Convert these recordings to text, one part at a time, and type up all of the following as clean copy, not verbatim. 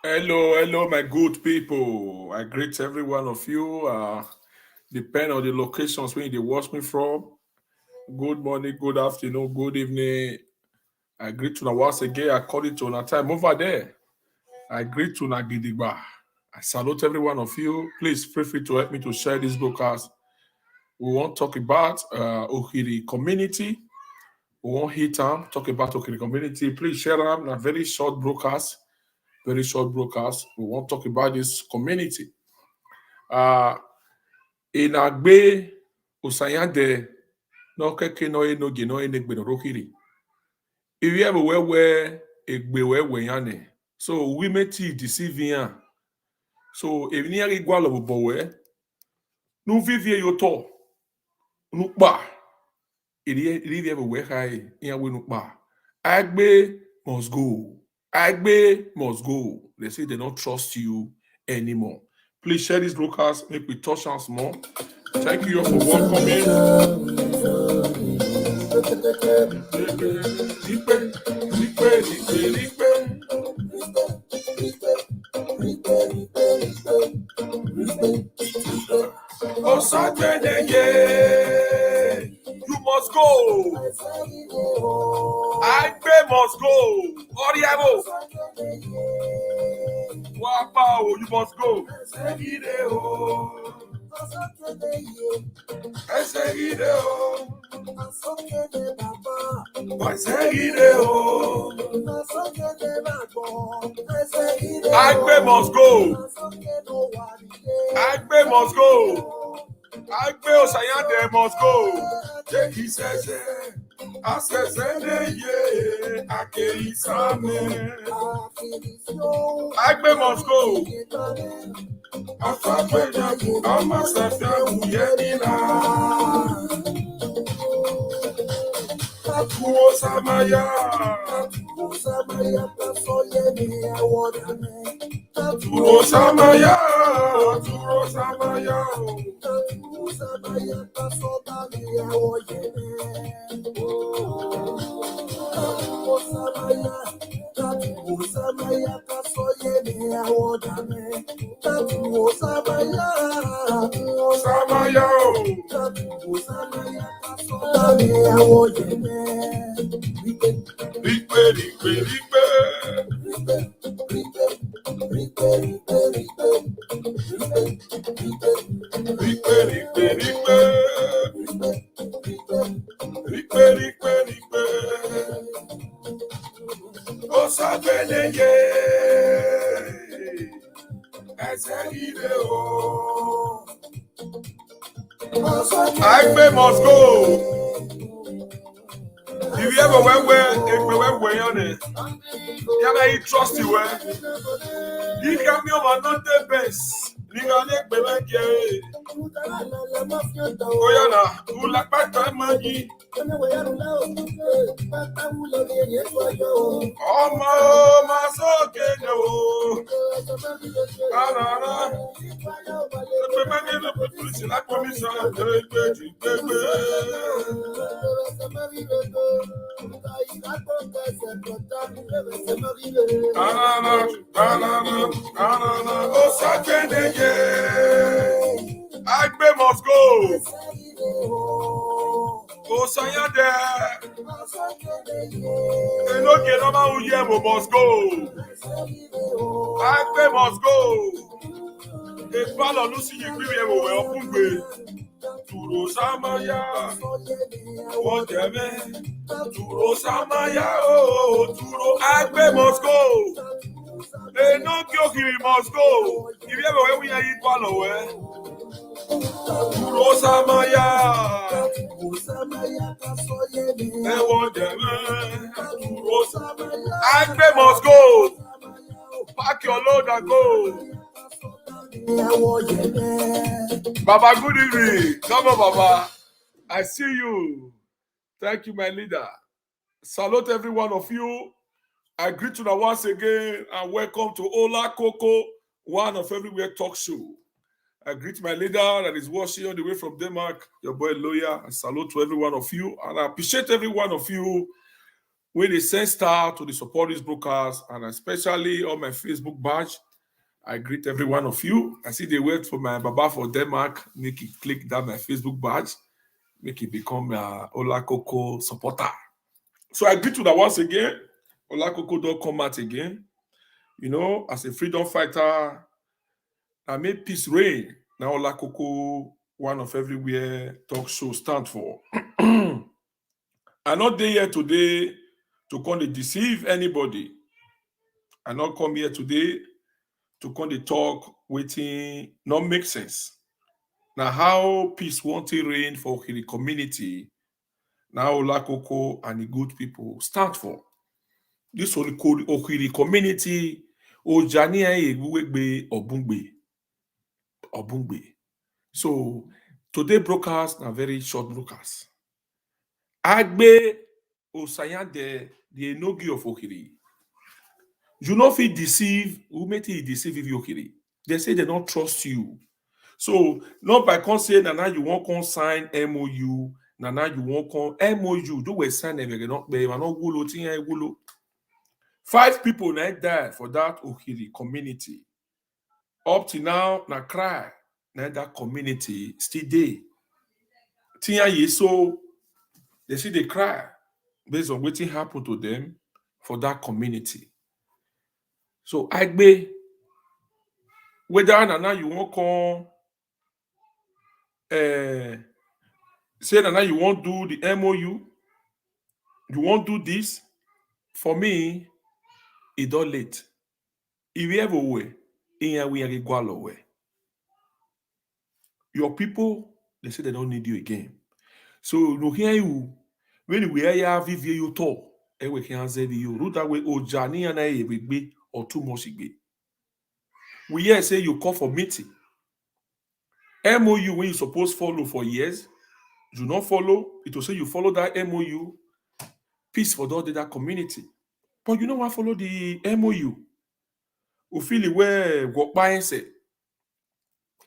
Hello, my good people. I greet every one of you. Depend on the locations where you watch me from. Good morning, good afternoon, good evening. I greet you once again according to our time over there. I greet you Nagidigba. I salute every one of you. Please feel free to help me to share this broadcast. We want to talk about Ukhiri community. We want hit talk about Ukhiri community. Please share them. A very short broadcast. Very short broadcast. We want to talk about this community. Enagbe usanyade no keke no enogie no enegbe no rokiri. Iwi ebe wewe egbe wewe yane. So we meti deceive yan. So evini yari gwalo bowe. Nu vivie yoto. Nu pa. Iri ebe we hai yan we nu pa. Aigbe must go. Aigbe must go. They say they don't trust you anymore. Please share this broadcast. Make we touch hands more. Thank you all for welcoming. Oh, Saturday, yeah. You must go. Aigbe must go. Oriabo. Wow, you must go. Aigbe must go. Aigbe must go. Aigbe Osayande must go. Take his says, Aigbe must go. Aigbe must go. If you ever went where on it, you trust you where. You can be on another base. Oyana, who like my time money? Oh, my so get no. Aigbe must go. Osayande. Enogie Aigbe must go. Aigbe must go. Ebalo Lucy Yigbe we opungbe. Turo Samaya. Wodeme. Turo Samaya. Oh, Turo Aigbe must go. Enogie Aigbe must go. If you ever we are equal away. Turo Samaya. Aigbe must go. Pack your load and go. Baba, good evening. Come on, Baba. I see you. Thank you, my leader. Salute every one of you. I greet you now once again and welcome to Ola Coco, one of everywhere talk show. I greet my leader that is watching all the way from Denmark, your boy Lawyer. I salute to every one of you and I appreciate every one of you When they send star to the support these brokers, and especially on my Facebook badge, I greet every one of you. I see they wait for my Baba for Denmark, make it click that my Facebook badge, make it become a Ola Coco supporter. So I greet you that once again. Ola Coco don't come out again. You know, as a freedom fighter, I made peace reign. Now Ola Coco, one of everywhere talk show stand for. I'm not there here today to come to deceive anybody. I not come here today to come to talk waiting not make sense. Now how peace want to reign for the community. Now Olakoko and the good people stand for. This Okiri community Ojani Aigbe Obungbe. So today brokers are very short brokers. Agbe Osaya the Enogie of Ukhiri. You know if he deceive, who make it deceive if you Ukhiri? They say they don't trust you. So not by con say now you won't con sign MOU, now you won't con MOU, do we sign every not be not wulo tiyan wulo. 5 people now died for that Ukhiri community. Up to now, na cry, now that community still there. Tiyan ye so they see they cry based on what happened to them for that community. So Aigbe, whether now you won't come say that now you won't do the MOU, you won't do this. For me, it don't late. If you ever way, in we are go way. Your people, they say they don't need you again. So no hear you when we are vivie you talk. We can say you root that way Ojani and I will be or too much be. We hear say you call for meeting. MOU when you supposed follow for years, do not follow. It will say you follow that MOU, peace for that community. But you know what follow the MOU? We feel where what by say.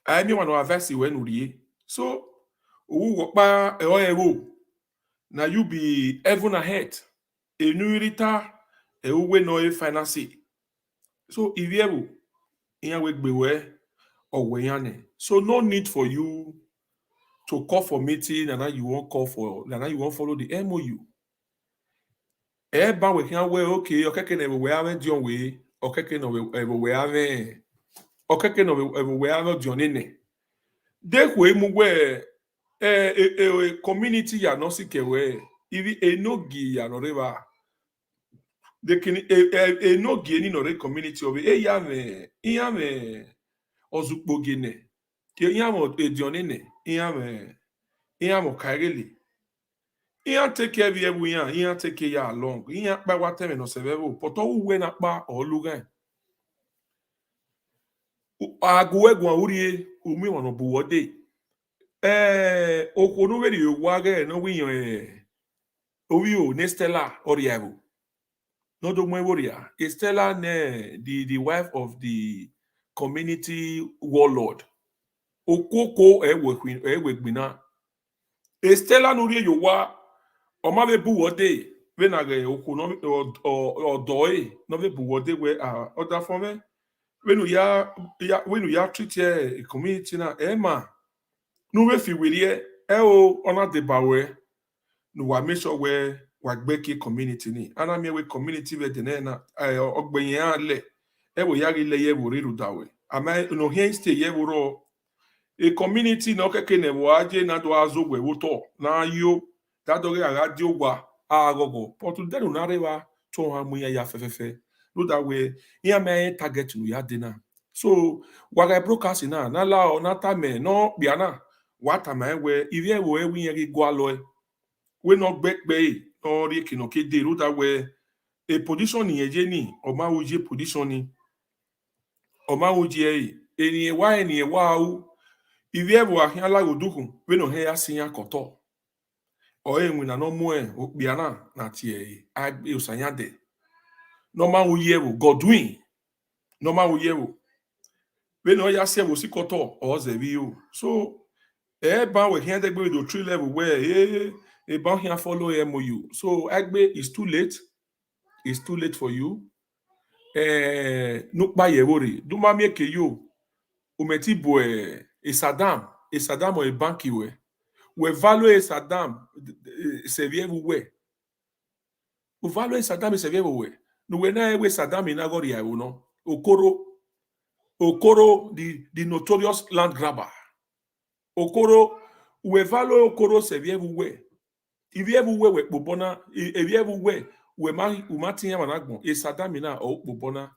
I mean one advice when we so who work by now you be heaven ahead. A new rita a we no finance. So if you ever in we beware or we so no need for you to call for meeting and now you won't call for and now you won't follow the MOU. Ba we can we okay okay never we have John way okay no we have okay no we have John in. They mu we community ya no sikewe ivi enogi ya no reba de kini enogi ni no re community of ya me ozukpo gene ke ya mo edionene ya mo kareli ya take care every ya take care ya long ya pa whatever no several but we na pa olugan agu egwan urie umi won bu wode okonu we ri wa ge no wi yan owi o ne Stella Oriago. No do Mweworia. Stella ne the wife of the community warlord. Okoko ewegbina. Stella no rie yowa oma be bu wode we na ge okono odoe no be bu wode we other form when you ya treat a community na ema no we fi we rie ona de bawe no wa make sure we wagbeki community ni ana mi we community we de na ogbenye ale wo yari le ye wo riru dawe ama no here stay ye wo ro a community na okeke ne wo aje na do azogwe wo to na yo that do ga di ogwa agogo but today no rewa to ha mu ya fefefe no that way here me target no ya de na so waga broadcast na la na ta me no bia na wata ma we ire wo ewi yen go alo we no gbegbe no ri kino kede ro that way a position ni eje ni o ma wo je position ni o ma wo je eni wa u ire wo ahin alagodukun we no he asiyan koto o enwi na no mu o bia na tie agbe osanya de no ma wo ye wo Godwin no ma wo ye wo we no ya se wo si koto o ze bi o so ba we here dey go to 3 level where e ba here follow MOU so agbe is too late it's too late for you. Nukpa yewori. Duma mieke yo. Umeti bo Saddam or a banki we. We value Saddam servir we. We value Saddam servir we. No we na we Saddam inagori ya no. Okoro the notorious land grabber. Okoro we value Okoro servir we. If you ever we bobona, if you ever we matinya managbon. E Saddam ina o bobona.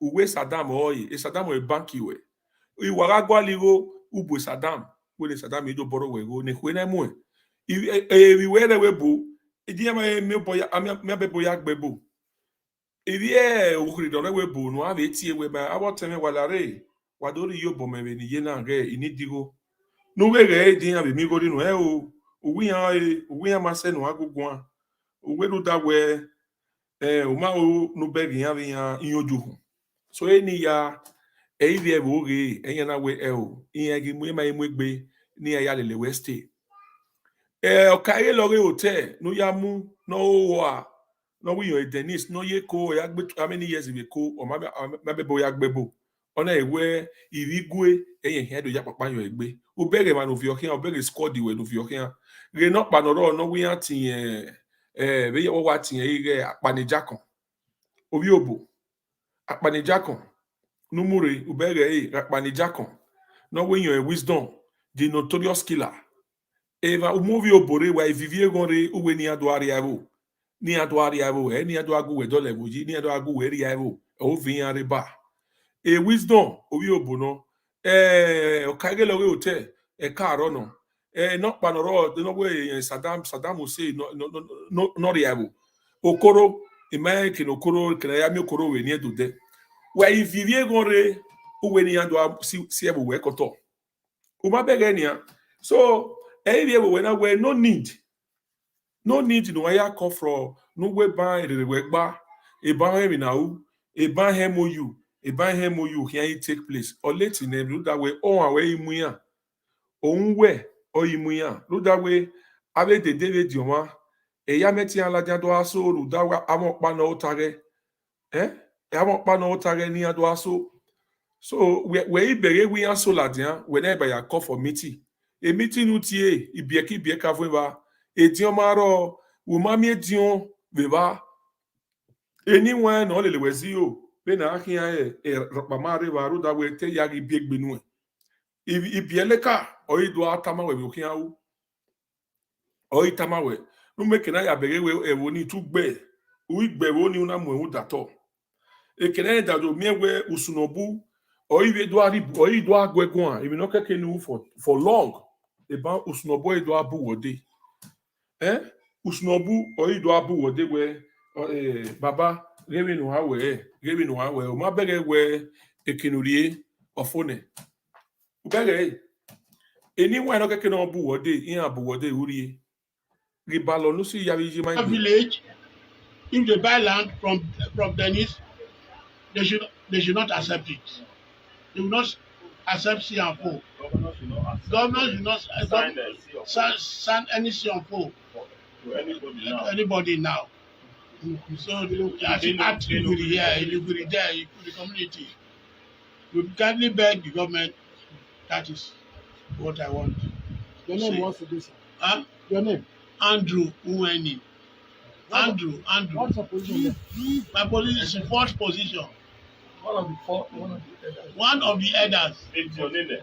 Uwe Saddam oye. E Saddam o banki we. Iwaragwa ligo ubu Saddam. Wele Saddam ido boro wego ne kwena mu e wele webo edi ama me boya me be boya gbebo iri okuri do webo no ave tie we ba aboteme walare wadori yo bomebe ni yena ge inidigo no wege edi abi mi gori no o uwi amase no agugun uwe do da we o ma o no begi ya inyoju so eni ya eyi ebo ge enya na we o iyan gi mu ma emu egbe ni eya lele weste okaye lori hotel no ya mu no wa no we your Dennis no ye ko ya gbe how many years ago o ma be bo ya gbebo ona ewe irigwe eyen hedo ya papa yo egbe o bere man of your o bere squad we of your re no panoro no we atin be ye wa tin ire apanijakon obi obo apanijakon numure o bere apanijakon no we your wisdom the notorious killer eva umovi obore wa vivie gonre uwe ni adoari aro ni ado agu we dole boji ni ado agu we ri aro o vin areba e wisdom owi obono okage lori hotel kaaro no no panoro no we Saddam say no ri aro okoro imagine okoro kena ya mi okoro we ni edude wa vivie gonre uwe ni ado si ebo we koto o ma bege ni so we no need no ya call from no we ban we gba e ban him na u e ban MOU here it take place or late in them that way on away imuya on we o imuya lo that way ave de David yoma e ya meti alaja do aso lu that way amokpa na otare amokpa na otare ni ado aso so we ibere we aso ladian whenever ya call for meeting a meeting utie ibie ka fun ba edion maro wo mami edion beba anyone no le wezi o be na ahia rapamare ba ru da we te ya gi biegbe nu ibie leka o ido atama we okian u o itama we no make na ya bere we ewo ni tugbe u igbe wo ni una mu dato ekene da do miewe usunobu o ido agwegun even no keke nu for long about usnobo ido abu wode usnobu o ido abu wode we baba rewe no hawe o ma bere we ekinurie ofone u bere anyone no keke no abu wode in abu wode urie ribalo no si yawi ji mind village if they buy land from Dennis they should not accept it. They will not accept CFO. Government will not sign any CFO to anybody now. So I think act illegally here, illegally there, the community. We kindly beg the government. That is what I want. Your name wants to do so. Huh? Your name? Andrew Uweni. Andrew. What's your position? My position is in fourth position. One of the elders. It's your name.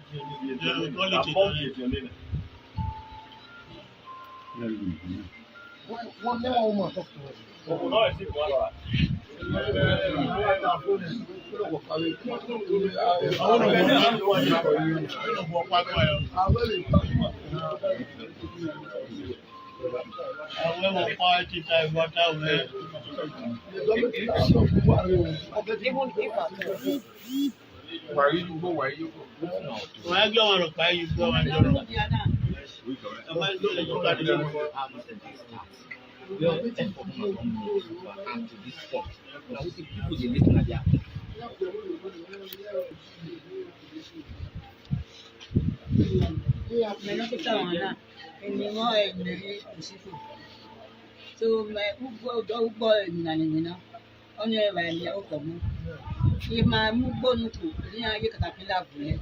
One woman talk to us. So my ubo nina onye ba ya ukomo. If my mubo nuku ni aye katapila vule.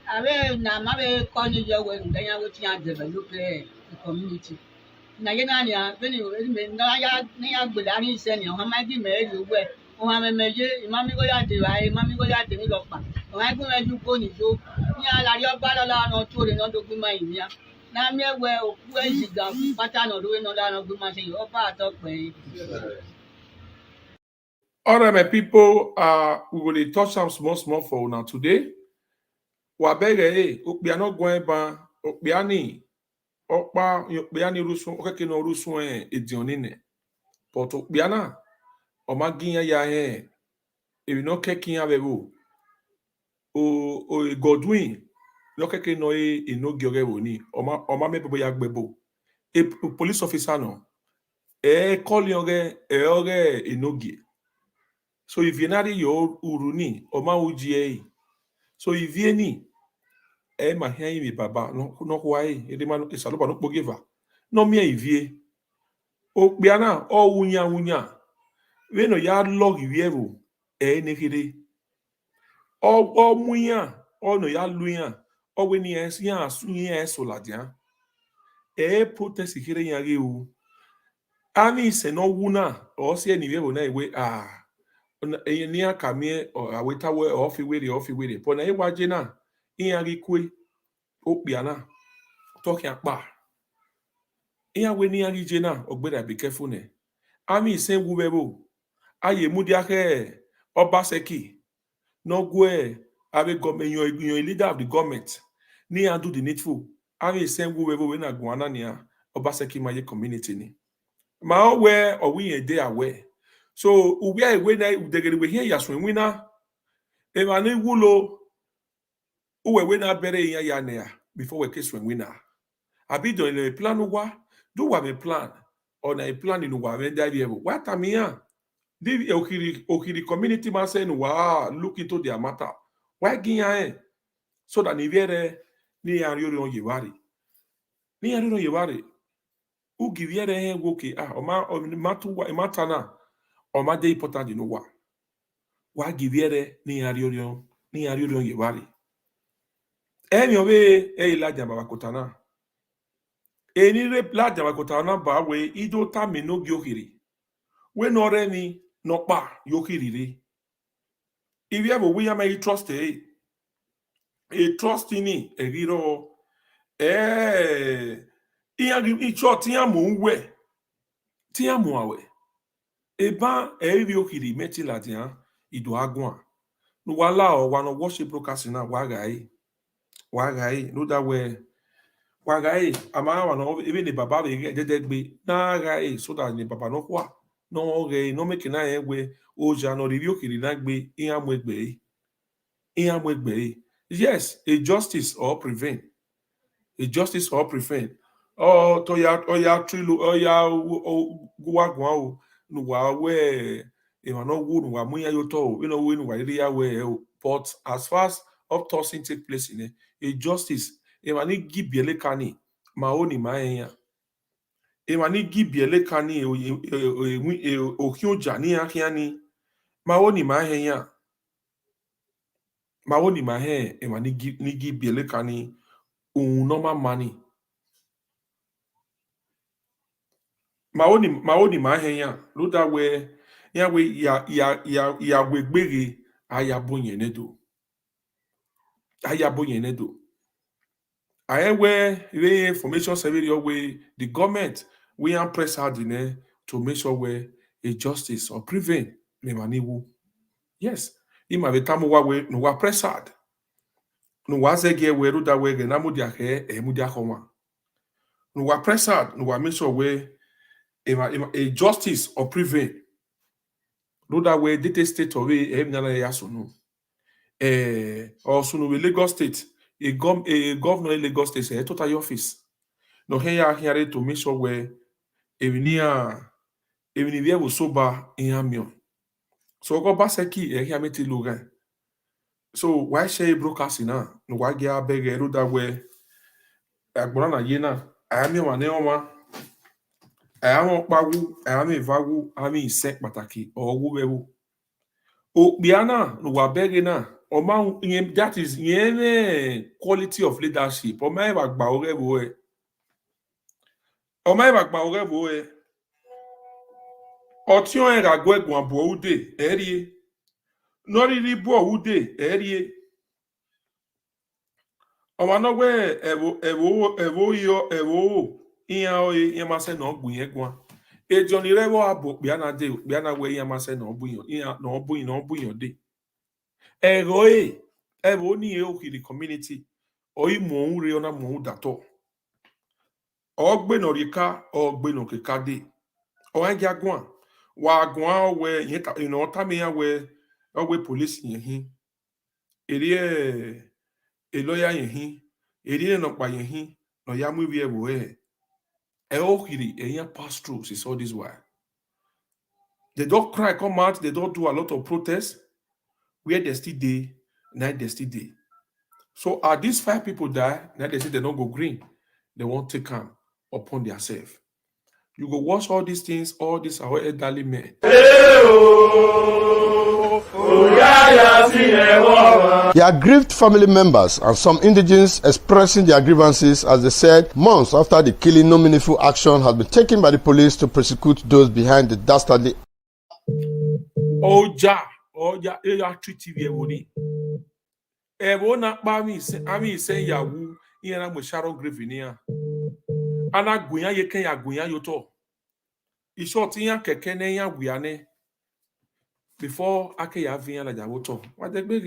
Awe na mabe konyo yo we ndanya wetin ya develop the community. Na ye na ya beni me na ya gbeda ni ise ni o ma gi me lu we o ma me meje imami go ya de wa imami go ya de ni lo pa o ma gun me ju ko ni so ni ala ri oba lola no to re no dogun ma imi na mi ewe oku ejiga pata no do no la no gun ma se yo oba atokpe. All right, my people, we will dey touch am small for una today. Wabere, we are not going ba okpiani, okpa okpiani rusun, okeke no rusun edionine. But okpiana, omaginya ya if no kekin avevo, o Godwin, no keke no Enogie Aigbe ni, oma me bebo ya gbebo. A police officer no, call yoge, Enogie. So if you're not your uruni, oma uji so if you ni, ma hia mi baba, no why, edema isaloba no pogeva. No me ivie. O biana, o unya. We no ya log ivievo, nekide. O munya, o no ya lunya, o we ni ya sunya soladian. Protest ikire yage u. Ani se no wuna, o se ni vievo na we ni akamie o aweta we ofi were but na iwaje na iya gikwe okpia na talk akpa iya we ni agije na ogbera be careful ne ami se wuwebo aye mudi ake Obaseki no gwe ave government your leader of the government ni do the needful ami se wuwebo we na gwana ni Obaseki maye community ni ma we owi dey aware so we are we na degere we here yaso wina e ma ni wulo we na bere ya na before we case wina abi do le plan wa do wa me plan or na plan in wa we dey here what am here the Ukhiri community man say wa look into their matter why giyan so that ni vere ni arioro yewari u giviere woke o mata na o ma dey important you know wa giviere ni arioro yewari emi obe la jamba kotana eni re la jamba kotana ba we ido ta Enogie Aigbe we no re ni no pa Ukhiri re if you have we am trust e trust ni e riro icho ti amu nwe ti amu awe eba eri Ukhiri meti ladian ido agun no wala o wa no worship broadcast na wa gai no that way wa gai ama wa no even the baba be dedegbe na gai so that the baba no kwa no gai no make na egbe oja no review Ukhiri na gbe iyamu egbe yes a justice or prevent oh to ya trilu guwa o no wa we e ma no wu no wa muya yo to we no we no wa ri ya we but as far as autopsy take place in a justice e ma ni gibiele kani ma oni ma enya e ma ni gibiele kani o kyoja ni akiani ma oni ma enya ma oni ma he e ma ni gibiele kani un normal money maoni ma henya luda we ya we gbere ayabonye nedo ayewe re information survey we the government we am press hard to make sure we a justice or prevent me maniwu yes ima betamu wa we no wa press hard no wa zege we luda we na mudi ake mudi akoma no wa press hard no wa make sure we a justice or prevent no that way data state or also no Lagos state a governor in Lagos state a total office no here to make sure where even there was sober in Anmore so go Obaseki here meti logan so why share broadcast na no why get beg that way agbona na yena Anmore na oma Àwọn pawu, àwọn evawu, àwọn ise pataki owu wewu. Okbiana no wabegena. Oma that is quality of leadership. Oma eva gba orewo e. Oma eva gba orewo e. Otion era gwegwan abo ude erie. Nori ribo ude erie. Oma no we ewo iya oye yamase no gbunye gwan. Ejoni rewo abo biana de biana we yamase no bunyo iya no bunyo de. Ewo ni e Ukhiri community oyi mo unre ona mo dato. Ogbe no rika ogbe no kekade. Oanja gwan wa gwan we yeta ino tami ya we police yin. Eri lawyer yin. Eri no pa yin. No ya mu wie wo e. Ukhiri eyan pass through is all this while. They don't cry, come out, they don't do a lot of protests. Where they still day, night they still day. So are these 5 people die, now they say they don't go green. They won't take them upon themselves. You go watch all these things, all these our elderly men. The aggrieved family members and some indigents expressing their grievances as they said months after the killing, no meaningful action has been taken by the police to prosecute those behind the dastardly. Oja, treat TV eboni. Ebona ami se yawu iyana mo Sharon Grivinia. Ana gunya yeken ya gunya yoto. Isho ti yan keke ne yan wiane. Before ake ya vinya la jawoto. What the big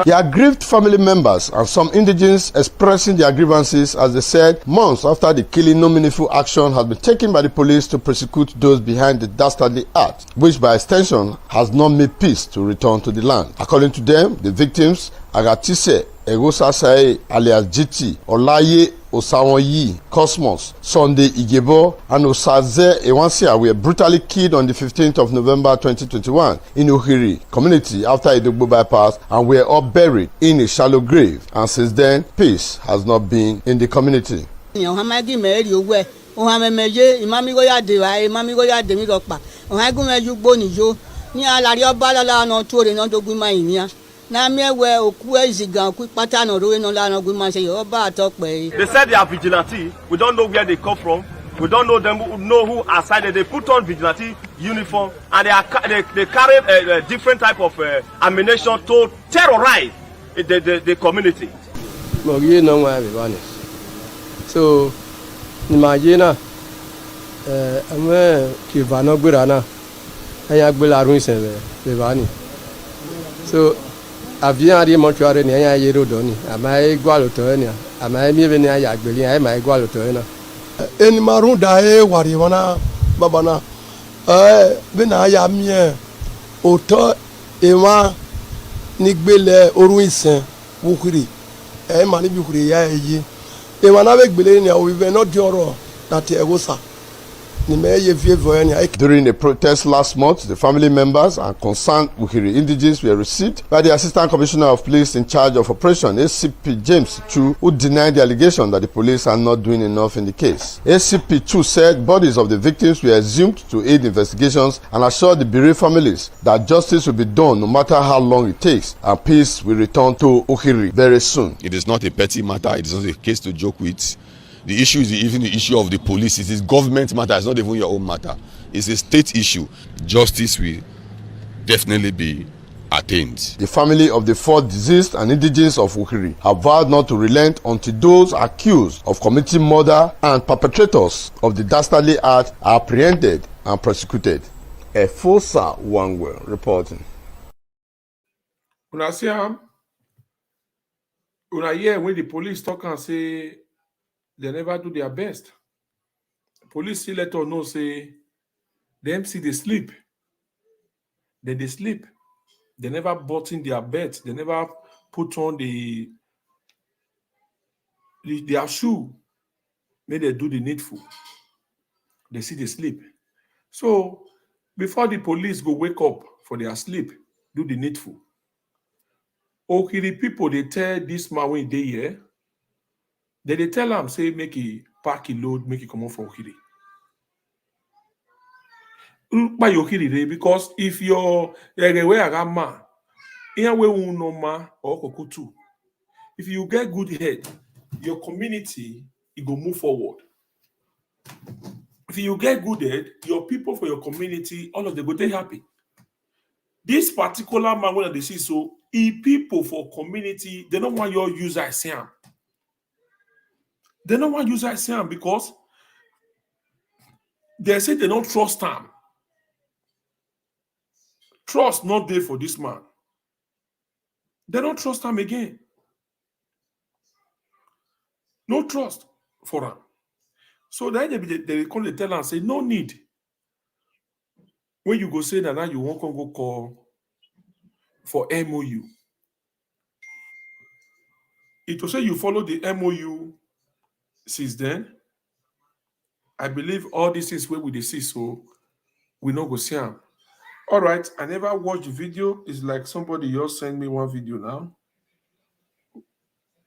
The aggrieved family members and some indigents expressing their grievances as they said months after the killing, no meaningful action has been taken by the police to prosecute those behind the dastardly act, which by extension has not made peace to return to the land. According to them, the victims, Agatise Egosasae alias GT, Olaye Osawonyi, Cosmos, Sunday Igebo, and Osaze Ewansia were brutally killed on the 15th of November 2021 in Ukhiri community after Edogbo bypass and were all buried in a shallow grave. And since then, peace has not been in the community. They said they are vigilante. We don't know where they come from. We don't know them. We know who are sided. They put on vigilante uniform and they carry a different type of ammunition to terrorize the community. So, imagine, I'm Kivano Gurana. I have been so, avion ari mortuary ni aya yero doni ama igwalo to ni ama mi be ni aya agbeli aya ma igwalo to na eni marun da e wari wana babana be na aya mi oto ewa ni gbele orun isen Ukhiri ma ni bi Ukhiri ya eyi ewa na be gbele ni o we not di oro that egosa. During a protest last month, the family members and concerned Ukhiri indigents were received by the Assistant Commissioner of Police in charge of operation, ACP James Chu, who denied the allegation that the police are not doing enough in the case. ACP Chu said bodies of the victims were exhumed to aid investigations and assured the bereaved families that justice will be done no matter how long it takes and peace will return to Ukhiri very soon. It is not a petty matter. It is not a case to joke with. The issue is even the issue of the police. It is government matter. It's not even your own matter. It's a state issue. Justice will definitely be attained. The family of the 4 deceased and indigents of Ukhiri have vowed not to relent until those accused of committing murder and perpetrators of the dastardly act are apprehended and prosecuted. Efosa Wangwell reporting. Una see una hear when the police talk and say they never do their best. Police still let us know say them see they sleep. Then they sleep. They never button their beds. They never put on their shoe. May they do the needful. They see they sleep. So before the police go wake up for their sleep, do the needful. Ukhiri people, they tell this man when they here, Then they tell him, say, make he pack a load, make he come out for Ukhiri. By Ukhiri, because if you're a man, or kokutu, if you get good head, your community it go move forward. If you get good head, your people for your community, all of them go they happy. This particular man when they see so, people for community, they don't want your user as him. They don't want user as him because they say they don't trust him. Trust not there for this man. They don't trust him again. No trust for him. So then they come to tell and say, no need. When you go say that now you won't go call for MOU. It will say you follow the MOU since then. I believe all this is where we see, so we not go see him. All right, I never watched the video. It's like somebody just sent me one video now.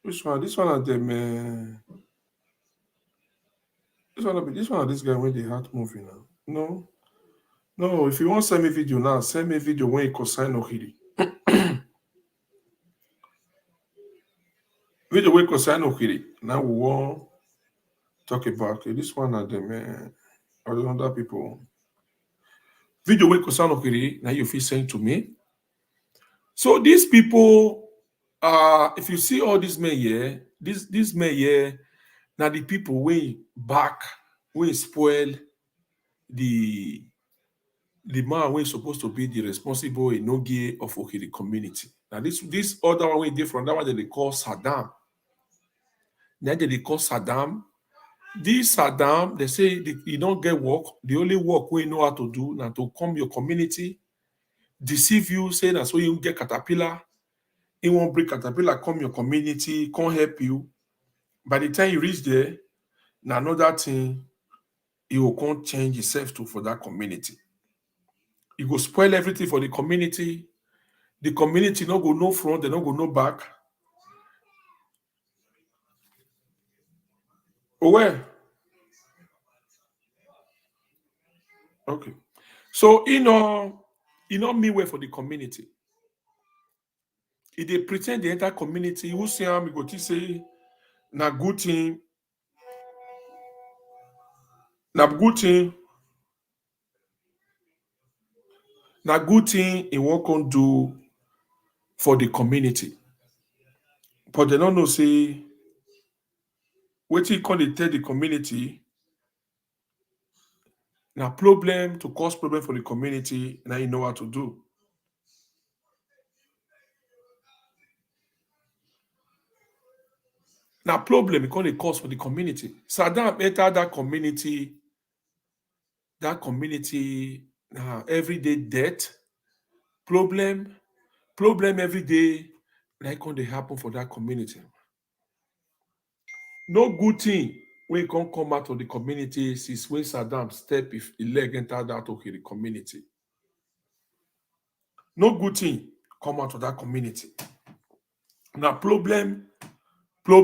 Which one? This one of them. This one of this guy when the heart moving now. No. If you want to send me video now, send me video when you consign Ukhiri. Video when you consign Ukhiri. Now we want talk about this one of them. Or other people. Video when you consign Ukhiri. Now you feel saying to me. So these people, if you see all these men here, these men here, now the people we back, we spoil the man we supposed to be the responsible Enogie of Ukhiri community. Now this other one we different. That one that they call Saddam. Then they call Saddam. This Saddam, they say you don't get work. The only work we know how to do now to come your community, deceive you, say that's why you get caterpillar. He won't bring caterpillar, come your community, can't help you. By the time you reach there, now another thing, he will can't change himself to for that community. He go spoil everything for the community. The community not go no front, they not go no back. Oh well. Okay. So you know me way for the community. If they pretend the entire community, who see him, go to say na good thing. Na good thing. Na good thing he won't come do for the community. But they don't know say what he can tell the community. Now problem to cause problem for the community, now you know what to do. Now problem because they cause for the community. Saddam entered that community everyday death, problem every day, like when they happen for that community. No good thing when can come out of the community since when Saddam step if he leg enter that Ukhiri community. No good thing come out of that community. Now problem. All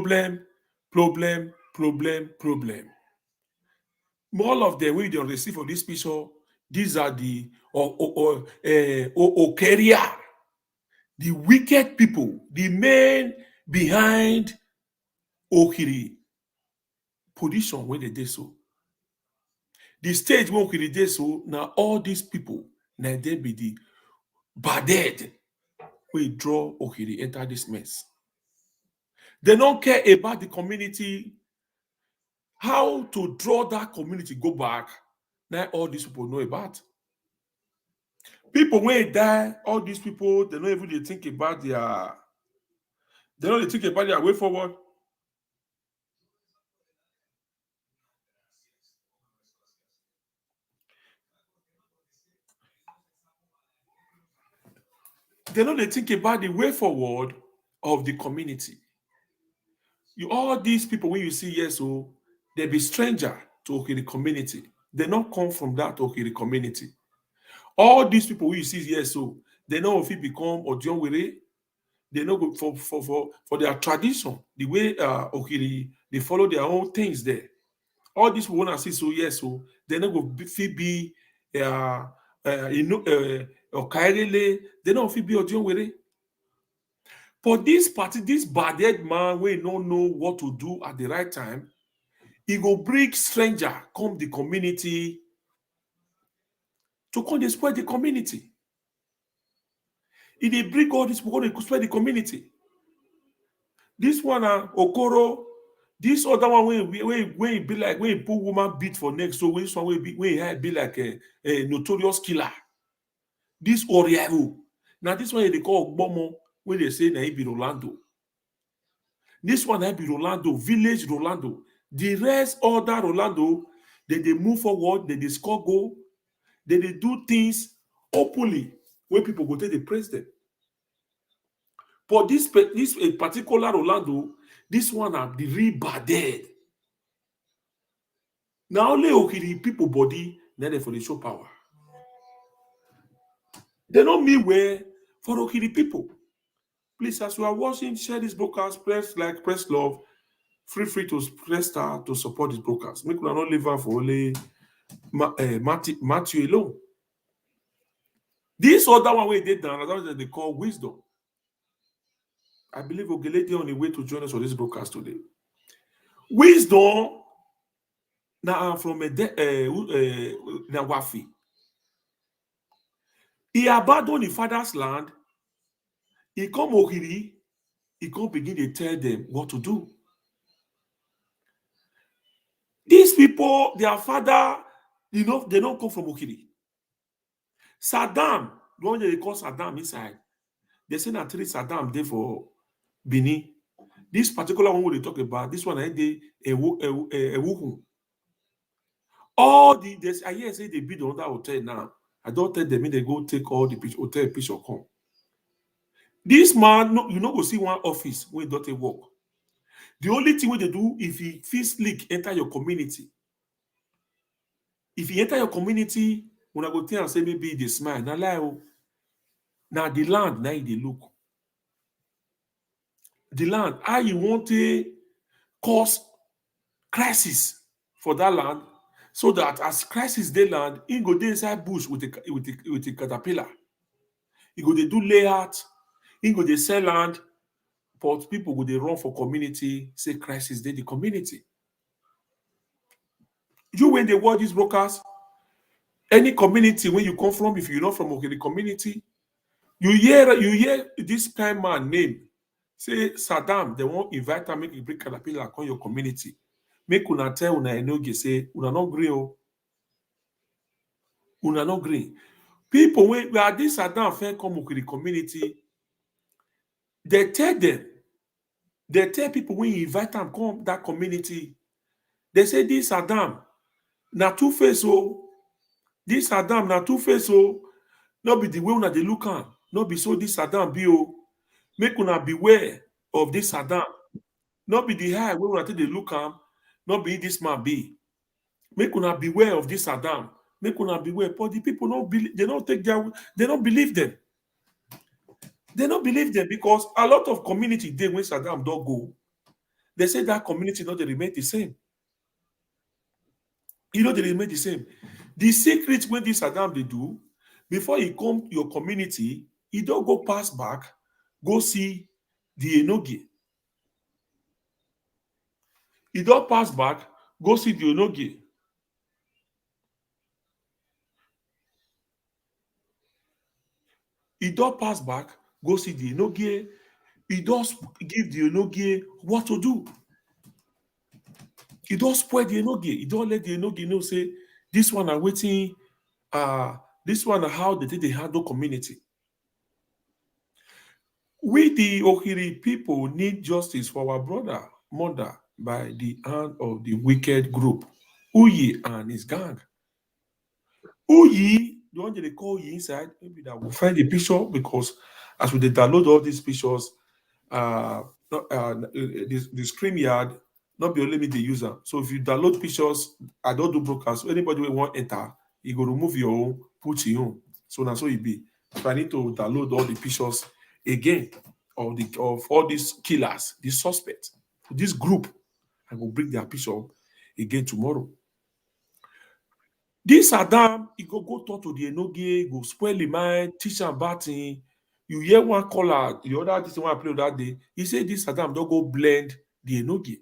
of them we don't receive for this picture. These are the Okeria, the wicked people, the men behind Ukhiri position when they did so. The stage when Ukhiri did so, now all these people, now they be the baded we draw Ukhiri enter this mess. They don't care about the community, how to draw that community go back. Now all these people know about. People when they die, all these people they don't even think about their way forward. They don't think about the way forward of the community. All these people when you see here, so they be stranger to Ukhiri community. They not come from that Ukhiri community. All these people when you see here, so they know if it become Odion, they know for their tradition, the way Ukhiri They follow their own things there. All this we want to see, so yes, so they not go be or Kairele, they don't feel be or John with it. But this party, this bad-head man, we don't know what to do at the right time. He go bring stranger come the community to come dey spoil the community. He dey bring all this people to spoil the community. This one Okoro, this other one when he be like when he put woman beat for neck, so this one when he be like a notorious killer. This Oriaru. Now this one they call Ogbomo when they say na he be Rolando. This one na be Rolando, village Rolando. The rest other Rolando, they move forward, they score goal, they do things openly when people go take the praise them. But this particular Rolando, this one are the real bad dead. Now only Ukhiri people body, then they for the show power. They don't mean where for Ukhiri people. Please, as you are watching, share this broadcast, press like, press love. Feel free to press star to support this broadcast. Make we not live for only Matthew alone. This other one we did down, that they call wisdom. I believe Ogelede on the way to join us on this broadcast today. Wisdom now from Nawafi. He abandoned the father's land. He come Ukhiri. He come begin to tell them what to do. These people, their father, they don't come from Ukhiri. Saddam, the one they call Saddam inside, they say that 3 Saddam there for Bini. This particular one we talk about, this one I dey Ewuhu. All I hear say they build another hotel now. I don't tell them they go take all the hotel picture come. This man, you know, go see one office where don't work. The only thing they do if he feels leak enter your community. If he enter your community, when I go tell and say maybe they smile, now lie. Now the land, now they look. The land, how you want to cause crisis for that land, so that as crisis they land, he go dey inside bush with a caterpillar. He go dey do layout, he go dey sell land, but people go dey run for community, say crisis dey the community. You when they watch these broadcasts, any community when you come from, if you're not from the community, you hear this kind man name. Say Saddam, they won't invite him, make you bring caterpillar on your community. Make una tell una Enogie say una not green. Una not green. People when this Saddam fair come with the community, they tell people when you invite them come that community, they say this Saddam na two-face oh. This Saddam na two-face oh. Not be the way una they look at, not be so this Saddam be oh. Make una beware of this Saddam. Not be the high when una take the look at, not be this man be. Make una beware of this Saddam. Make una beware. But the people don't believe, they don't believe them. They don't believe them because a lot of community they when Saddam don't go, they say that community not they remain the same. You know they remain the same. The secret when this Saddam they do, before he come to your community, he don't go pass back, go see the Enogie. He don't pass back, go see the Enogie. He don't pass back, go see the Enogie. He does give the Enogie what to do. He don't spoil the Enogie. He don't let the Enogie know, say, this one are waiting, this one are how they handle community. We, the Ukhiri people, need justice for our brother, mother, by the hand of the wicked group, Uyi and his gang. Uyi, the one they call Uyi inside, maybe that will find the picture because as we download all these pictures, the screen yard, not be only me the user. So if you download pictures, I don't do broadcast. So anybody will want enter, you go remove your own, put your own. So now so it be. So I need to download all the pictures again of all these killers, these suspects, this group I go bring their picture again tomorrow. This Adam, he go talk to the Enogie, go spoil the mind, teach am bad thing. You hear one caller, the other this one I play that day. He say this Adam don't go blend the Enogie.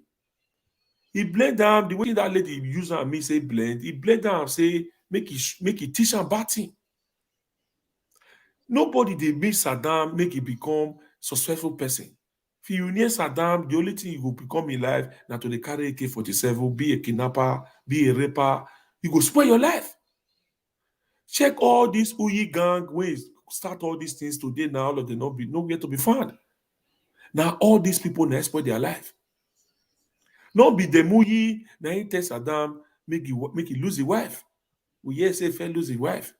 He blend am the way that lady use am me say blend. He blend am say make it teach am bad thing. Nobody dey make Saddam make he become successful person. If you near Saddam, the only thing you go become in life na to dey carry AK-47, be a kidnapper, be a raper. You go spoil your life. Check all these Uyi gang ways, start all these things today now, all of them not be nowhere to be found. Now all these people now spoil their life. Not be the Uyi, now he tell Saddam make he lose his wife. We hear say fair lose his wife.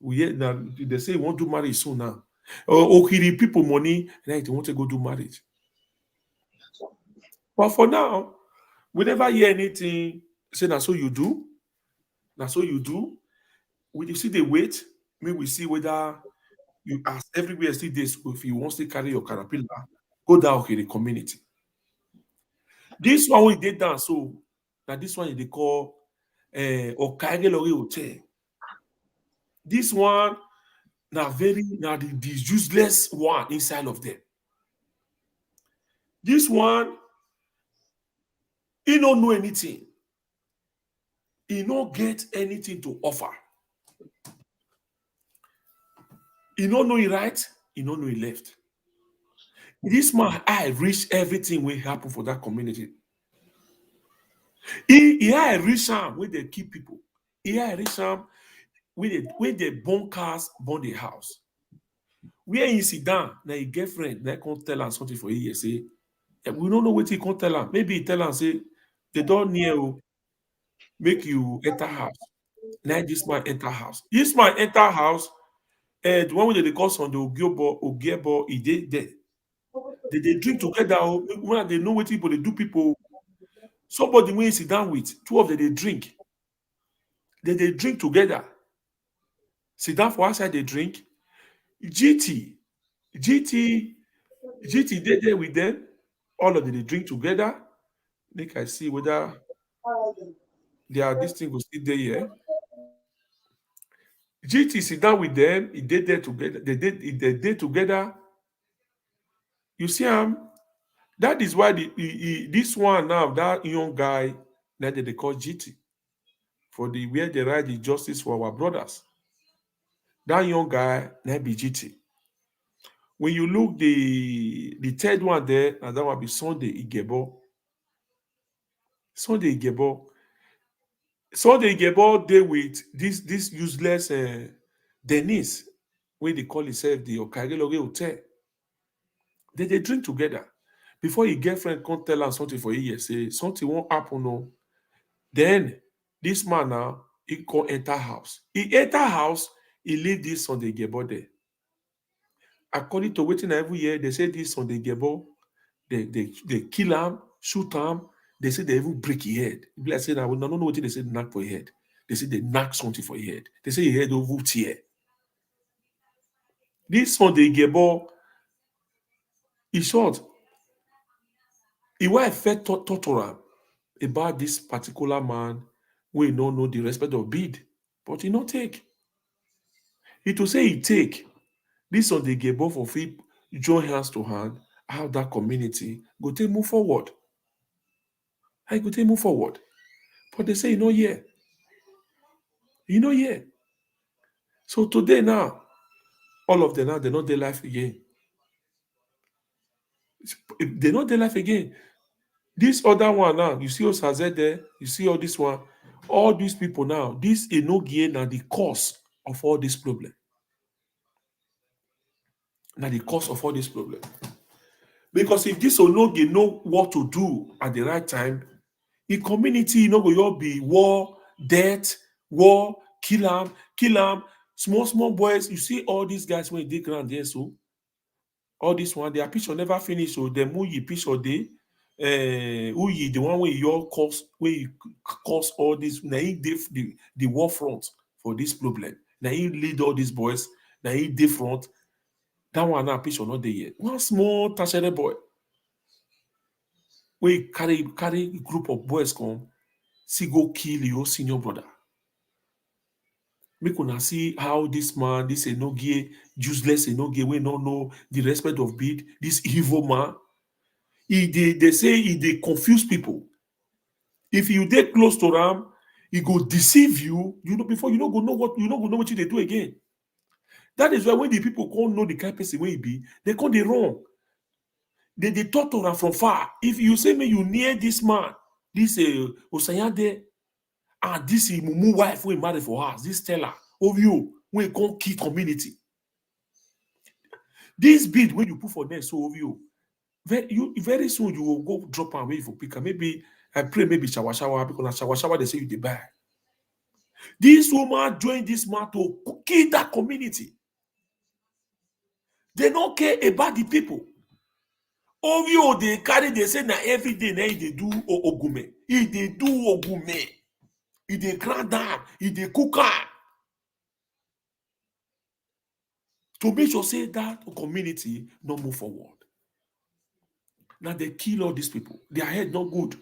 We hear now they say he want to marry soon now. Ukhiri people money, and they want to go do marriage. But for now, we never hear anything say that's so you do. That's so you do. We see the wait. Maybe we see whether you ask everywhere see this if you want to carry your caterpillar, go down Ukhiri community. This one we did down so now this one they call Okagelori Hotel. This one now the useless one inside of them. This one, he don't know anything. He don't get anything to offer. He don't know he right, he don't know he left. This man, I reach everything will happen for that community. He I reach am where they keep people. He I reach am where they burn cars, burn the house. Where he sit down, now he girlfriend, now come tell am something for years. Say, we don't know what he can tell am. Maybe he tell am say, they don't near you, make you enter house. Now this man enter house. This man enter house, and the one with the cause on the Ogiebo, he did there. They drink together. When they know what people they do, people. Somebody when you sit down with, two of them they drink. They drink together. Sit down for outside, they drink. GT, GT, GT, they there with them. All of them they drink together. Make I see whether they are this thing will still there here. GT sit down with them. He did there together. They did together. You see that is why this one now, that young guy that they call GT for the where they write the justice for our brothers. That young guy now be GT. When you look the third one there, and that one be Sunday Igebo. Sunday Igebo. Sunday Igebo they with this useless Denise, when they call himself the Okagelore Hotel. They drink together. Before your girlfriend come tell her something for years, say something won't happen. No. Then this man now he come enter house. He enter house, he leave this Sunday Igebo there. According to waiting every year, they say this Sunday Igebo, they kill him, shoot him. They say they even break his head. Be like say, I don't know what they say knock for your head. They say they knock something for your head. They say your head over tear. This Sunday Igebo, he short. His wife fed torture about this particular man. We don't know the respect of bid, but he not take. It will say he take. This Sunday Igebo for free, join hands to hand, how that community go take move forward. How go take move forward? But they say you know here. You know here. So today now, all of them now they not their life again. They not their life again. This other one now, you see Osazet there, you see all this one, all these people now, this Enogie now the cause of all this problem. Now the cause of all this problem. Because if this Enogie know what to do at the right time, in community, you know, will be war, death, war, kill them, small boys. You see all these guys when they ground there, so all this one, their picture never finish. So them who you picture day, who you the one where you cause all this. Now he the war front for this problem. Now he lead all these boys. Now he different. That one now picture not there yet. One small tertiary boy. we carry a group of boys come, see go kill your senior brother. Make una see how this man, this Enogie, useless Enogie, we don't know the respect of bid, this evil man. They say they confuse people. If you get close to them, he go deceive you, before you don't go know what they do again. That is why when the people can't know the kind of person where he be, they can't they wrong. They talk to her from far. If you say me you near this man, this Osayade, and this Mumu wife we marry for us, this Stella of you, we can't key community. This bid when you put for them so of you, very soon you will go drop away for picker. Maybe I pray maybe shower because shower they say you they buy. This woman joined this man to kill that community. They don't care about the people. Of you they carry they say na every day now they do ogume. If they do ogume, if they grind down, if they cook am. To make sure say that community not move forward. Now they kill all these people. Their head not good.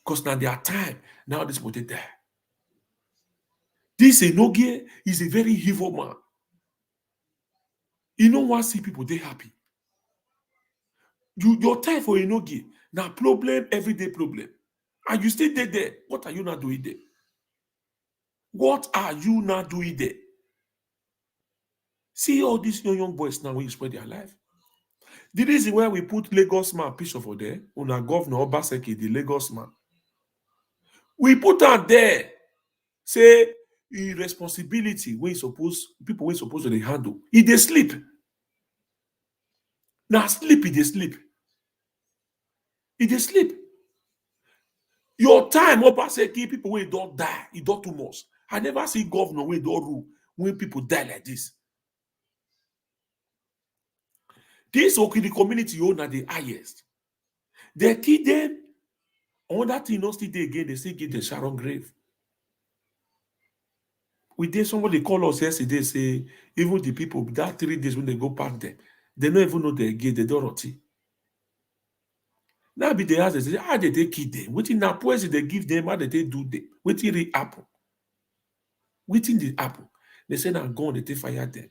Because now their time, now this people they die. This Enogie is a very evil man. You don't want to see people they happy. Your time for Enogie, now problem, everyday problem. And you stay there. What are you not doing there? What are you not doing there? See all these young boys now when you spread their life. The reason why we put Lagos man picture for there, on our governor Obaseki, the Lagos man. We put out there, say irresponsibility when people when supposed to handle. If they sleep. Now sleep, if they sleep. If they sleep. Your time, Obaseki, people when don't die, it don't too much. I never see governor when don't rule when people die like this. This Okiri community own are the highest. They kill them. On that thing, not still they again, they still give the Sharon grave. We did somebody call us yesterday, say, even the people, that 3 days when they go park them, they don't even know they gate, they don't roti. Now be the ask, they say, how did they kill them? Waiting now, poison they give them, how did they do them? Waiting the apple. Waiting the apple. They say, now go on, they fire them.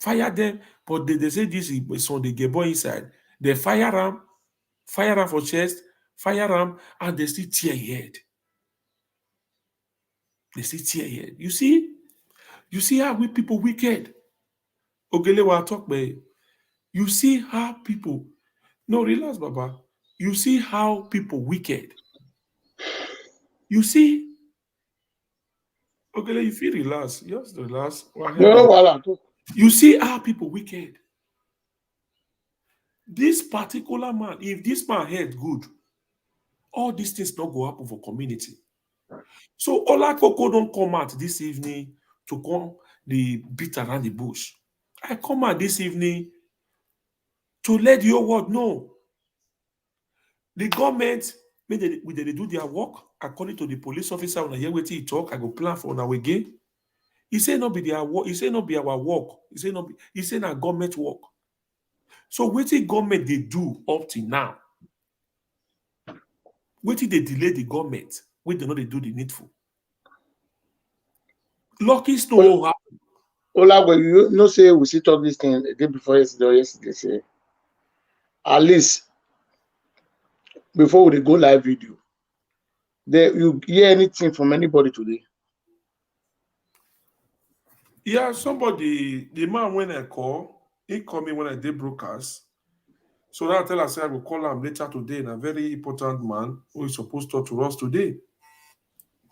Fire them, but they say this is on the boy inside. They fire them for chest, fire them, and they still tear head. They still tear head. You see how we people wicked. Ogele wa talk by. You see how people. No, relax, Baba. You see how people wicked. You see. Ogele, you feel relax. Just relax. You see how people wicked. This particular man, if this man head good, all these things not go happen for community. So Ola Koko don't come out this evening to come the beat around the bush. I come out this evening to let your world know. The government, when they do their work, according to the police officer, when I hear what he talk, I go plan for our again. He say not be their work, he say not be our work, he say not government work. So what the government they do up to now? What they delay the government when they know they do the needful? Lucky Stone happen. Ola, you know, say we see talk this thing the day before yesterday, say at least before we go live video, you hear anything from anybody today? Yeah, somebody, the man when I call, he call me when I did broadcast. So now I tell us I will call him later today, and a very important man who is supposed to talk to us today.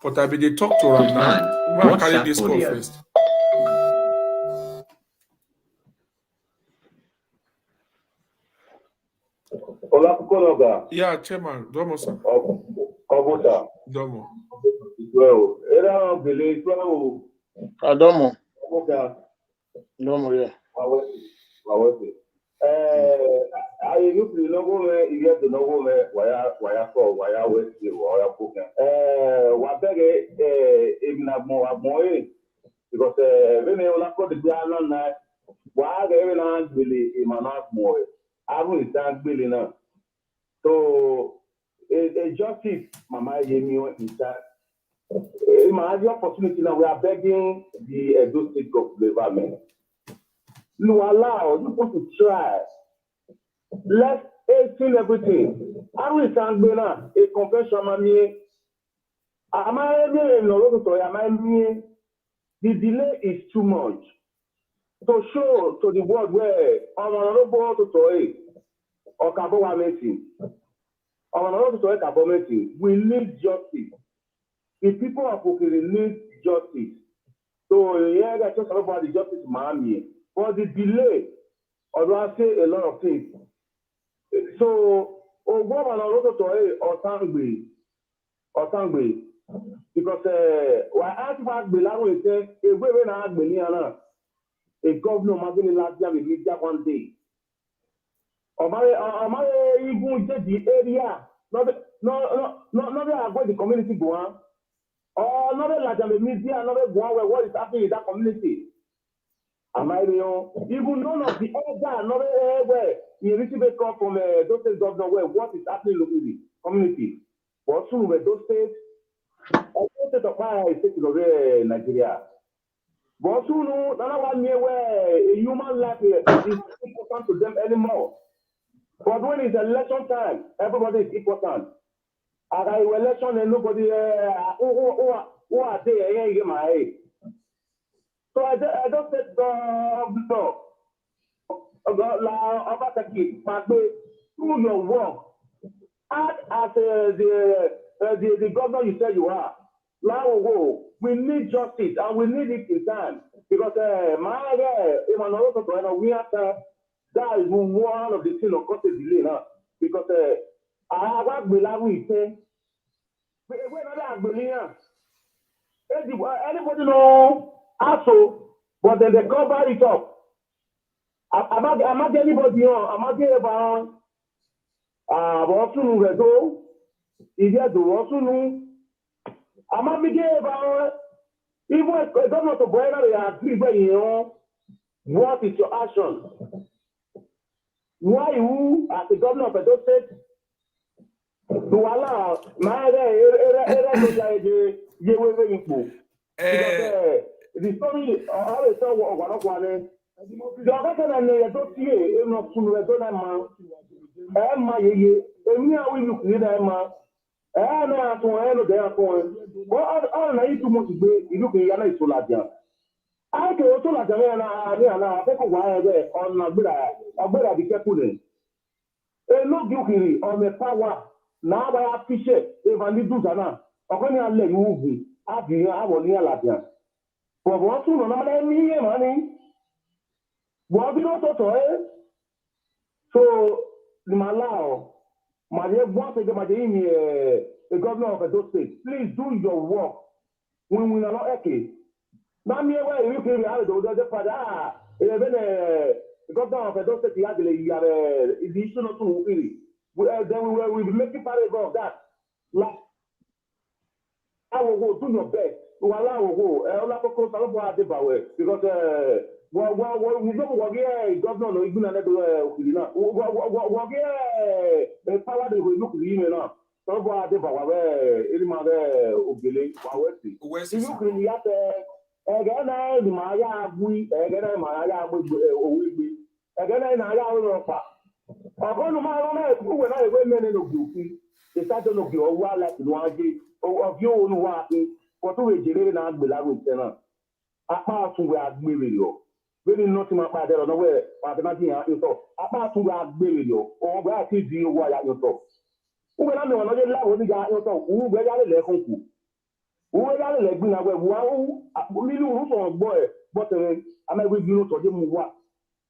But I be they talk to him now. Well, I carry this call first. Yeah, Chairman, Domo sir. Domo. Adomo. Domo, yeah. I look the logo you get the logo wire for wire west wire book. Wabege even more because when you look at the piano night, why everyone really in my not more. I will stand billing up. So a justice, Mama Yemio, is that in my opportunity now, we are begging the Edo State government. No allow you want to try. Let's explain everything. I will stand a confession, Mamie. Am I the delay is too much to show to the world where honorable to toy or Kabowa meeting. Honorable to toy Kabowa meeting. We need justice. The people of Ukhiri need justice. So yeah, that's just about the justice, Miami. For the delay, although I say a lot of things. So, honorable to toy or Tangbe. Because why ask about Belaro is a way not Beliana, a governor Magini Latia with media one day. Am I even just the area? Not about the community go on. Or not like the media, not where what is happening in that community. Am I even none of the other, not where you receive a call from those states governor where what is happening in the community. But soon with those states. I don't know why I say to Nigeria. But soon, none one near where a human life is important to them anymore. But when it's election time, everybody is important. And I election and nobody who are there here my age. So I don't say no. Do your work. Act as the governor you say you are. We need justice and we need it in time. Because we have that is one of the things of course delay now. Because I have Belawi say anybody know also, but then they cover it up. I'm not anybody on, I'm not about Boston Redo. If you have to Boston, I'm not about even a government of Buena, they are agree, what is your action? Why you, as the governor of Edo State, to allow my the story always tell what one the other than the don't see it enough to the man. My ye, and now we look near them. And I to end their point. All I need to motivate you look at so like that. I can also like I take a while there on a better be careful. Enogie Aigbe on the power. Now I appreciate if I need to do that. When I let you move, I'll be near like that. For what to know, money. What we don't talk so the Malao, my once again, the governor of Edo State, please do your work when we are not okay. Now, me away, you can have the father. The governor of Edo State, the issue not to really. Then we will be making part of that. Like, I will go do your best. To allow go. Because we don't work here. Governor no even another Ukhiri now. Work here. The power they will look in now. So far they were any mother Ogele. West. You can get again. The Maya Bui again. Maya Bui. Again Maya Europa. Upon my own, when I went in the group, the started of your war like Enogie of your own working. For two weeks, you not belong with them. Apart from where I agree you. Really not in my father or nowhere, but nothing you talk. Apart from where I agree you, or where I see you while you talk. Who will I know another level when you got your talk? Who will I let home? Who will I let me know? We know who's on boy, but I may with you to him what.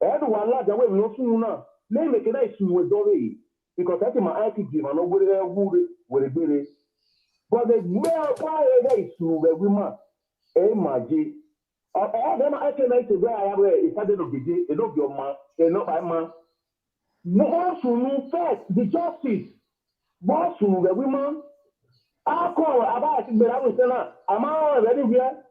Everyone like the way we know sooner. Name it nice with Dory because that's my attitude. I know where would it be. But the why they to the woman, my G. Then I can make it where I have a started of the day, a love your man, a no by man. More soon, first, the justice. More soon, the woman. I'll call about it, but I will say, am I already here?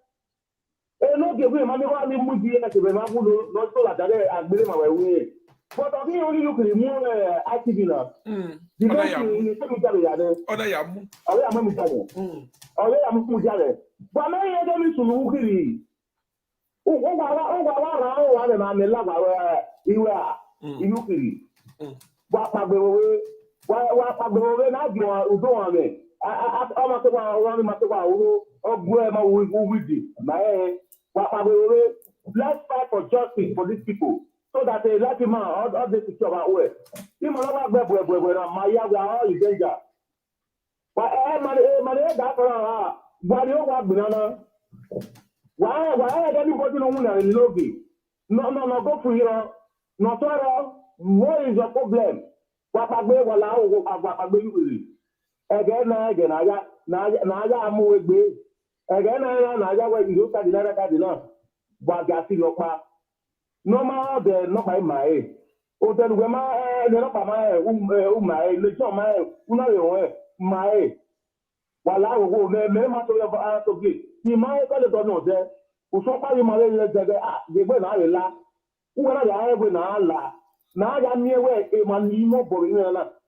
And not give him money while he would be at the Remabulo, not so that I believe my way. But I think only look at more active now. Because you say me jale yade. Oda yamu. Awe am jale. Awe am jale. But me ye dem sunu Ukhiri. O wa na me la wa iwe a. Ukhiri. Wa pagbewe na ji wa udo wa me. Ma se wa ma se wa ogbu e ma widi. Ma wa pagbewe. Let's fight for justice for these people. So that a lucky man, all this is about way. You know, my we are all in danger. But that's why you want banana. Why anybody no one in Enogie? No, go for you. No, what is your problem? What I go you again, I move again, I where you look at the other cardinal. But I your pa. No more the not by my o then we my not by my le jo my una yo my wala wo me ma to ya to bi ni my ko le do no de o so pa ma le de de gbe na la u na ya gbe na ya mi we e ma ni mo bo ni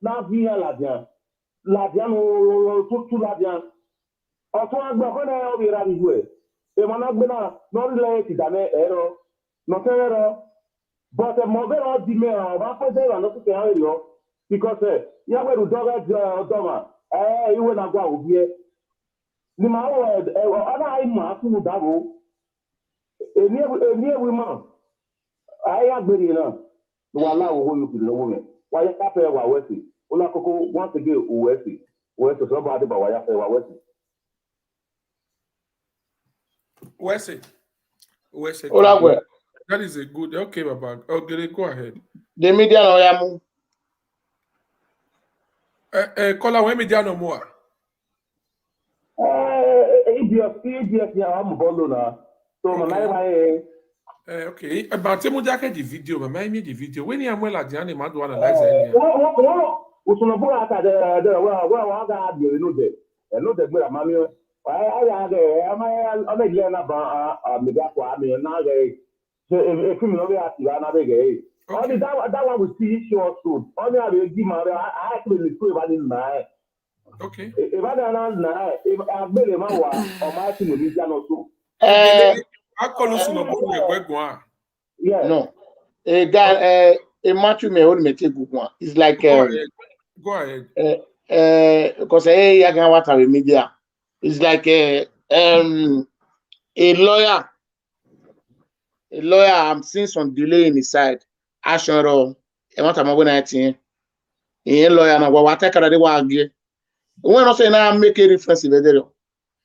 na vi ya la dia no tu la dia o to agba ko na o bi ra bi e ma na gbe na no le ti da me ero. No terror, but a mother di me about there and not to you because you have to dog doma. You will not go here. The my word, other ma to dago. A near woman. I have been enough. No allow who you the woman. Why you have wa wesi? Ola koko once again wesi. Wesi so bad about why you have wa wesi. Wesi. Ola That is a good. Okay, Baba. Okay, go ahead. The media no yamu. Kola, when media no more. EBS, yeah, I'm bolo na. So my okay. About temu jake the video, my me the video. When you am well at the animal do analyze any. Usuno bora ata de wa ga bi no de. No de gbera mami. I de na ba media kwa mi na ge. If you know that you are not gay. Only that one will see sure soon. Only I will give my I actually see about in my okay. If I don't know, if I really man or my team will be done also. I call us no yeah. No. A guy a match me only make good one. It's like go ahead. Because I can what with media. It's like a lawyer. A lawyer, I'm seeing some delay in his side. Action roll. I want to move 19. A lawyer, now what I can do again. When I say now make a reference in the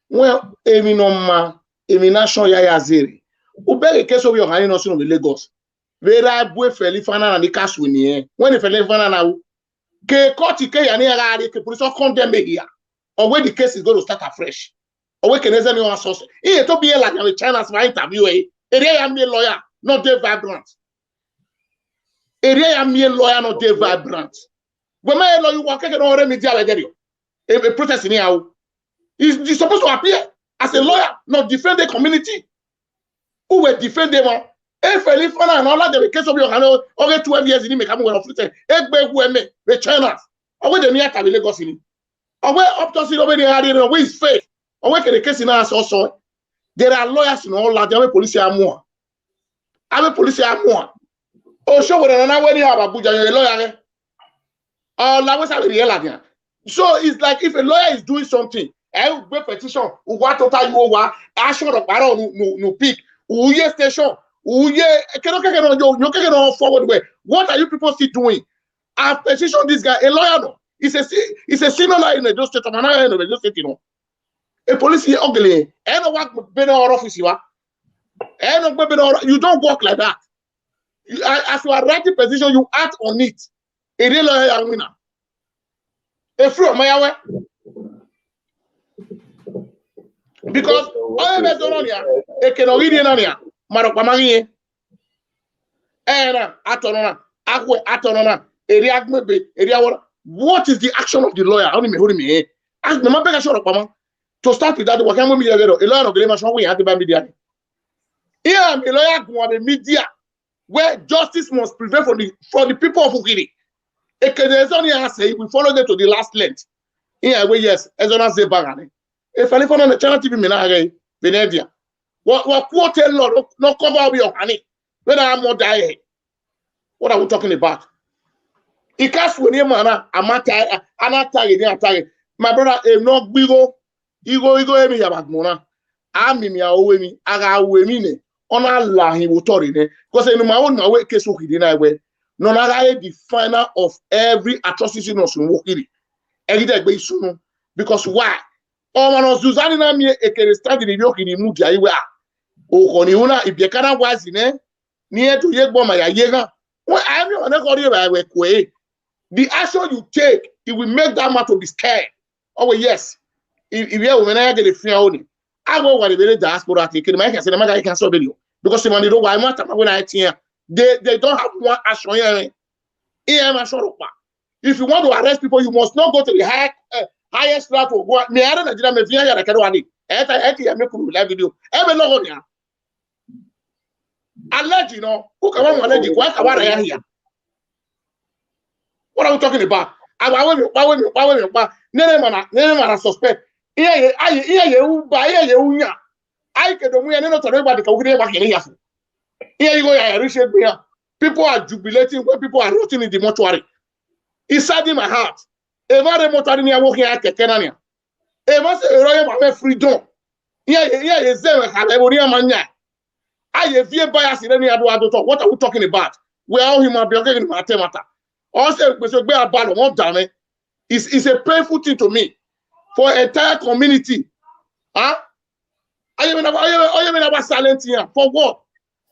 well, Emi no ma, Emi nation ya zeri. Ube case of your hand no so no Lagos. Vera boy feli fana na the cash wini. When the feli fana na ke court ke ya ni ara ke police condemn here. Or when the case is going to start afresh. Or we can reason your source. He to be like with China's my interview. Area am a lawyer, not the vibrant. Area am a lawyer, not the vibrant. When my lawyer work on remedy, a protest in here, he's supposed to appear as a lawyer, not defend the community. Who will defend them? If and all that the case of your hand over 12 years in him, come well of it. Aigbe who me the China. Away the near Kabi Lagos in. Away up to see over the area, away is fake. Away the case in us also. There are lawyers in all that. There are police Anmore. I'm a police Anmore. Oh, sure, when I know have Abuja, you're a lawyer. Oh, that was a real idea. So it's like if a lawyer is doing something, I will be petition. What total you over? I should have no pick. Uye station. Uye cannot forward way. What are you people still doing? I petition this guy, a lawyer. No, it's a senior lawyer in the state of Anmore in the state, you know. A police here ugly. I don't work better office you are. You don't work like that. As you are writing position, you act on it. A real lawyer winner. A free of my way. Because all the don't here, a can read in here. Marokpamagi. Atonona. Akwe atonona. Area maybe area what? What is the action of the lawyer? Only me. Ask the man beg a short of to start with that, what can we do? A lawyer of the nation we have to buy media. Here, a lawyer go on the media. where justice must prevail for the people of Ukhiri. Ekenezoni say we follow them to the last length. Here, yes, Ezona say bagane. If I on the channel TV, Minare, Venedia. What quote Lord no cover up your honey. When I'm more die. What are we talking about? Ikas when you mana amata anata. My brother, no bigo, ego emi yabagmona. Ami mi awe mi aga awe mi ne. Ona la he will tori ne. Because in my own way case Ukhiri na we. No matter the final of every atrocity no sun Ukhiri. Enogie Aigbe sunu. Because why? O mano Suzanne na mi ekere stand in Ukhiri mu dia iwe a. O ko ni una ibiekana wazi ne. Ni eto yegbo ma ya yega. When I am on the the action you take, it will make that man to be scared. Oh yes, if you are when I get a fear only, I go what the diaspora taking. I can say the can solve you because the money don't why matter when I hear they don't have one action here. If you want to arrest people, you must not go to the highest level. Me I don't know me fear like I want it. Make live video. Ever know here. Allege, you know, who can want allege? Why here? What are we talking about? Why Nene suspect. Here, I can do me not everybody can get back here. Here you go, I appreciate me. People are jubilating when people are rotting in the mortuary. It's sad in my heart. Every mortuary near walking at Kenania. Every royal freedom. Here is them. I have fear bias in any other. What are we talking about? We are all human beings in matter. Also, it's a painful thing to me for an entire community. Huh? I even about silent here. For what?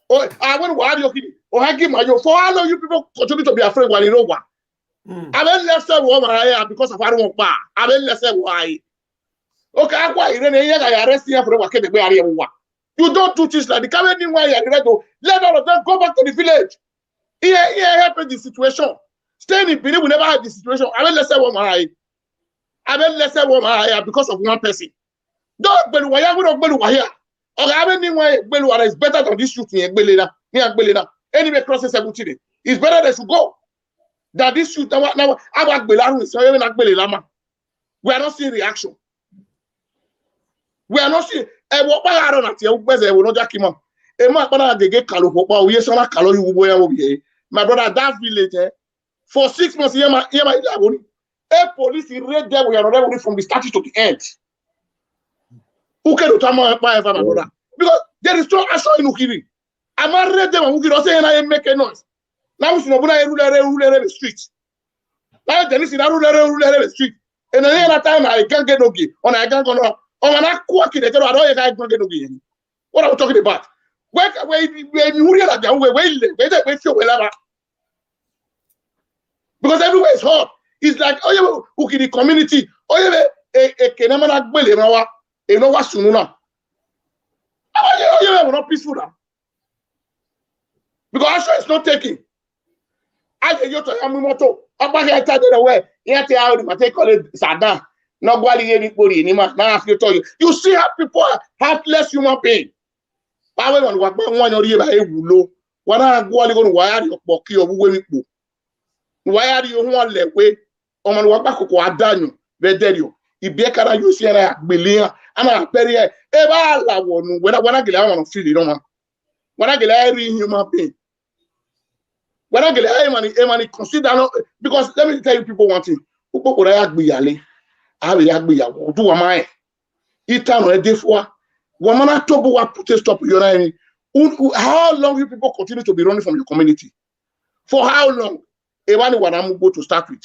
Or I want to argue or I give my for how long you people continue to be afraid when you know what? I mean, let's say woman because of I don't want bar. I mean, let's say why. Okay, why you arrest here for what? You don't do things like the coming why you let all of them go back to the village. Here happen the situation. Staying in Benin, we never had this situation. I mean, let's say woman because of one person. Don't believe why we don't believe here. Okay, I mean, why Beluara is better than this shooting in Belena. Anyway, crosses 17. It's better they should go. That this shoot now we are not seeing reaction. We are not seeing. My brother, that village, for 6 months, a police raid there, we are not from the start to the end. Who can do my brother? Because there is no action in Ukhiri. I'm not read them, who can say I make a noise. Now, we rule the street. Now, there is a rule the street. And another time, I can't get Enogie, or I can't go on. What are we talking about? Because everywhere is hot. It's like, oh, yeah, Ukhiri community. Oh, yeah, we're not peaceful now. Because action is not taking. I get you to Yamumoto. I'm here to the way. Here to how they call it Sada. You see how people are heartless human beings. Why are you one way? Oman Wabako Adanu, Vederio, Ibiekara, you see, and I bury a one when I get out on Philly, when I get every human being. When I get money, consider because let me tell you people one thing. Who would I be yale? I will do a mine. Eternal a day for woman. I told you put a stop. How long you people continue to be running from your community? For how long? Ebani wanamu go to start with.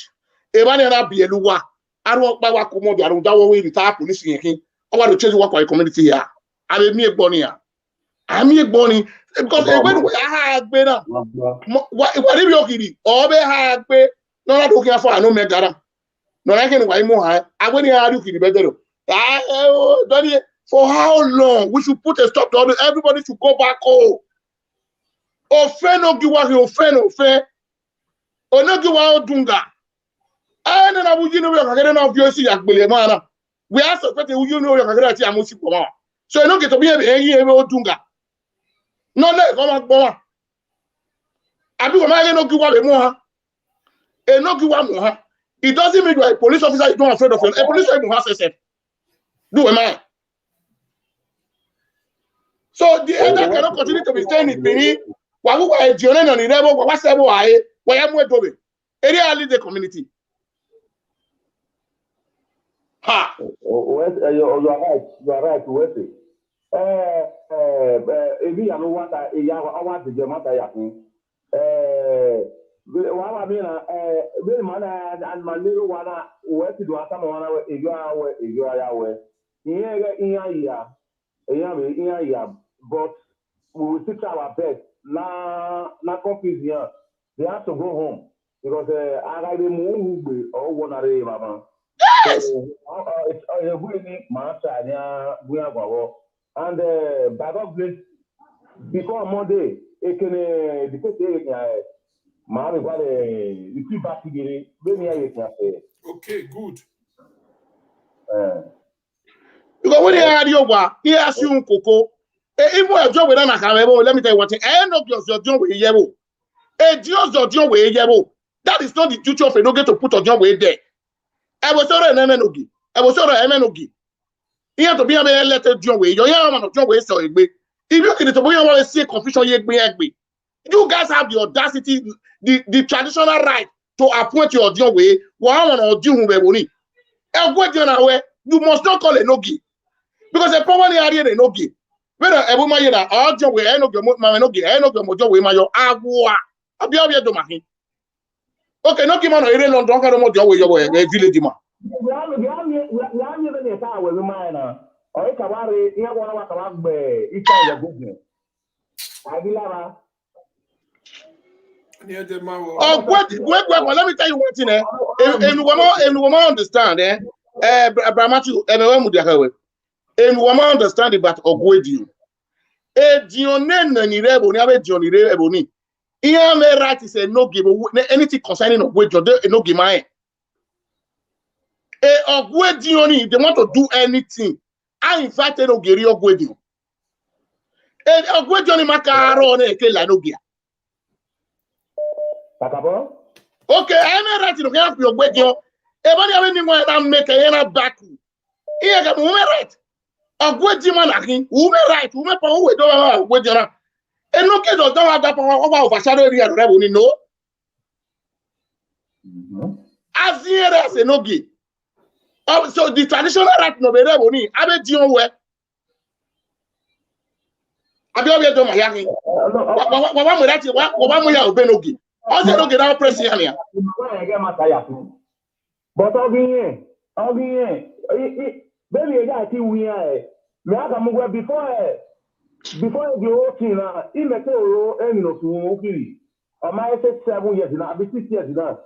Ebani na be eluwa. I don't buy what come. I don't way retire police here. I want to change what my community here. I'm a bonnie here. I'm a bonnie because when we have been what if you Ukhiri or be have been not looking for no megara. No, I can why more. I went here Ukhiri better. For how long? We should put a stop to everybody should go back home. Offend no give what offend. Onogiwa Dunga. And then I would you know you're getting off your sea at Bilemana. We are suspecting you know you're getting a music. So I don't get to be a Dunga. No, let come on. Abi wa ma Enogie wa be mo ha. Enogie wa mo ha. It doesn't mean you are a police officer, you don't afraid of him. A police officer has herself. Do am I? So the elder cannot continue to be staying in Benin. Wagu wa ejione no ni rebo wa sebo aye. Wa ya mu edobe. Area lead the community. Ha. You are right. West. Ebi ya no wata ya awa de mata ya kun. Wa mi na be ma na an maniru wana West do asa ma wana ejo ya we. Iya ya but we will still try our best. Na confusion. They have to go home because I dey move or one are mama. Yes. It's really master and by God's grace, before Monday, it can the back to Okay, good. Because when you had your work, he asked you Coco. If we job with an accountable, let me tell you what I end up your job with Yebo. A job with Yebo. That is not the duty of Enogie to put a job with there. I was sorry, Enogie. I was sorry, Enogie. He had to be a letter John way. Your young man of John way so Aigbe. If you can to want to see confusion Aigbe. You guys have the audacity, the traditional right to appoint your John way. One or June Weboni. You must not call Enogie. Because the problem area Enogie. Whether a woman here or John way, Enogie, Mojo way, my agua. Abia do mahi. Okay, no give man a long don't have more job with your village man. We are even a tower with mine. Or Kawari, you want to walk back, it's a business. I will have oh, what? Let me tell you one thing. And woman understand, Bramatu, and woman understand about Ogwedio. Dionen and Irebo, never Johnny Reboni. Here, my right is a no give anything concerning Ogwedio, no give mine. Ogwedioni, they want to do anything. I invited Ogiri Ogwedio. And Ogwedioni Makaro on a Kelanogia. Okay, I'm right to help your Ogwedio. Everybody have anyone that make a back. Here, I'm right. Ogwedio Manaki, who right, who may power with Ogwedio. And look at the don't have that power over shadow area revenue, no. As here as Enogie. So the traditional right no be revenue. Abe Dion we. Abi do mayani. Wa mo right wa mo ya Enogie. O se Enogie na press here. But Ogie, baby, you got to win. Me aka mo before the whole thing na he make oro eno to Ukhiri. O my 7 years now, be 6 years now.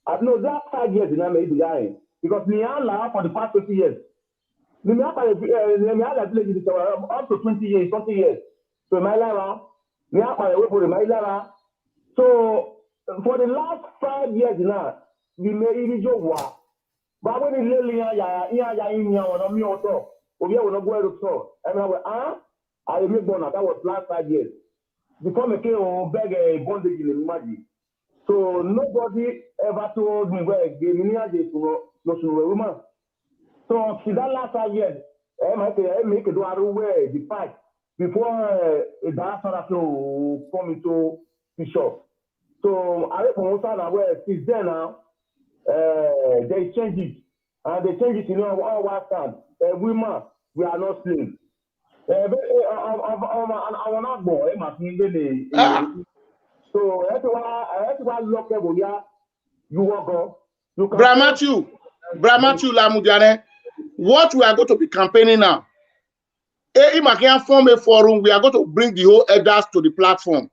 I know that 5 years now maybe behind because me allow for the past 20 years. Me allow village up to 20 years, 20 years. So my life, me allow for my life. So for the last 5 years now, we may even job. But when the lily me also, we will not go to store. And I remember born that was last 5 years. Before me came on beg a bondage in the magic. So nobody ever told me where gave me no woman. So see that last 5 years, I make it do away the fight before the answer to come into the shop. So I don't know since then now. They change it, and they change it in all one stand. Women, we are not slaves. I'm not born. So everyone look at you walk go. Bramatu Lamudiane, what we are going to be campaigning now? If I can form a forum, we are going to bring the whole elders to the platform.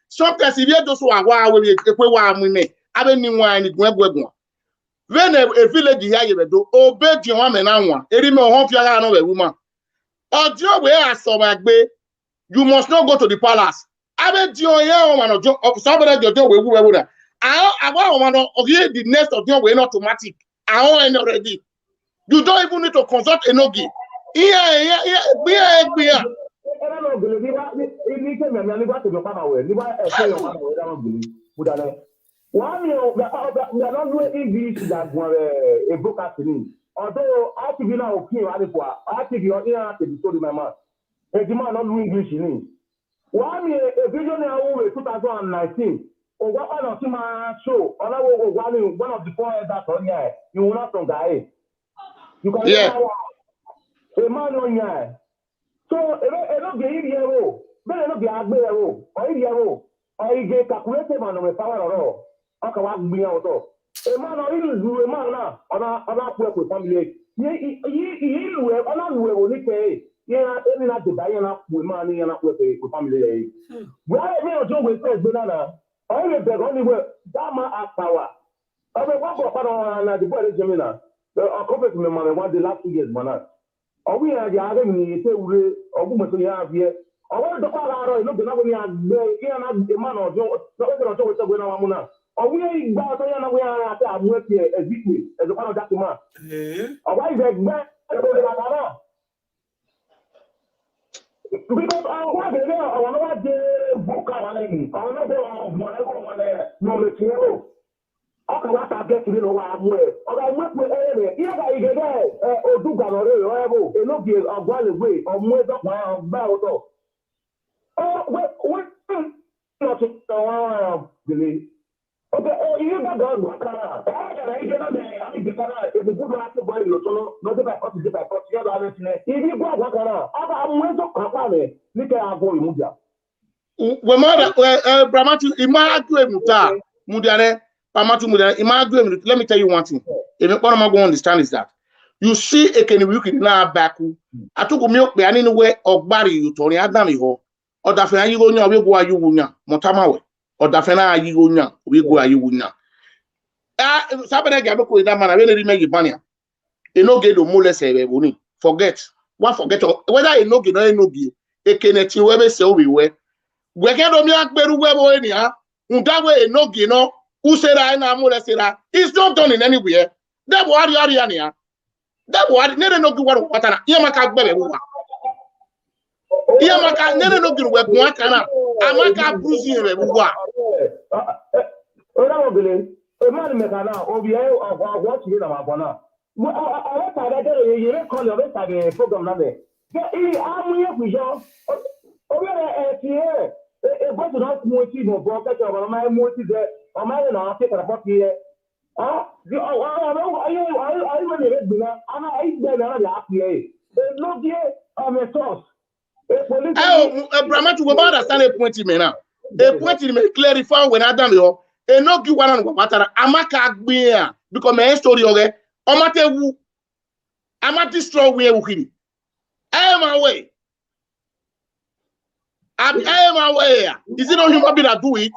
Sometimes if you just want when a village here you do obey the woman now eri me hon fiara na we woman ojo we aso magbe you must not go to the palace abe di oyan woman ojo somebody ojo we wu na awa woman ogie the next of them we not automatic ahon already you don't even need to consult Enogie here era no gele ni ba ni ke me ni ba te be pama we ni ba e se yo pama we da no gele budane wa mi o me no do English da gwa e broadcast ni although RTV na opinion wa ni kwa RTV o ina te bi so di mama e di ma no do English ni wa mi e video na wo 2019 o gwa pa no ti ma show ona wo gwa ni one of the four that on here you will not guy you can a man on here so Enogie iriero be Enogie Aigbe ero o iriero o ige calculate man no power oro o ka wa gbi yan to a man o ilu a man na ona ku family yi ilu e ona lu e oni ke ya eni na de daye na ku man ni na ku family e wa me ojo we se gbe na o le be go ni we that man has power o be wa go pa na the boy dey Gemina o compete me man one the last 2 years man ọwụ ya ji agha ni ete ure ọgwụ meso ya abịa ọwụ dokwa ga aro ino gena ya gbe ya na ma na ojo no e ro to we segwe na wa mu na ọwụ ya igba ọtọ ya na we ya ata amu ete ezikwe ezokwa na dakima ọwụ ibe gbe ebe na kana because ọwụ ga ga ọwụ na wa de buka wa ni ọwụ na de ọwụ na ko wa le no le tiero ọkà wá ta gẹ́tì nínú wa mú ẹ ọ̀gá mú ẹ̀pẹ̀ ẹ̀rẹ̀ rẹ̀ yíyá bá igi bẹ́ẹ̀ odúgà lọ́rẹ́ rẹ̀ ọ̀rẹ́ bò Enogie ọ̀gbọ́n àlèwé ọ̀mú ẹ̀dọ́gba ọ̀gbà ọ̀tọ̀ wọ́n ti tọ̀wọ́ gbèlè ọ̀gá iye gbàgbọ́ ọ̀gbà kára ẹ̀ẹ́dẹ̀rẹ̀ igi náà bẹ̀ àmì ìgbìkára ìgbìgbùdù láti bọ̀ ìlú tó lọ́dún bá pọ̀tù dé bá pọ̀tù yẹ́dọ̀ alẹ́ tilẹ̀ ibi gbọ́ ọ̀gbà kára ọ̀gá mú ẹ̀dọ́gba pàmẹ́ níkẹ́ àgọ́ ìmújà. Bramati imagine muta mudiane pamatu mudiane imagine let me tell you one thing if you want to understand is that you see ekeni wiki na baku atugo mi okpe ani ni we ogbari yutori adami ho odafe ayi go nya we go ayu wunya motamawe odafe na ayi go nya we go ayu wunya sabere ga be ko ida mana we le ri megi bania Enogie do mole sebe boni forget whether Enogie no Enogie ekene ti we be se obi we Wekedo mi akperu webo eni ha undawe Enogie no usera na mole sera it's not done in anywhere debo ari ani ha debo ari nere Enogie waru patana ye maka gbere wa ye maka nere Enogie we gun aka na amaka bruising re wa ora obele e man me kana obi e ogwo ti na ma bona o ta da de ye call your ta the program na be e amuye kujo obi e ti e go to not motive no bro ka o ma motive de o ma na take ra pop here di ayi me re gbina ana ayi gbe na ya apie Enogie me toss Bramati we understand a point me now a point me clarify when Adam yo Enogie wana no patara amaka agbe a because my story oge o matewu amati strong we Ukhiri I am away. I am aware. Is it not human being that do it?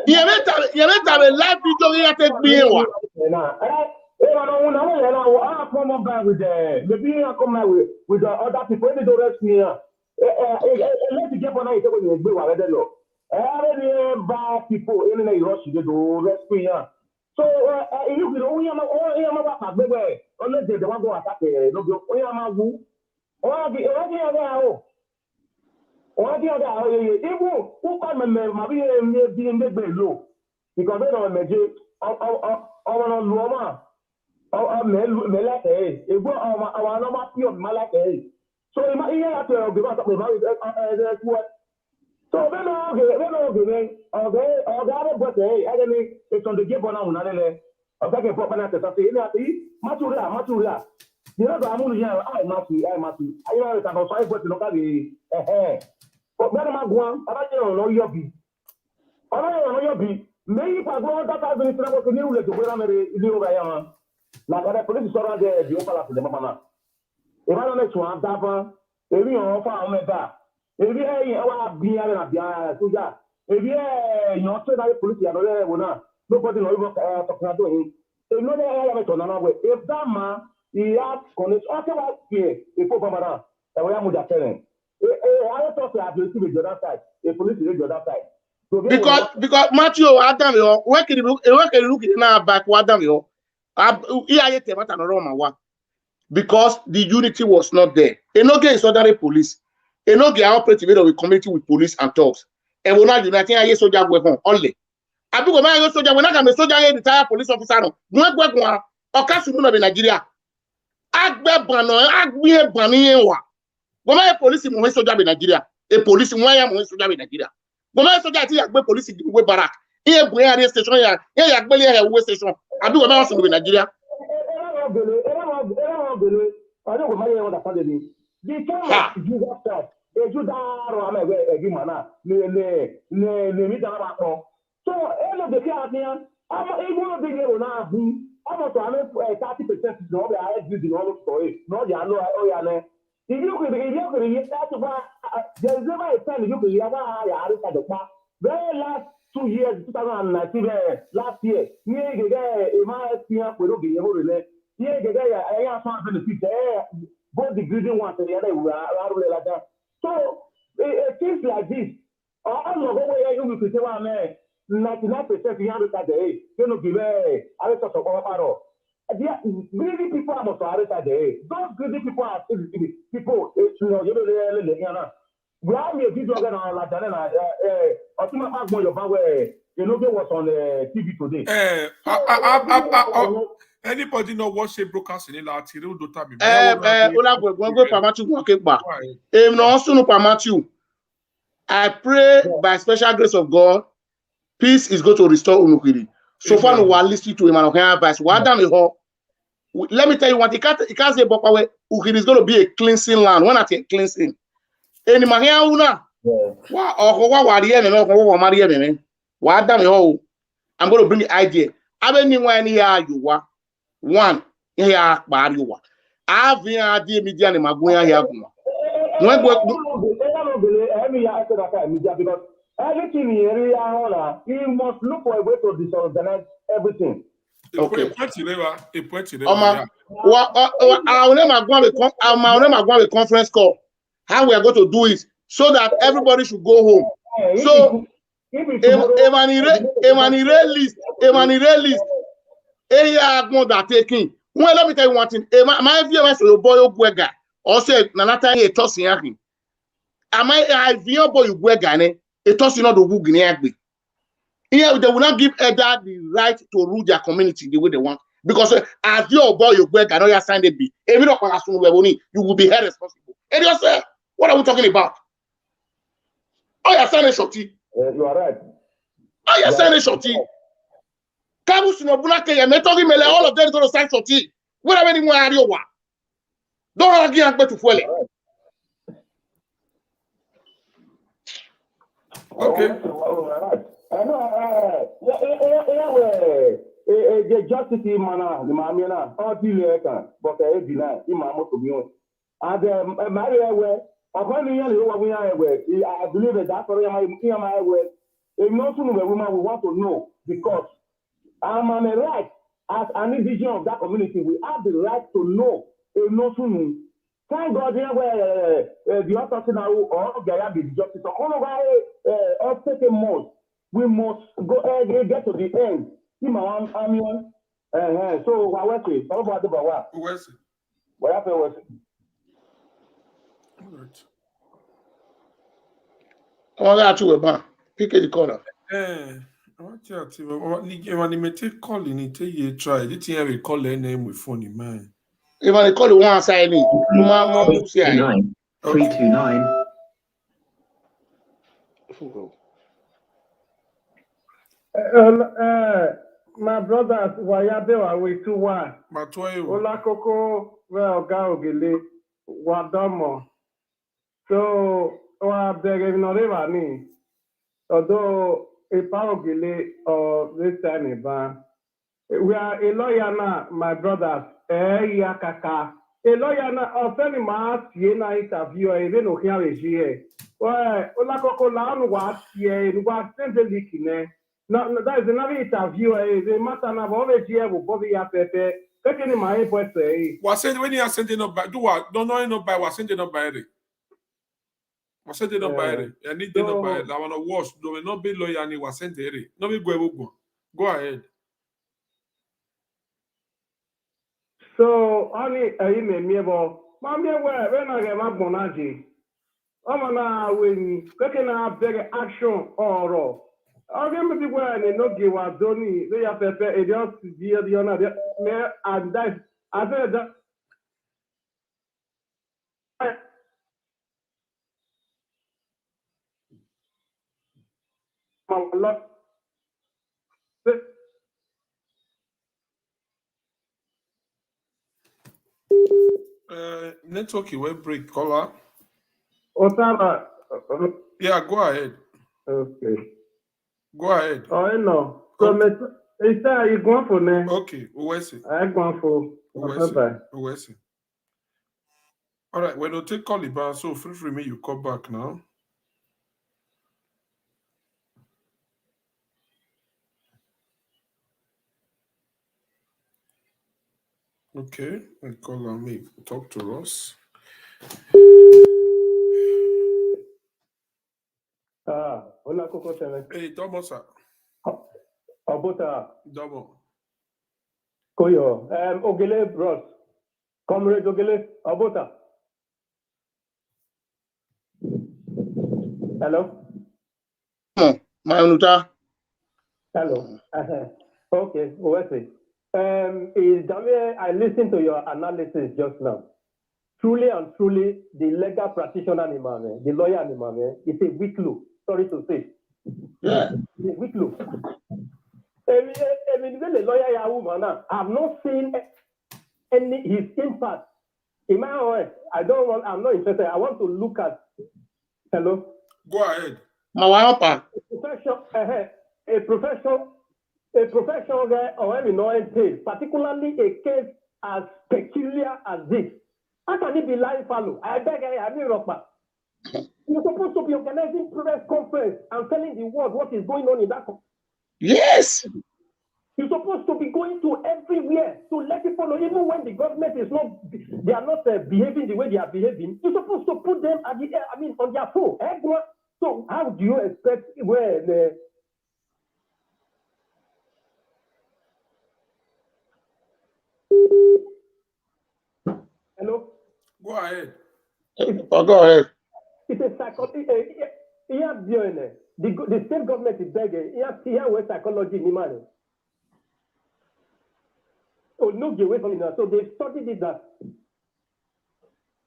You let have a live video here take me one. Maybe I come with other people. They don't rest me. Let's get on it when you go already. Bad people in the rush they do rest me. So you will only have a unless they want to go attack no What the other even who come ma be be low because they don't meje our Loma me like e go our normal pure malake so you might have to give us what so they know okay but I mean it's on the give on now okay for na say ni matura you know I'm only here I must I know it's about 5 but local but better ma go I don't know your be I don't know your be me pa go that has been trouble to new to where I'm over here na kada police sorrow there the opala to the mama e ba no let you have that e bi on fa o meta e bi e wa bia na bia so ja e bi e yon say that police ya no le wona nobody no even talking to him e no dey area to na we if that man he has connect okay what here e po bamara e wa mu da teren I thought I have to see the other side. The police is the other side. So because Matthew Adam yo work look na back Adam yo iya ye te mata no Roma wa because the unity was not there. Enogie is ordinary police. Enogie are operating with community with police and thugs. And we're not uniting a soldier weapon only. I think my soldier, when I come a soldier, retired police officer, no weapon, or Castle of Nigeria. Agbe Bano, Agbe Baniwa. When my police in soldier in Nigeria, a police in Wayam soldier in Nigeria. When my soldier, Agbe police in Barak. Here, Buhari station, here, Agbele Way station. I do what I want in Nigeria. I don't know what I mean. The time of Jesus Christ, a Judah, I'm a Gimana, so, end of the year, I'm able to be able now. Almost 30% is not the using all story. No, you know, if you could there's never a time you could have the very last 2 years, 2019, last year, both the greedy ones and the other were like that. So, things like this, all of the way you could say, 99% you have at the age, you know, give a lot of greedy people are not at the age. Those greedy people are people, you know, we have a video on like that. I think my you know, was on the TV today. Anybody know what shape brokers in the Latino Dotami? I pray by special grace of God, peace is going to restore Ukhiri. So far, we are listening to him and advice. Let me tell you what, he can't say Ukhiri is going to be a cleansing land. When I say cleansing, any mahia una, I'm going to bring the idea. I don't know when you are one here, but you are. I've been at the media and Maguire here. Because everything in the area, you must look for a way to disorganize everything. Okay. I'll never go a conference call. How we are going to do it so that everybody should go home. So, Emanire list. That taking. Well, let me tell you one thing. My view is your boy Ogwega. Also, Nanata a tossing yaki. I view boy Ogwega, a tossing of the Wugini Aigbe. Here, they will not give Edda the right to rule their community the way they want. Because as your boy Ogwega, I know you signed a B. If you don't you will be held responsible. And you say, what are we talking about? Oh, you signed a shorty. You are right. Oh, you signed a shorty. All of them going to sign shorty. Whatever anyone are you want. Don't argue and to fuel it. Okay. The justice mana, the mamina, all the but I deny him. And Maria, upon the young I believe that that's what my way. If not soon, the woman will want to know because I'm a right as an individual of that community. We have the right to know. If not soon, thank God, the authority now or the justice. Or take a month. We must go get to the end. So, what was it? What happened? All that to a bar. Pick the corner. I want you to when you take call in it, you try. Did you ever call their name with phone in mind? If I call it one side, 329. 329. My brothers, Wayabewa, we two one. Olakoko, well, Gaogele, Wadomo. So, ni. Although a Paogele or this time, we are a lawyer now, my brothers. Yakaka. A lawyer now, or sending my Siena interview, even Okiawe. Well, Olakoko Lan was here, was sent a leaking. No, that is another interview. The matter now always here with Bobby Apete. Taking my voice. Was sent when you are sending up by do what? Don't know by was sending up by it. Was sending up by it. I need to know by it. I want to watch. Do not be lawyer and was sent there. No, we go. Go ahead. So only me miebo. Mami when I get my bonaji. Omana when taking a big action or Maybe when Enogie was doni, they have a just dear the honor and that I said that Network will break caller. Osama. Yeah, go ahead. Okay. Go ahead. Oh no. So it's you going for me? Okay, where's it? I going for. Where's it? All right, when you take call it, so feel free me, you come back now. Okay, and call on me. Talk to us. Hola Coco Channel. Hey, double sir. Obota. Double. Koyo. Ogele Bros. Comrade Ogele. Obota. Hello? Manuta. Hello. Okay, what's it? I listened to your analysis just now. Truly and truly, the legal practitioner, the lawyer, is a weak look. Sorry to say. Yeah. It's a weak look. I mean, the lawyer, I have not seen his impact. In my own, I'm not interested. I want to look at. Hello? Go ahead. Mawapa. A professional guy or any noise case, particularly a case as peculiar as this. How can it be lying fallow? I beg I mean Rockman. You're supposed to be organizing press conference and telling the world what is going on in that country. Yes. You're supposed to be going to everywhere to let people know, even when the government is not, they are not behaving the way they are behaving. You're supposed to put them at the, on their phone. So how do you expect when hello? Go ahead. Go ahead. It's a psychology. The state government is begging. Here where psychology in money. Oh, no, get away from it. So they studied it that.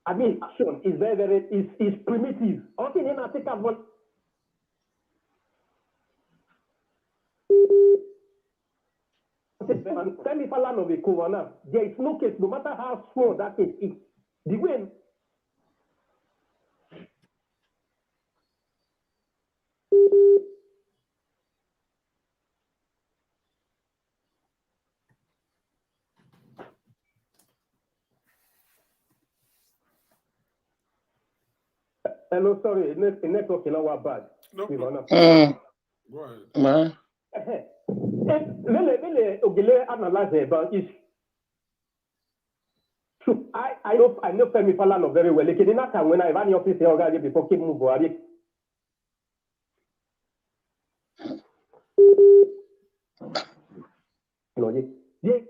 Action is is primitive. Also, in I think about. Femi Falana of a Corona. There is no case, no matter how small that case is. The way. Hello, sorry, the network is not bad. No problem. Go ahead. Really, Ogele analyze about is. I know Femi Falana very well. Like in that time when I ran the office here before came move Buhari. Yeah.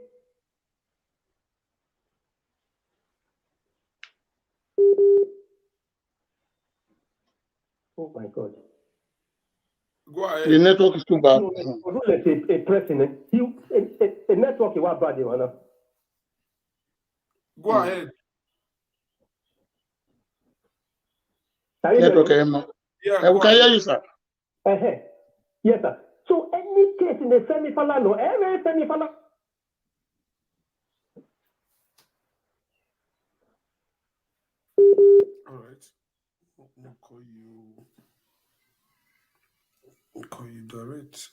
Oh my God. Go ahead. The network is too bad. A president. A network is what bad you wanna. Go ahead. Network, yeah, we can hear you, sir. Yes, sir. So any case in the Femi Falana, every Femi Falana. All right. I'll call you direct.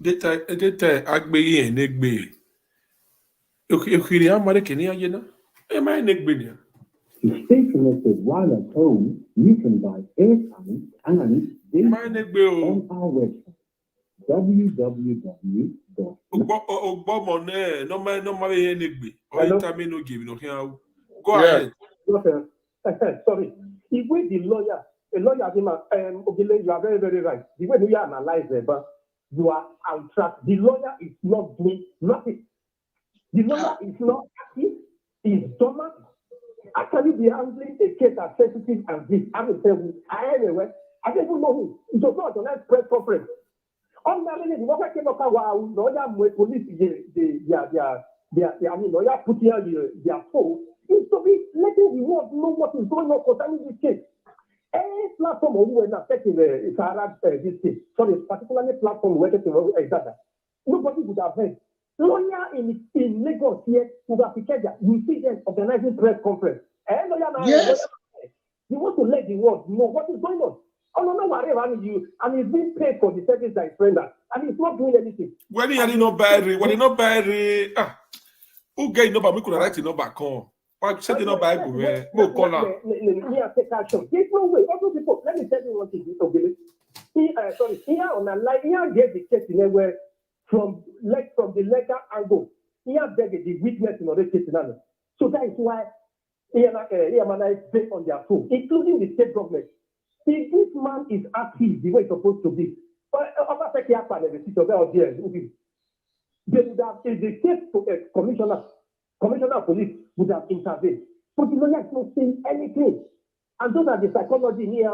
Data Aigbe Enogie. Ukhiri amare kini ajena. E ma Enogie ni. To stay connected while at home, you can buy airtime and data on our website www. Go ahead. Sorry. If we the lawyer, a lawyer, Ogile, you are very, very right. The way you analyze it, but you are on track. The lawyer is not doing nothing. The lawyer is not active. He's dormant. How can you be handling a case as sensitive as this? I will tell you, I don't even know who. It was not on that press conference. Ordinarily, the worker came up with lawyer police, lawyer putting out their phone. Is to be letting the world know what is going on concerning this case. Any platform who are affecting this case, sorry, particularly platform where nobody would have heard. Lawyer in Lagos here, you see them organizing press conference. Yes. You want to let the world know what is going on. Oh, no, whatever, and he's being paid for the service that is rendered, and he's not doing anything. When he had no bury, who get no, but we could write it no back home. Why say the no Bible? No color. Take action. There's no way. All those people, let me tell you one thing. Here on a line, here get the case in where from the legal angle, here begged the witness in other cases. So that is why here is based on their phone, including the state government. If this man is active the way it's supposed to be, they would have, if the state commissioner of police would have intervened. But the lawyer is not saying anything. And those are the psychology here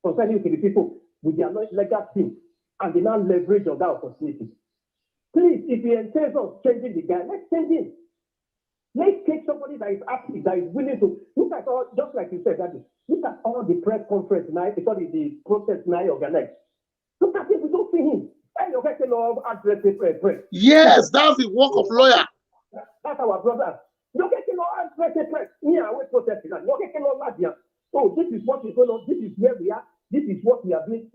concerning the people with their legal team. And they now leverage on that opportunity. Please, if you intend on changing the guy, let's change him. Let's take somebody that is active, that is willing to look at all, just like you said, that look at all the press conference now, because the protest now organized. Look at it, we don't see him. Yes, that's the work of lawyer. That's our brother. You're getting all press. Yeah, we're protesting. You're getting all that. Oh, this is what is going on. This is where we are. This is what we are doing.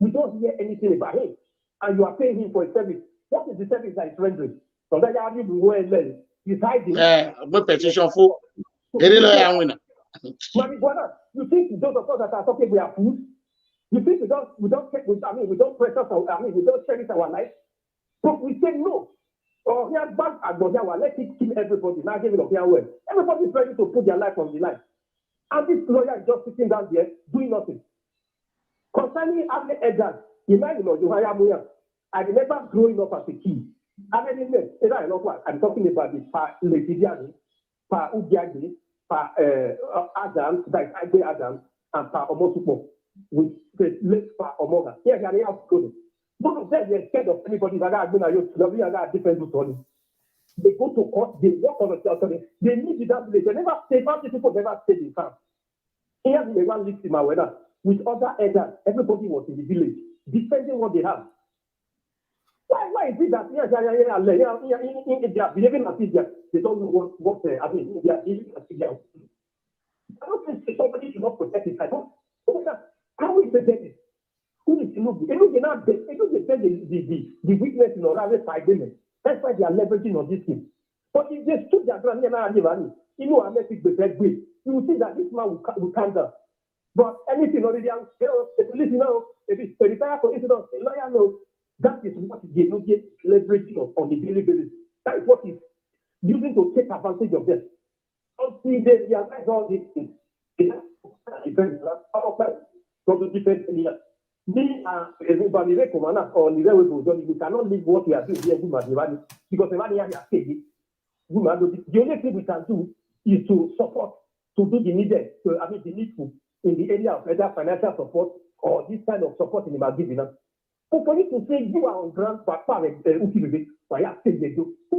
We don't hear anything about him. And you are paying him for a service. What is the service that is rendering? So that you go and learn. He's hiding. What petition for? Any lawyer winner. My brother, you think those of us that are talking we are fools? You think we don't pressure we don't cherish our life? But we say no. Oh, here back at Bojawa, let it kill everybody. Now give it up here word. Everybody is ready to put their life on the line. And this lawyer is just sitting down there doing nothing. Concerning Able Edgar, I remember growing up as a kid. I'm talking about the Decieve, Enogie Aigbe, Adam, that is Aigbe Adam, and Omosupo, with the late Omoga. Here they are going. None of them were scared of anybody that are going to different stories. They go to court, they walk on the authority, they meet in that village. They never stay, people never stayed in town. Here they one lives in Mawena with other elders. Everybody was in the village, defending what they have. Why is it that they are behaving as if they don't know what they are behaving as if they are? I don't think somebody should not protect it. I don't. How is it that? Who is Enogie? Enogie now the weakness in Orale side women. That's why they are leveraging on this thing. But if they stood their ground, you will see that this man will calm down. But anything already, the police if it's a retired police, a lawyer knows. That is what they don't get leveraging on the daily basis. That is what he's using to take advantage of them. Until they realize all these things. They have different areas. We cannot leave what we are doing here because the only thing we can do is to support, to do the needed, the needful in the area of either financial support or this kind of support in the giving. But for you to say you are on ground, who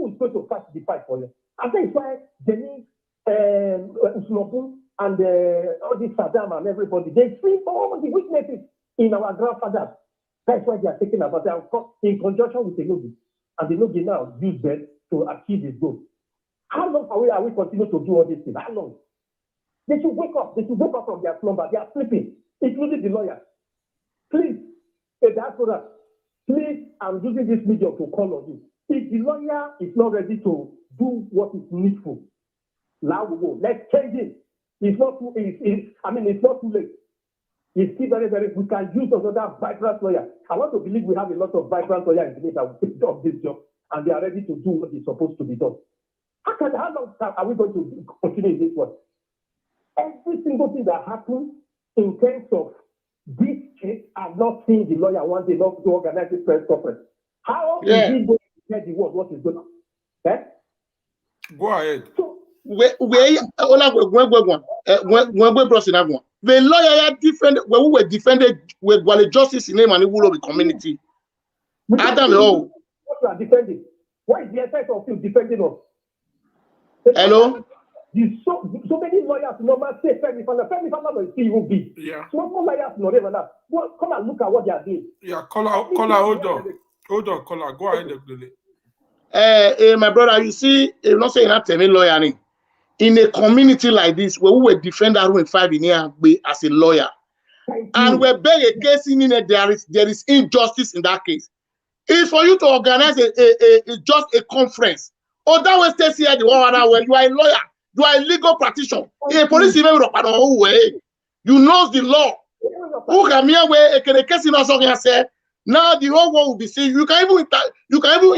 is going to fight the fight for you? I think it's why Denise, Usnobu, and all this Saddam and everybody, they see all the weaknesses in our grandfathers. That's why they are taking about them in conjunction with Enogie. And Enogie now use them to achieve his goal. How long are we continue to do all these things? How long? They should wake up. They should wake up from their slumber. They are sleeping, including the lawyers. Please, diaspora, please, I'm using this medium to call on you. If the lawyer is not ready to do what is needful, now we go. Let's change it. It's not too. It's not too late. It's still very, very. We can use another vibrant lawyer. I want to believe we have a lot of vibrant lawyers in that will take up this job and they are ready to do what is supposed to be done. How long are we going to continue in this one? Every single thing that happens in terms of this case, I've not seen the lawyer want enough to organize this press conference. How is he going to tell the world what is going on? Eh? Go ahead. So, the lawyer different when we were defended with justice in name and rule of the community. Adam, what you are defending? What is the effect of you defending us? Hello? So many lawyers normally say Femi Fana will see you be. Yeah. So more lawyers know them that. Well, come and look at what they are doing. Yeah, caller, hold on, caller. Go ahead, my brother, you see, I'm not saying that Temi lawyer in a community like this where we were defend our own 5 in here as a lawyer. And we beg a case in it, there is injustice in that case. It's for you to organize just a conference. Or that way stay here the one where you are a lawyer, you are a legal practitioner. A police even way. You know the law. Who can me away a case in us say now the whole world will be seeing you can even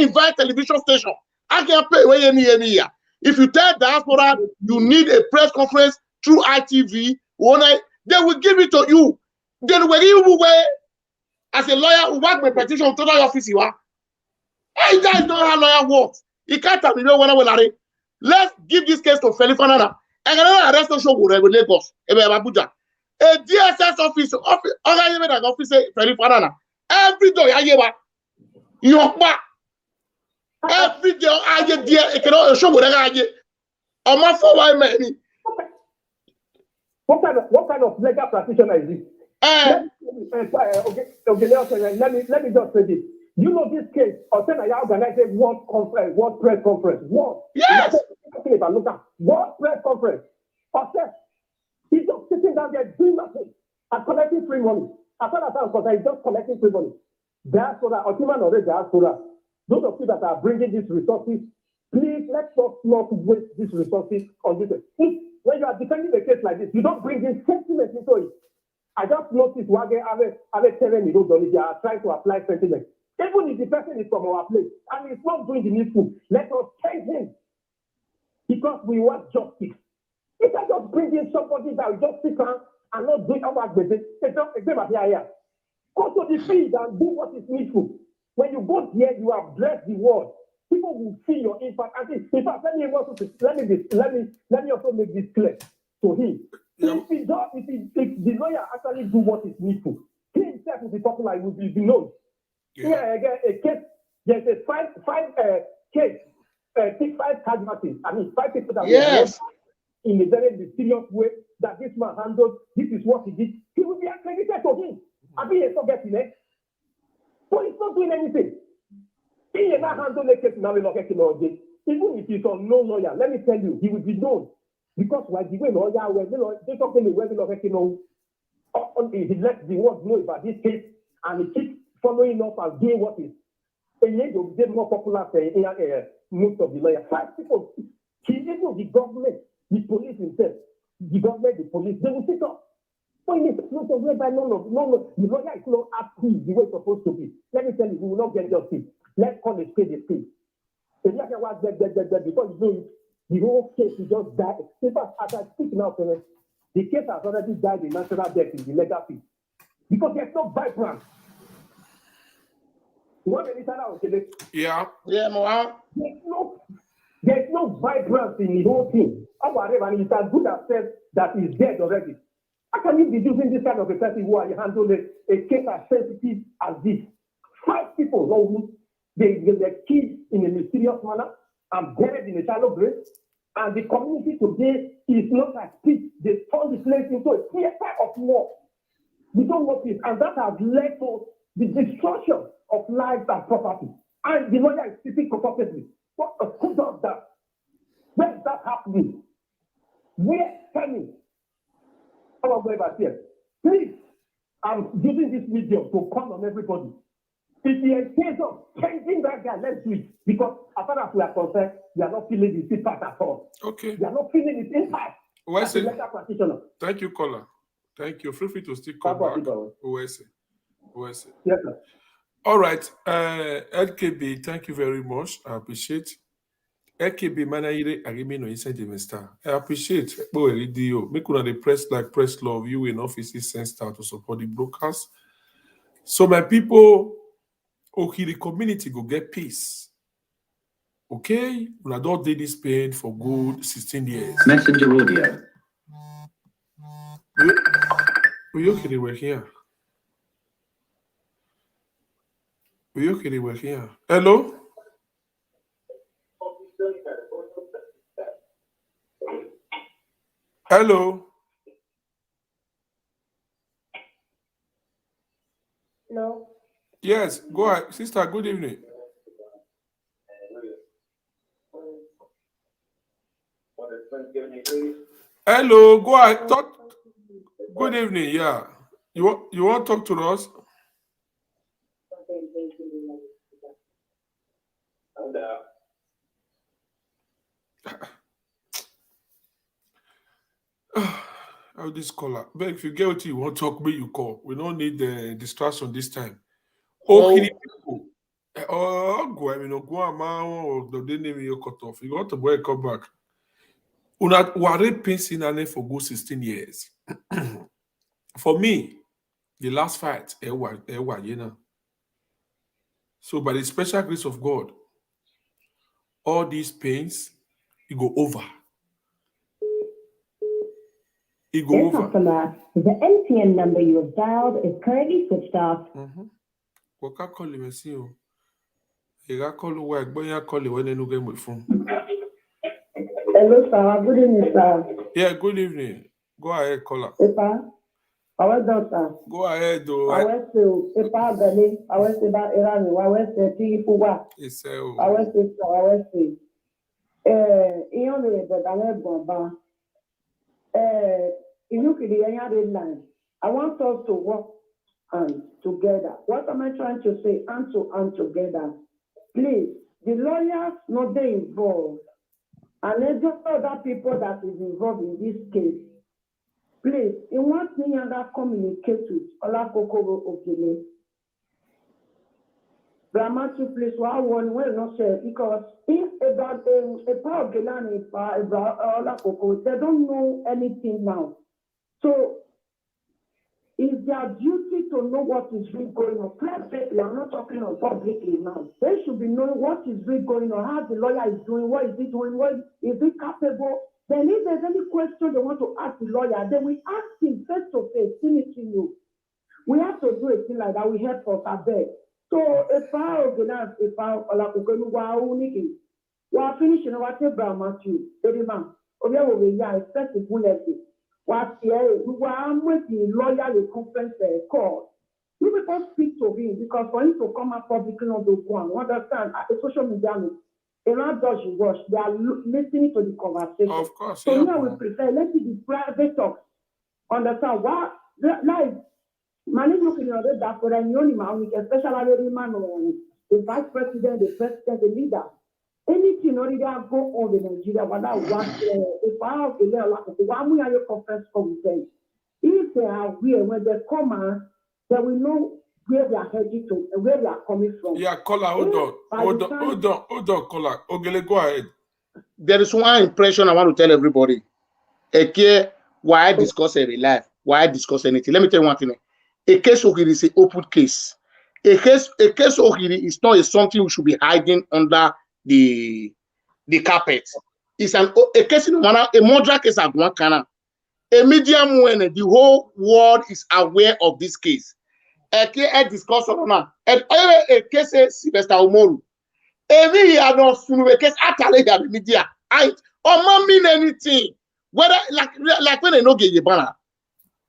invite television station. I can pay away any year. If you tell diaspora you need a press conference through ITV, they will give it to you. Then when you way as a lawyer who work with petition to the office you are. Hey, guys know how lawyer works. He can't tell me when let's give this case to Feli Fanana. And another arrest show will regulate Lagos. Abuja. A DSS officer, Feli Fanana. Every day I hear every day I get there, it cannot show what I get. On my phone, I mean. What kind of legal practitioner is this? Let me just say this. You know this case, or say I organize a world press conference. Yes. World press conference. Or say he's just sitting down there doing nothing and collecting free money. As far as I'm concerned, he's just collecting free money. Diaspora, or human or diaspora. Those of you that are bringing these resources, please let's not waste these resources on this. When you are defending a case like this, you don't bring in sentiment into it. I just noticed why they are trying to apply sentiment. Even if the person is from our place and he's not doing the needful, let us change him because we want justice. You can just bring in somebody that will just sit down and not do our business. Go to the field and do what is needful. When you go there, you have blessed the world. People will see your impact. And in fact, let me also make this clear to him. Yeah. If the lawyer actually do what is needful, he himself will be popular. He will be known. Yeah, again, a case. There's a five casualties. I mean, 5 people that were in a very mysterious way that this man handled. This is what he did. He will be accredited to him. I mean, he's not getting it. So he's not doing anything. He is not handling the case now. Even if he's a no lawyer, let me tell you, he will be known. Because why the way lawyer they talk to me when he let the world know about this case and he keeps following up and doing what is more popular than most of the lawyers. 5 people, even the government, the police himself, the government, the police, they will sit up. But in a situation whereby no, the lawyer is not happy the way it's supposed to be. Let me tell you, we will not get justice. Let's call a spade a spade. The lawyer was dead, because you know the whole case will just die. In fact, as I speak now, the case has already died in natural death in the legal field. Because there's no vibrance. You want any time out? Yeah. There's no vibrance in the whole thing. And it's as good as said that is dead already. How can you be using this kind of a person who are handling a case as sensitive as this? 5 people, they were killed in a mysterious manner and buried in a shallow grave. And the community today is not at peace. They turn the place into a theater of war. We don't know this. And that has led to the destruction of lives and property. And the lawyer is sitting comfortably. Who does that? Where is that happening? Where coming? Please, I'm using this medium to call on everybody. If the case of changing that guy, let's do it. Because as far as we are concerned, we are not feeling the impact at all. Okay. We are not feeling its impact. Where's it? Legal practitioner. Thank you, caller. Thank you. Feel free to still call back. Where's it? Where's it? Yes, sir. All right. LKB, thank you very much. I appreciate. LKB manayire agreement inside the star. I appreciate. Make una the press like press love you in offices send star to support the broadcast. So my people, the community go get peace. Okay? Una don't do this pain for good 16 years. Messenger audio. We okay we're here. We okay we're here. Hello? Hello? No. Yes, go ahead. Sister, good evening. Hello, go ahead. Talk. Good evening, yeah. You want to talk to us? How this caller? But if you get what you want to talk, me you call. We don't need the distraction this time. Okay. Go. I mean, go or the name you cut off. You want to boy come back. Una ware pacing and for go 16 years. For me, the last fight, you know. So by the special grace of God, all these pains, it go over. It go over. Customer, the MTN number you have dialed is currently switched off. What can call him? See you. You got call work, but you call it when you get my phone. Hello, sir. Good evening, sir. Yeah, good evening. Go ahead, caller. Epa, our daughter. Go ahead, though. I went to Epa Gani. I went to Iran. I went to Pipo. I went to. Ione, but I went to Enogie line. I want us to work together. What am I trying to say? And together. Please, the lawyers not they involved. And then just other people that is involved in this case. Please, in one thing and that communicate with Olakoko Okele. Bramatu, please, one will not say because if about a part of Gelani, about Olakoko, they don't know anything now. So it's their duty to know what is really going on. Privately, I'm not talking on publicly now. They should be knowing what is really going on, how the lawyer is doing, what is he doing, what is he capable. Then if there's any question they want to ask the lawyer, then we ask him face to face, you. We have to do a thing like that. We help us a bit. So if I organize, if I we're finishing what Abraham Matthew, Edima, expect the bullet. What here, we were waiting lawyer the conference call. We will speak to him because for him to come out publicly on the one, understand at the social media, around does you watch, they are listening to the conversation. Of course. So now we prefer let it be private talk. Understand what like Mani looking at that for any man, especially man the vice president, the president, the leader. Anything already go on in Nigeria, but that one if I have the level, one we are your conference call with them. If they are here when they come out, they will know where we are heading to and where we are coming from. Yeah, caller, hold on, caller. Ogele, go ahead. There is one impression I want to tell everybody. Eke, why I discuss every life? Why I discuss anything? Let me tell you one thing. A case Ukhiri is an open case. A case Ukhiri is not something we should be hiding under the carpet. It's a case in one, a murder case at one kind. A medium when the whole world is aware of this case. A discussion on a case Sylvester Omoru. Every year no sunu a case atale the media. I or mean anything. Whether like when Enogie Aigbe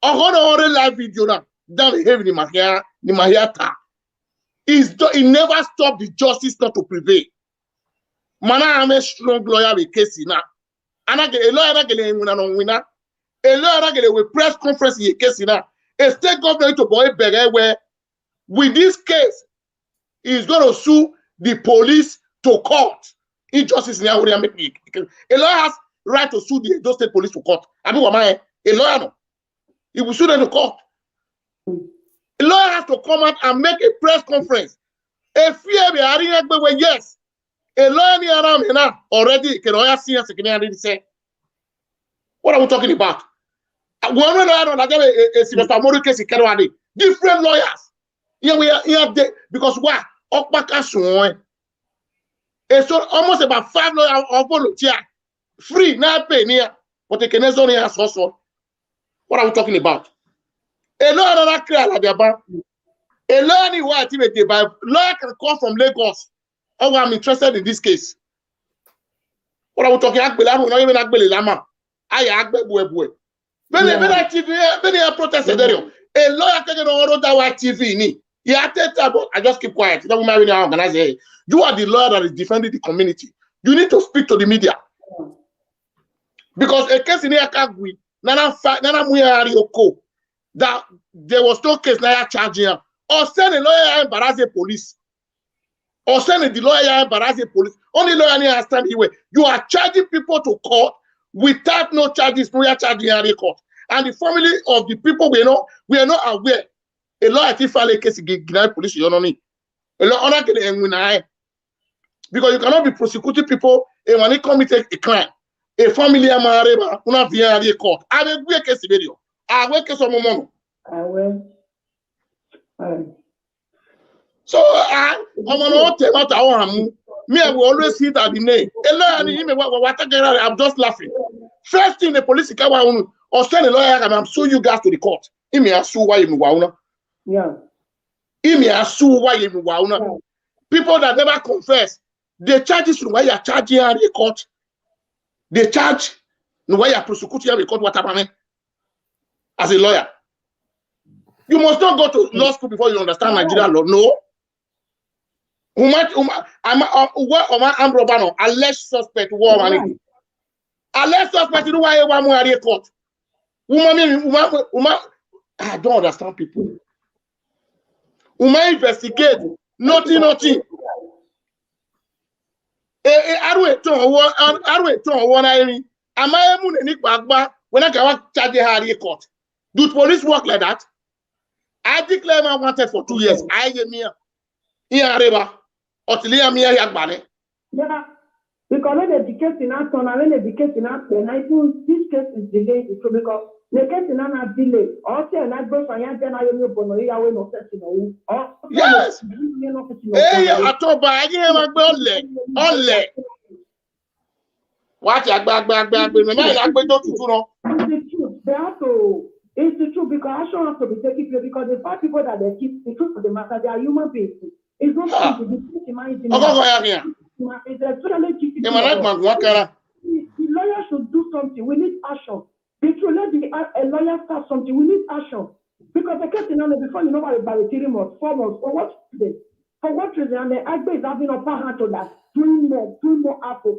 or live video now down the heaven in Mahiata. It never stopped the justice not to prevail. Mana I'm a strong lawyer with case now. And I get a lawyer winner. A lawyer with press conference in a case now. A state government to boy beggar where with this case is going to sue the police to court. Injustice now. A lawyer has right to sue those state police to court. I mean, a lawyer, no. He will sue them to court. A lawyer has to come out and make a press conference. If yes, a lawyer already can say, what are we talking about? Different lawyers. Here we are here because why? It's almost about 5 lawyers or volunteer free, not pay near, but they can only have also. What are we talking about? A lawyer a lawyer can come from Lagos. Oh, I'm interested in this case. What are we talking about? Not even I protested. A lawyer can order that TV. Yeah, I just keep quiet. You are the lawyer that is defending the community. You need to speak to the media. Because a case in here can't be that there was no case now charging her. Or send a lawyer embarrass the police. Or send the lawyer embarrass the police. Only lawyer here stand here. You are charging people to court without no charges, no charging in court. And the family of the people we are not aware. A lawyer if file a case against police, you know me. A lawyer because you cannot be prosecuting people and when they commit a crime. A family amareba, una via the court. I will be a case video. I will case of moment. I will. So I will always hit at the name. I'm just laughing. First thing the police or send a lawyer and I'm sue you guys to the court. Sue why you yeah. Sue why you people that never confess, they charge you why you're charging at the court. They charge why you're prosecuting the court what happened as a lawyer. You must not go to law school before you understand Nigerian law. No. I'm Robano, alleged suspect, alleged suspect, why you want to court? I don't understand people. Investigate, nothing. When I can charge the court. Do police work like that? I declare I wanted for 2 years. I gave me yeah, because when the case in our son, when the case in our pen, I think this case is delayed because the case in our delay. Also, and I go for your general no yes. Hey, I told by only. What I they have to. It's the truth because action has to be taken place because the 5 people that they keep the truth of the matter, they are human beings. It's not something to be humanity. It's actually the lawyer should do something. We need action. The truth, let a lawyer start something. We need action. Because the case in before you know about 3 months, 4 months, for what reason? For what reason? And the Aigbe is having upper hand to that. Doing more apple.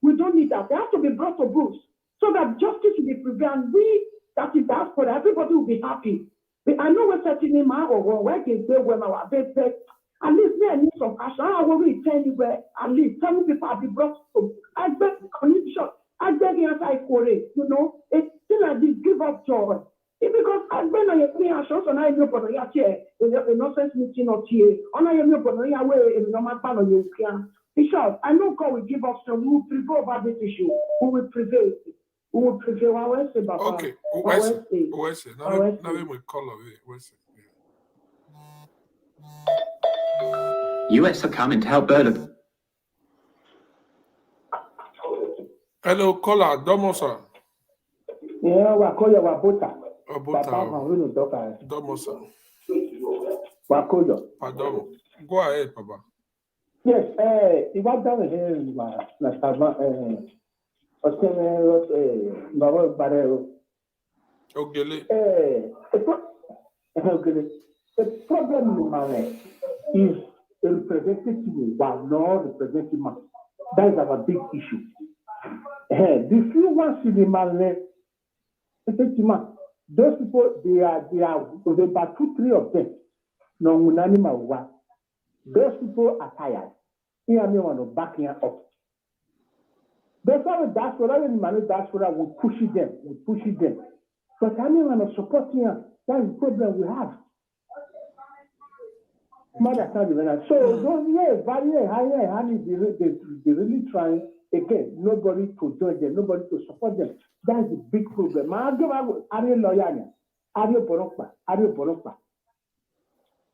We don't need that. They have to be brought to books so that justice will be prevailed. We that is that for everybody will be happy. But I know we're certainly my or where they say when our bed, at least we need some action. I will really tell you where at least 7 people have been brought to. I beg condition. I beg you it's still like this. Give up joy. It's because I been on your action, so now you're going to hear a nonsense meeting of here. On your body, away in normal pan of your can. In short, I know God will give us some. We will prevail about this issue. We will prevail. We will prevail. I will say, Baba. Okay. Now we call away. US are coming to help Berlin. Hello, caller, Domosa. Yeah, Wakoya Wabota. Domosa. Wakoya. Pardon. Go ahead, Papa. Yes, if I done here, the problem is a representative while not representing man. That is our big issue. The few ones in the man, those people, they are about 2-3 of them. No, those people are tired. Here, me want to back here up. Before Whatever diaspora, we push them. But I mean, I'm supporting her. That's the problem we have. So those they really trying again. Nobody to join them, nobody to support them. That's the big problem.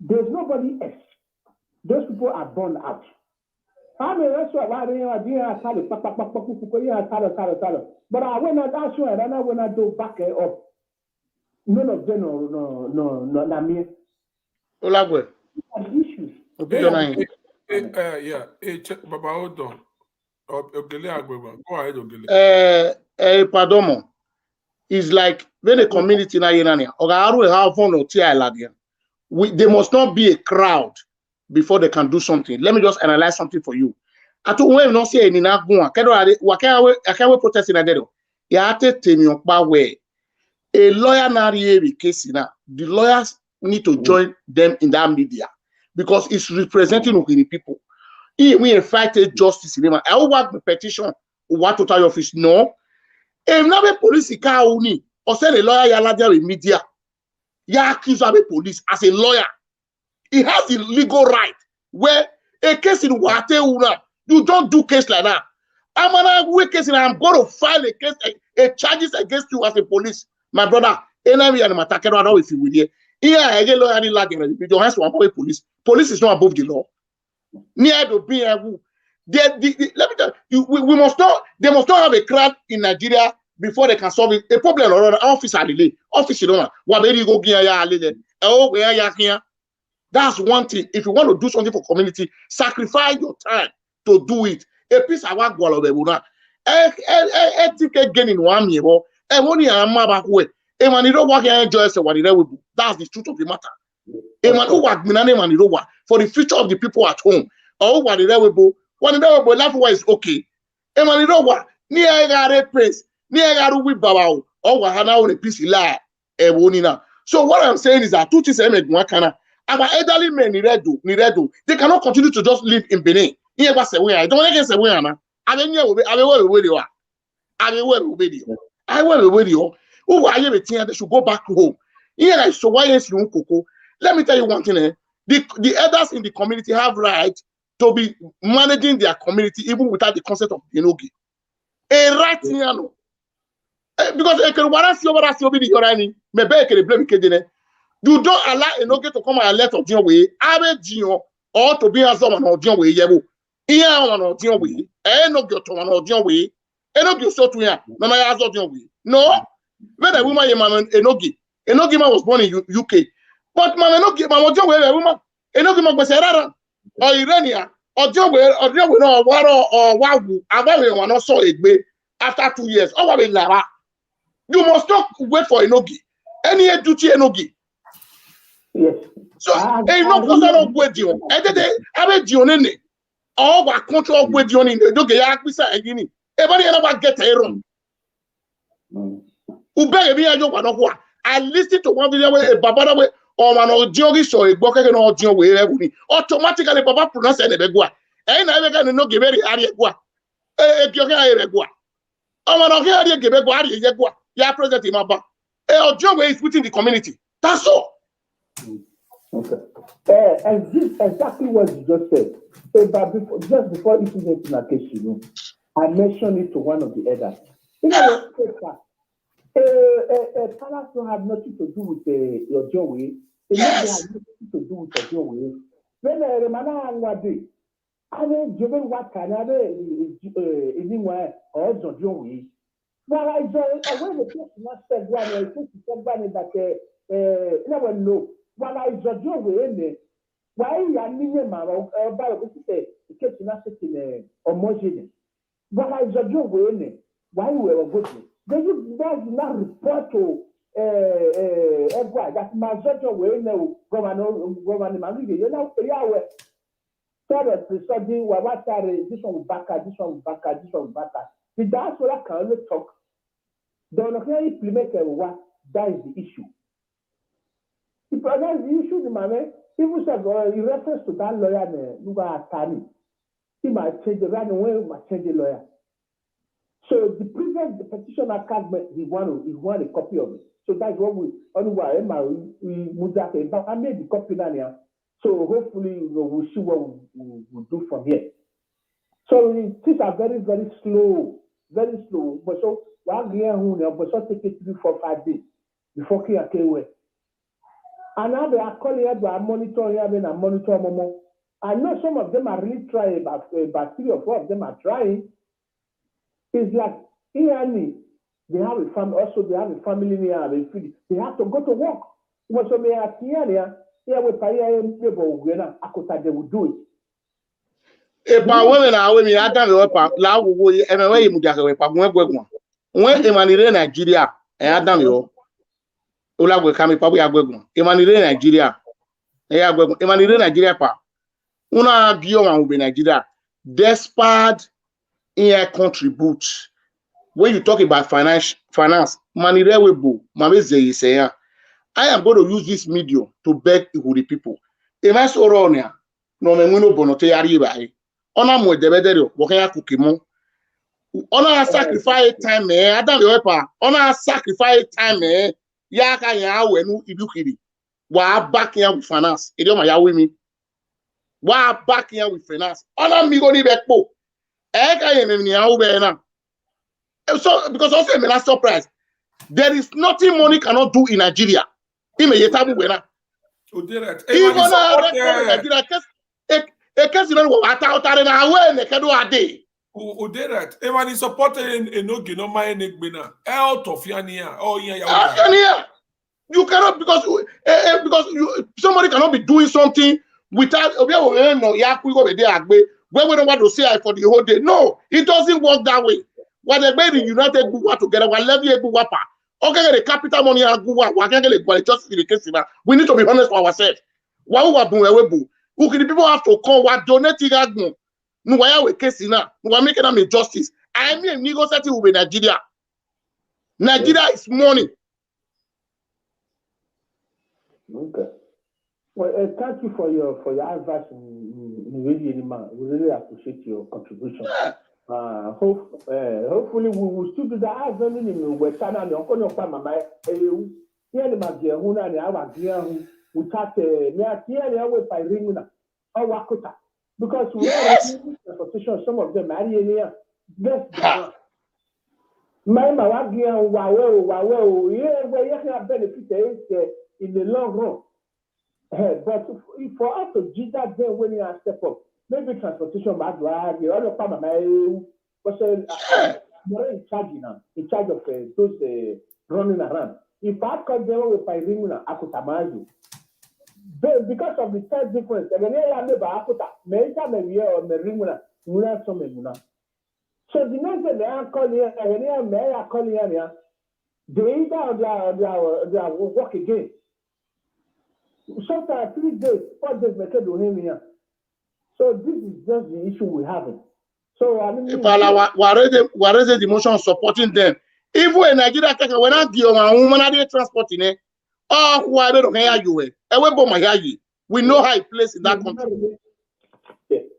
There's nobody else. Those people are burned out. I mean, that's why but I when I ask you, and I when I do back up, none of them no me. Olagwe. Issues. Baba, hold on. Enogie Aigbe, go ahead, Enogie. Pardon. It's like when a community na yenania, they must not be a crowd before they can do something. Let me just analyze something for you. I told when not say any na gun. I can't protest in a dedo. Ya te temi okpa we. A lawyer na the case na. The lawyers need to join them in that media because it's representing Ukhiri people. We fight justice in them. I will work the petition. What to tell office? No. If not a police car only or send a lawyer yaladia in media. Ya accuse the police as a lawyer. He has the legal right where a case in Wate Una, you don't do case like that. I'm going to file a case, a charges against you as a police. My brother, enemy and attack if you will hear. Here, I get lawyer like your hands to avoid police. Police is not above the law. Near to be let me tell you, we must not, they must not have a crowd in Nigeria before they can solve it. A problem or an office are delay. Office you don't go. That's one thing. If you want to do something for community, sacrifice your time to do it. A piece of work while they will not. Again in 1 year, and only a mother way. A man you don't work and enjoy what he will do. That's the truth of the matter. A man who work for the future of the people at home. Oh, what the will do. One day, life is okay. A man you don't work near a place, near a whip babao, or what had now a piece of lie. So what I'm saying is that two things I make one kind. Our elderly men they cannot continue to just live in Benin. Here was a way. I don't want to say where I mean, I will with you. Who are you? They should go back home. Here, so why is you Coco? Let me tell you one thing. The elders in the community have right to be managing their community even without the consent of Enogie. A right here, no. Because I can warrant you over the Yorani, maybe can blame Kedine. You don't allow Enogie to come and let of your way, or to be as someone or your way, Yabo. Here on your way, Enogie to one or your way, Enogie so to ya, no my ass of your way. No, when a woman, Enogie was born in UK, but man, Enogie, my your way, a woman, Enogie was a or Irania, or your way, or your way, or Wabu, I want to saw it after 2 years. Oh, you must not wait for Enogie. Any duty Enogie. Yes. So, ain't no person of Guedion. And then I bet you in it. All what control Guedion in the Dogayak beside Guinea. Everybody ever get a wrong. Ube me, I don't want to. I listened to one video where a Baba way or man or Jogi so a Boka and all Joe way. Automatically, Baba pronounce and a begua. And I began to get very area. A Joga Regua. Oh, man, okay, I give a Guadia. Ya present him about. A Joe way is within the community. That's all. Okay. And this exactly what you just said. But just before incident in Akeshi, I mentioned it to one of the elders. You know, palace don't have nothing to do with your Joey. It has nothing to do with your Joey. When the man was there, I mean, given what can I anywhere or Joey. Well, I when the person not said one, I think he said one that never know. While I judge your way in there, why you are near my by what you say, the kitchen not sitting homogeneous. While I judge your way in there, why you were good? Then you guys not report to everybody that my judge your way in there, governor, you know, Yahweh. Sorry, studying what this one will back, this one will back, this one will back. The diaspora can only talk. Don't implement what that is the issue. The problem is the issue, the man, people said, in reference to that lawyer, Nuga Atani, he might change the right away, he might change the lawyer. So the previous petitioner he want a copy of it. So that's what we I made the copy now. So hopefully we'll see what we'll do from here. So things are very, very slow. Very slow. But so one year but so take it 3, 4, 5 days before Kia came away. And now they are calling here, they are monitoring and monitor Momo. I know some of them are really trying, but 3 or 4 of them are trying. It's like they have a family, also they have a family near they have to go to work. When so they are here, they will do it. If I women are women, I don't know la wo emewe imudia we pa gwegwa. When emanire Nigeria, Adam yo. Ola gwe kami pa bua gwegwa. Emanire Nigeria. Gwegwa. Emanire Nigeria pa. Una bio wan ube Nigeria. Despite in contribute. When you talk about finance, manire webo, mameze say I am going to use this medium to beg the people. If I saw Ronia, no me muno bonote yari bai. Ona mo debedero, wakaya kukimo. Ona sacrifice time Adam yopa. Ona sacrifice time yaka ya wenu Ukhiri. Wa back here with finance. Idioma ya we me. Wa back here with finance. Ona mi go ni bekpo. Eka ye me ni ya ube na. So because also a surprise, there is nothing money cannot do in Nigeria. Even Nigeria, what Emani supported Enogie no my Aigbe na. Out of Yania. Oh yeah. You cannot because somebody cannot be doing something without where we don't want to say for the whole day. No, it doesn't work that way. When they made the United Gugwa together, when levy a Gugwa pa, okay, the capital money and Gugwa, we need to be honest for ourselves. Why we are doing the people have to call what donating Agmo. No, why are we casing now? We are making them a justice. I mean, negotiating with Nigeria. Nigeria is money. Okay. Well, thank you for your advice. We really appreciate your contribution. Yeah. Hopefully we will still do that. As only in West China, the only of my here the Magia Huna and our Gia who chat here away by Ringuna or Wakuta. Because we have transportation, some of them are here. Yes, my Magia, wow, yeah, where you have benefit in the long run. But for us to do that, then when you step up. Maybe transportation bad drive, you all of them you're in charge now, in charge of those running around. If I come there with my ringuna, I could amaze. Because of the time difference, and then I never I put maybe on the ringuna, so the next day they are calling here, and then they are calling here, they either work again. Sometimes 3 days, 4 days, they can do him here. So this is just the issue we have. So I mean, what is the motion supporting them? Even in Nigeria, when I give a woman are transporting it, oh, who I don't hear you. We know how it plays in that country.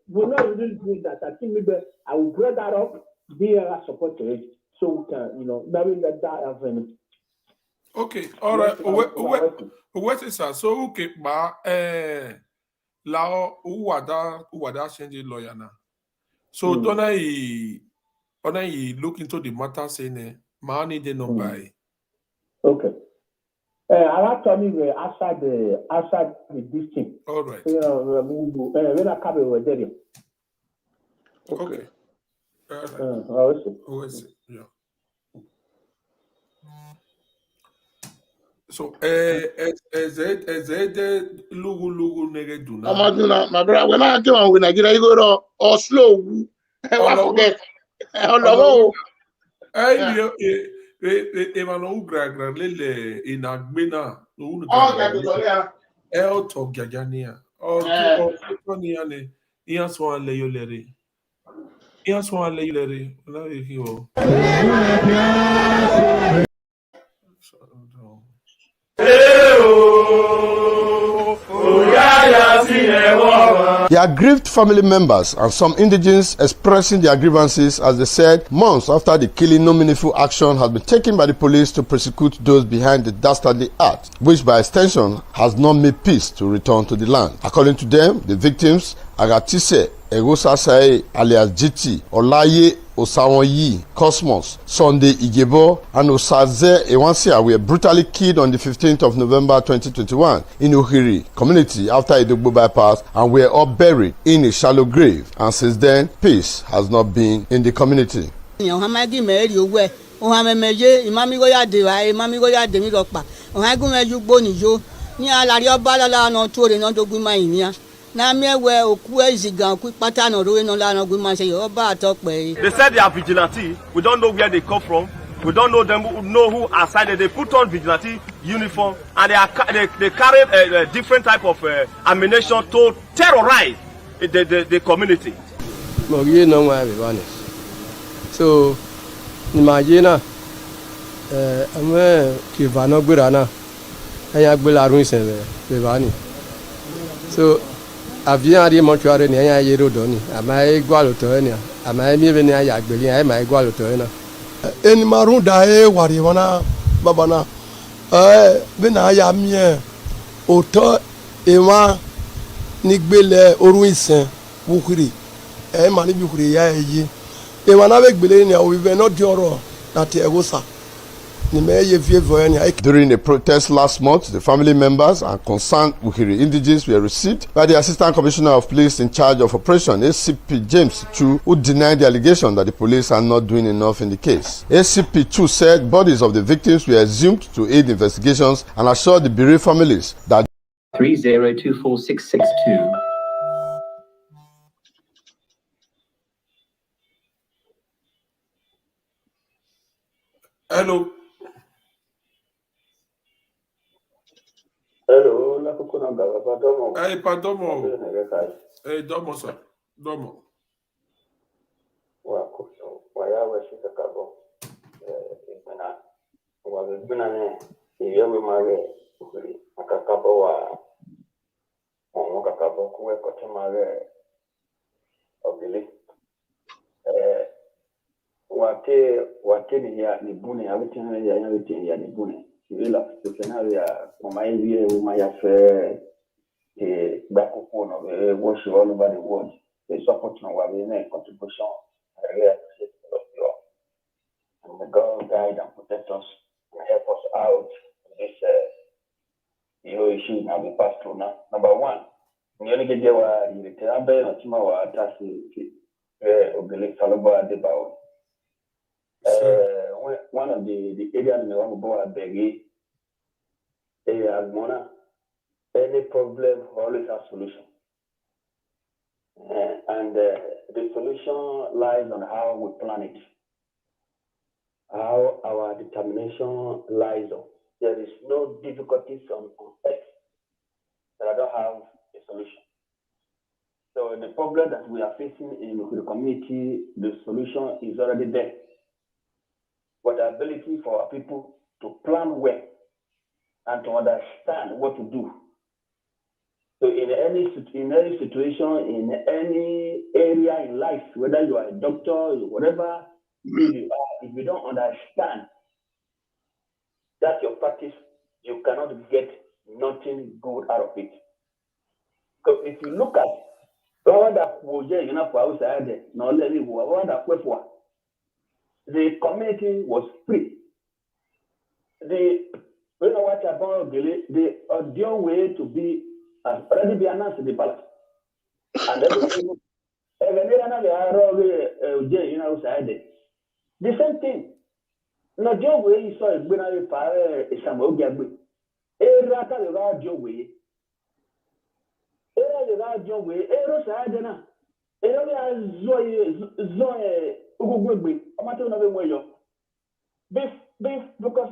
We're not really doing that. I think maybe I will break that up, be a supporter, so we can, maybe that avenue. Okay, all right. What is that? So okay, but Lao Uwada change lawyer now. So don't I look into the matter saying money they no buy. Okay. I like to me outside this thing. All right. When I come over there. Okay. Yeah. So as it lugu nege do now. My brother, when I go with Nigeria, you go or slow. I forget. Emano gra lele Enogie na no el to gagania o to ni ane iyan so le yo lere na e o He aggrieved family members and some indigents expressing their grievances as they said months after the killing, no meaningful action has been taken by the police to prosecute those behind the dastardly act, which by extension has not made peace to return to the land. According to them, the victims, Agatise Egosasae alias GT, Olaye Osawonyi, Cosmos, Sunday Igebo, and Osaze Ewansia were brutally killed on the 15th of November 2021 in Ukhiri community after a Idogbo bypass and were all buried in a shallow grave. And since then, peace has not been in the community. They said they are vigilante. We don't know where they come from. We don't know them. We know who are signed. They put on vigilante uniform and they carry a different type of ammunition to terrorize the community. So, imagine, so, avion ari mortuary ni anya yero doni ama igwa loto enia ama mi be ni aya gbeli ai ma igwa loto ena eni marun da wari wana baba na be na aya mi oto ewa ni gbele orun isen Ukhiri ma ni Ukhiri ya eyi ewa na be gbele ni we be not di oro na ti egosa. During a protest last month, the family members and concerned Ukhiri indigents were received by the Assistant Commissioner of Police in charge of operation, ACP James Chu, who denied the allegation that the police are not doing enough in the case. ACP Chu said bodies of the victims were exhumed to aid investigations and assured the bereaved families that 3024662. Hello. Hello, la kukuna gaga padomo. Hey, padomo. Hey, domo sir. Domo. Waya washika kabo. Imana. Wabibina ne. Iyewe mage. Ukhiri. Akakabo wa. Kakabo kuwe kote mage. Obili. Wate ni ya nibune. Awitene ya yawitene ya nibune. Ila ya mama hivi umaya fe bakuko no wash all over the world. They support no wa be contribution. And the God guide and protect us and help us out this issue now we pass through now. Number one, nyoni geje wa ilete ambe na chima wa atasi ogele saloba de bao. One of the areas we want to go at Begi, Anmore, any problem always has solution. And the solution lies on how we plan it, how our determination lies on. There is no difficulties on earth that I don't have a solution. So the problem that we are facing in the community, the solution is already there. But the ability for our people to plan well and to understand what to do. So in any situation, in any area in life, whether you are a doctor or whatever you are, if you don't understand that's your practice, you cannot get nothing good out of it. So if you look at the community was free. The audio way to be already be announced in the palace. And the same thing. No job way you saw it when I fire Enogie Aigbe. Rata the radio way. The radio way. Sadena. Because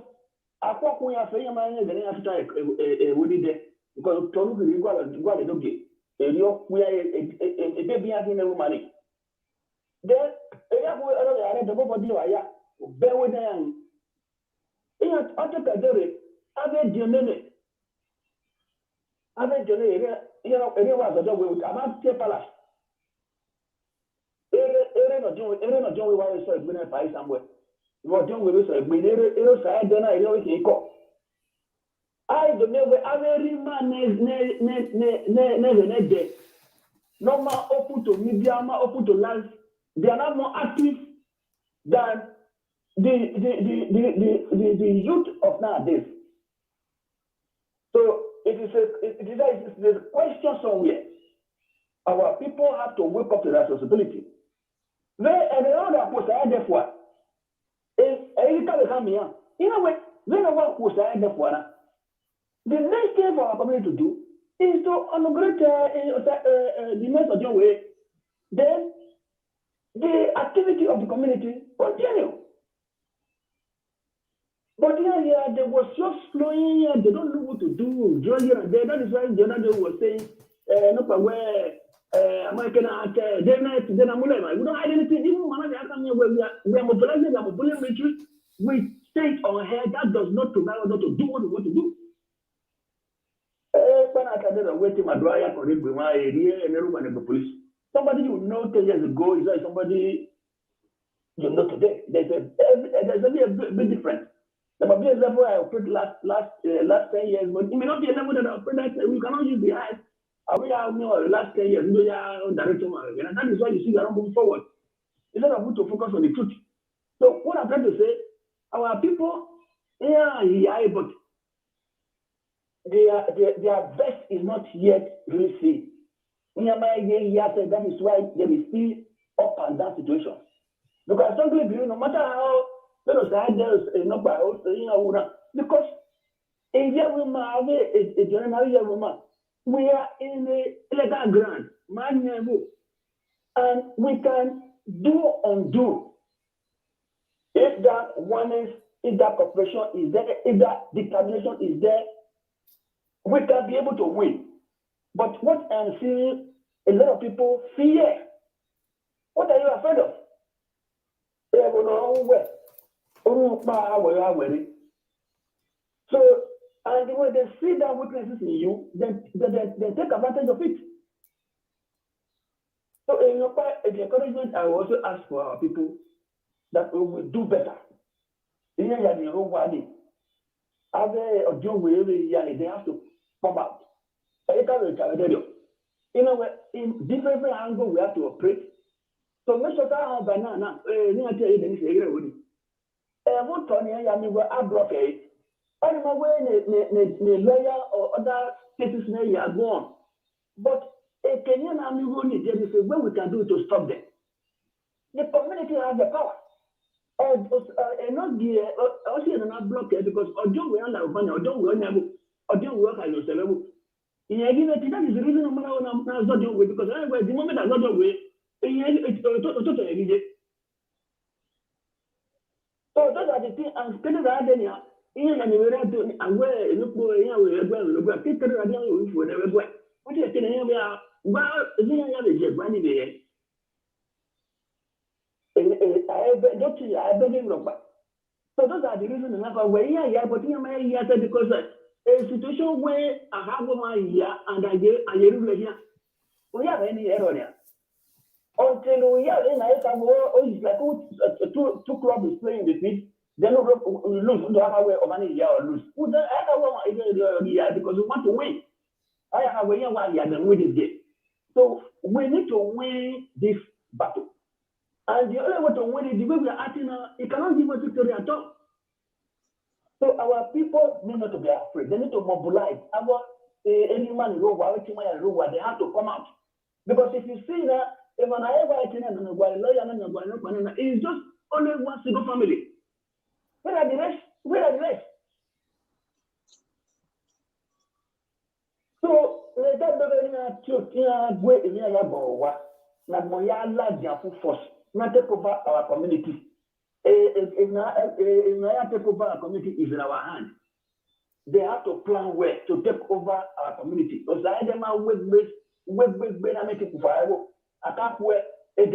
I thought we are saying my name after we did it because Tolu will go get we are a baby having no money. Then I the body wire bear with them. In Ataka Dore, Ave Jonene, you know, anyone that we about the palace. Ere no John we want to say we buy somewhere. What John we say we say then I know we go. I don't know where every man ne de. No more open to media, more open to life. They are not more active than the youth of nowadays. So it is a question somewhere. Our people have to wake up to that responsibility. And the other person, therefore, is a little come here. In a way, when a work was therefore, the next thing for our community to do is to inaugurate the next of your way. Then the activity of the community continue. But here they were just flowing, they don't know what to do. That is why the other day was saying, no, where American art, then I'm we don't have anything. Even when they come here, we are mobilizing our military, we stay on head. That does not provide us to do what we want to do. When I started waiting my dryer for it with my area and everyone in the police. Somebody you know 10 years ago is like somebody you know today. There's only a bit different. There might be a level I operated last 10 years, but it may not be a level that I operated. We cannot use the high. We have the last 10 years. We are director, and that is why you see we are not moving forward. Instead of to focus on the truth. So what I'm trying to say, our people, but their best is not yet really seen. That is why there is still up and down situation. Because simply no matter how because in a general woman, we are in a legal ground, and we can do undo. If that oneness, if that cooperation is there, if that determination is there, we can be able to win. But what I'm seeing, a lot of people fear. What are you afraid of? So, and when they see that weaknesses in you, then they take advantage of it. So, the encouragement I will also ask for our people that we will do better. They have to come out. In different angles, we have to operate. So, make sure that our banana, what Tony and I block it. I don't know where the lawyer or other cases may are gone. But a Kenyan army only there is a way we can do to stop them. The community has the power. Enogie also not block it because Ojo will allow money, Ojo will work as yourself. That is the reason I'm not doing because the moment I got away, so those are the things I'm spending around there. And where look for what is it? Well, so those are the reasons but because a situation where I have my year and I get here. We have any error there. Until we have like two clubs playing the pitch, then we lose. We don't have a way of money here or lose. We don't have because we want to win. I have a way of then win this game. So we need to win this battle. And the only way to win it, the way we are acting now, it cannot give us victory at all. So our people need not to be afraid. They need to mobilize. Any man they have to come out. Because if you see that, if an it's just only one single family. Where are the rest? Where are the rest? So let that not take over our community. If take over our community is in our hand. They have to plan well to take over our community. Because I them are wait, I make it for I can't wait. At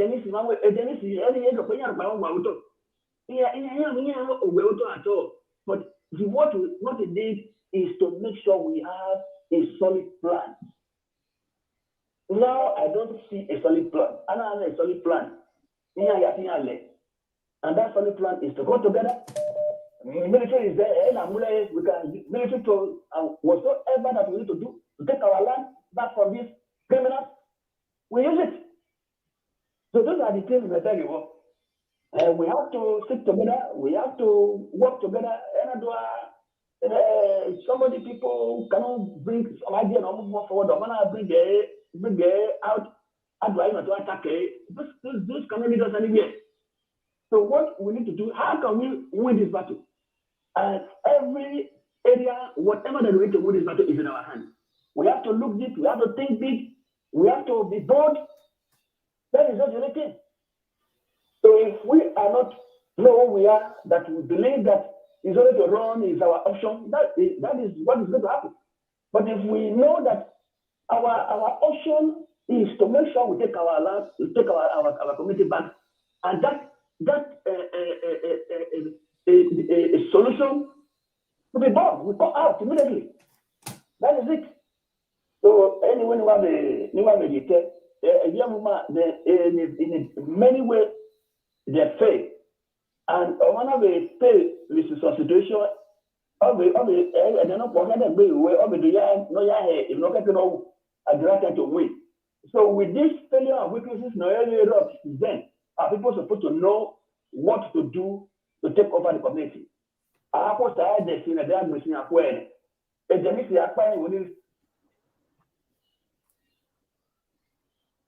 all. But what it did is to make sure we have a solid plan. Now I don't see a solid plan. I don't have a solid plan. And that solid plan is to go together. Military is there, we can military to whatsoever that we need to do to take our land back from these criminals, we use it. So those are the things we tell you. We have to stick together, we have to work together. Some of the people cannot bring some idea and move forward. Bring out how do I not to attack those cannot lead us anywhere. So what we need to do, how can we win this battle? And every area, whatever the way to win this battle is in our hands. We have to look deep, we have to think big, we have to be bold. That is just the only thing. So if we are not know who we are, that we believe that is only to run is our option, that is what is going to happen. But if we know that our option is to make sure we take our land, we take our community back, and that a solution to be born, we come out immediately. That is it. So anyone who have a detail, in many ways they fail, and one of the fail with the situation of the they not forget the way of the no if not get to know to win. So with this failure and weaknesses, then are people supposed to know what to do to take over the community? I post the scene that they are missing a way. And then if they are finding within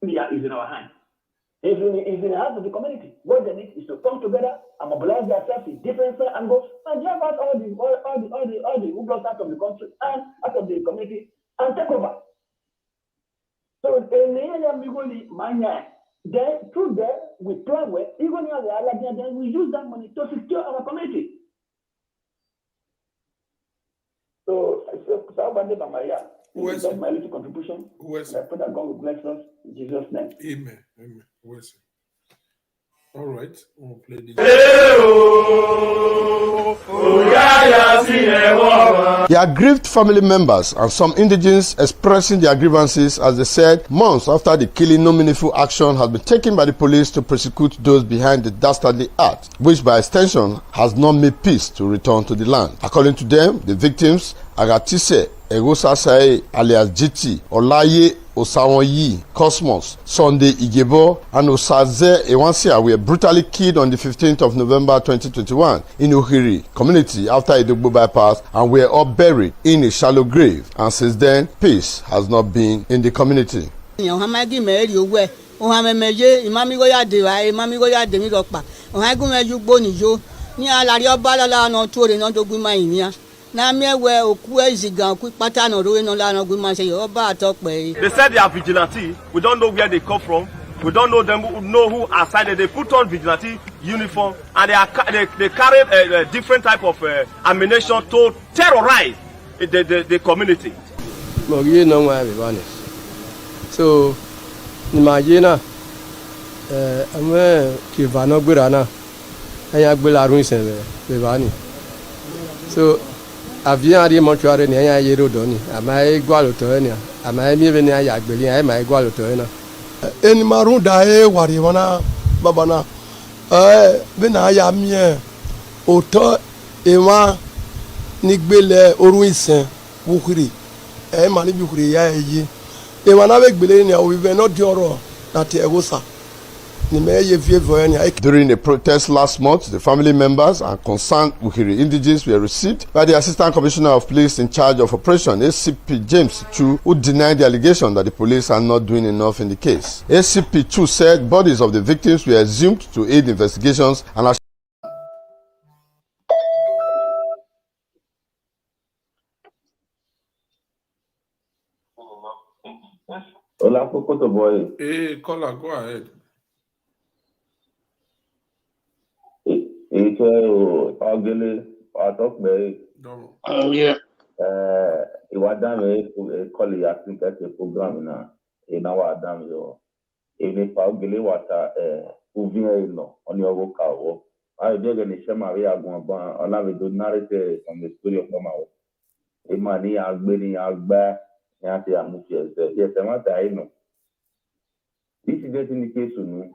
is in our hands. It's in the hands of the community. What they need is to come together and mobilize themselves in different angles and drive out all the who got out of the country and out of the community and take over. So in the area then through there we plan with even if we are then we use that money to secure our community. So that's my little contribution. I pray that God will bless us in Jesus' name. Amen. Amen. All right. We'll play this. The aggrieved family members and some indigents expressing their grievances as they said months after the killing, no meaningful action has been taken by the police to prosecute those behind the dastardly act, which by extension has not made peace to return to the land. According to them, the victims, Agatise Egosasae alias GT, Olaye Osawonyi, Cosmos, Sunday Igebo, and Osaze Ewansia were brutally killed on the 15th of November 2021 in Ukhiri community after Edogbo bypass and were all buried in a shallow grave. And since then, peace has not been in the community. They said they are vigilante. We don't know where they come from. We don't know them. We know who are sided. They put on vigilante uniform and they carry different type of ammunition to terrorize the community. So, imagine so avion ari mortuary ni aya yero do ni ama igwa lo to ni ama mi be ni aya gbeli ama igwa lo to na eni marun da wari wana babana be na aya mi oto ewa ni gbele orun isen Ukhiri ma ni Ukhiri ya eyi ewa na be gbele ni o we not di oro na ti egosa. During a protest last month, the family members and concerned Ukhiri indigenes were received by the Assistant Commissioner of Police in charge of operation, ACP James Chu, who denied the allegation that the police are not doing enough in the case. ACP Chu said bodies of the victims were assumed to aid investigations and Hola, Popoto boy. Hey, caller, go ahead. It's Ogele, yeah. Iwadame, call I think that's a program now. In our Adam, yo. In a Ogele, what Uvino on your vocal. I did any Maria Gomba, and I will narrate from the story of Mama. Imani Agbeni Agba, Yanti Amuchi, yes, I want to know. This is just indication.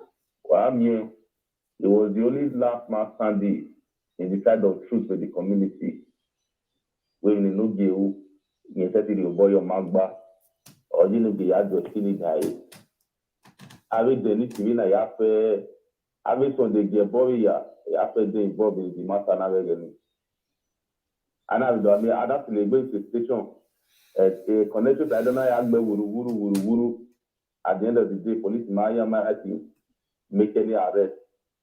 It was the only last man standing in the side of truth for the community. When Enogie Aigbe, you said to the boy Magba, or you know the address in the avec des nids civils, il y a fait, avec son déguerre, il y a fait des involved in the matter avec lui. And I that's the station. A connection to Adonai Aigbe wuru. At the end of the day, police Maya make any arrest.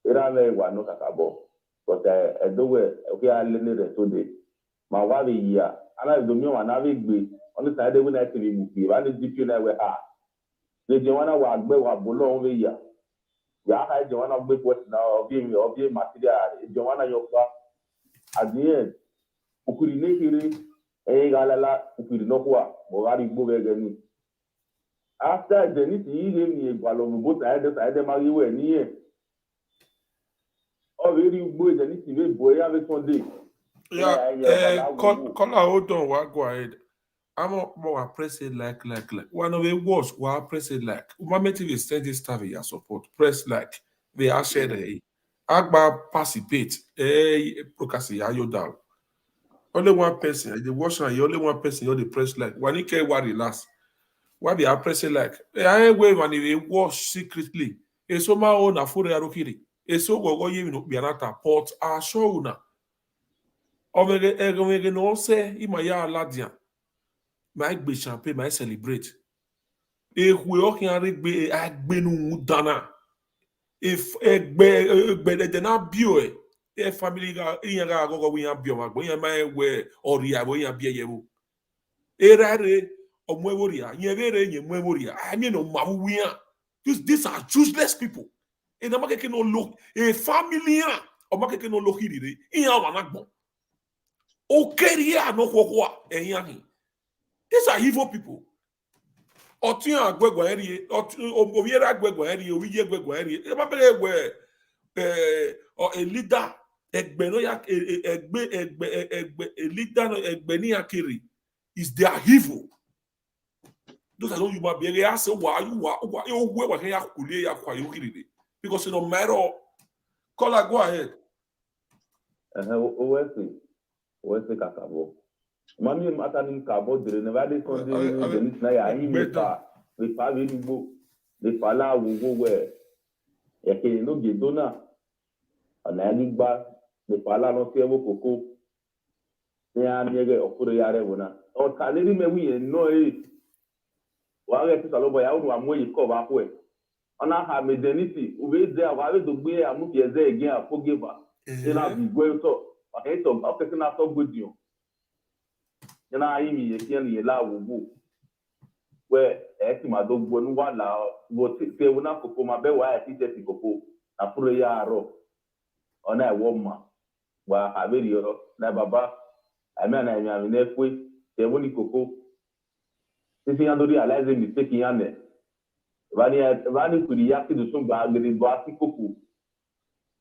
It was not capable. But I do okay, I learned it today. My wife here, and I don't know, and I will on the side when I see the movie. I need to be with her. The Joanna was below here. Yeah, I Joanna with what now of being material. Joanna, your at the end, Ukhiri, Galala, Ukhiri no qua, Bogari Bogani. After the need to eat him, Balon boat, I had them away near. Oh, very boy, the need to be boy, have it one day. Yeah, call hold on, go ahead. I'm more press it like. One of the words, we press it like. Umameti will send this stuff your support. Press like. They are shared. Agba participate. Procrastinate. Ayo down. Only one person. The watch and only one person. You the press like. When you care what last. Why they are pressing like? I wave and they wash secretly. It's so my own afure arokiri. It's so go you know bianata port a show na. Omege no say imaya ladian. My be champagne, my celebrate. If we all can be agbenu dana. If egbe de na bio e family ga iyaga go we yan bio ma go yan my we oria bo yan bia yewu. Erare omweworia nyevere nyemweworia I mean no mawuia. These are useless people. In the market no look a family o market no look hiri iyan wanagbon. Okeria no kwokwa eyan. These are evil people. Otin agbegbo eri, obiera agbegbo eri, owiye agbegbo eri. E ma bele we a leader egbe no ya egbe leader no egbe ni akiri is their evil. Those are not human beings. They say why you ya kule ya kwa yukiri because no matter call go ahead. Owesi kakabo. Mami matani kabo dire ne vale sonde de na ya imepa le pa ve nubo le pa la wo we e ke no ge dona ana ni gba le pa la no se wo koko ni a mi ge okuro ya re wona o ta le me wi no wa ge ti salo bo ya wo amoyi ko ba ko e ona ha me deniti ube de wa we do gbe amu fi eze again afogeba ina bi gwe so okay so after na so good you na imi ye ni la wo we e ti ma do gbo nu wa la wo ti wo na koko ma be wa ti ti koko na puro ya aro ona e wo ma wa aberi ro na baba ami na mi na ekwe te wo ni koko ti yan do realize mistake yan ne vani kuri ya ki do sun gba gbere do asi koko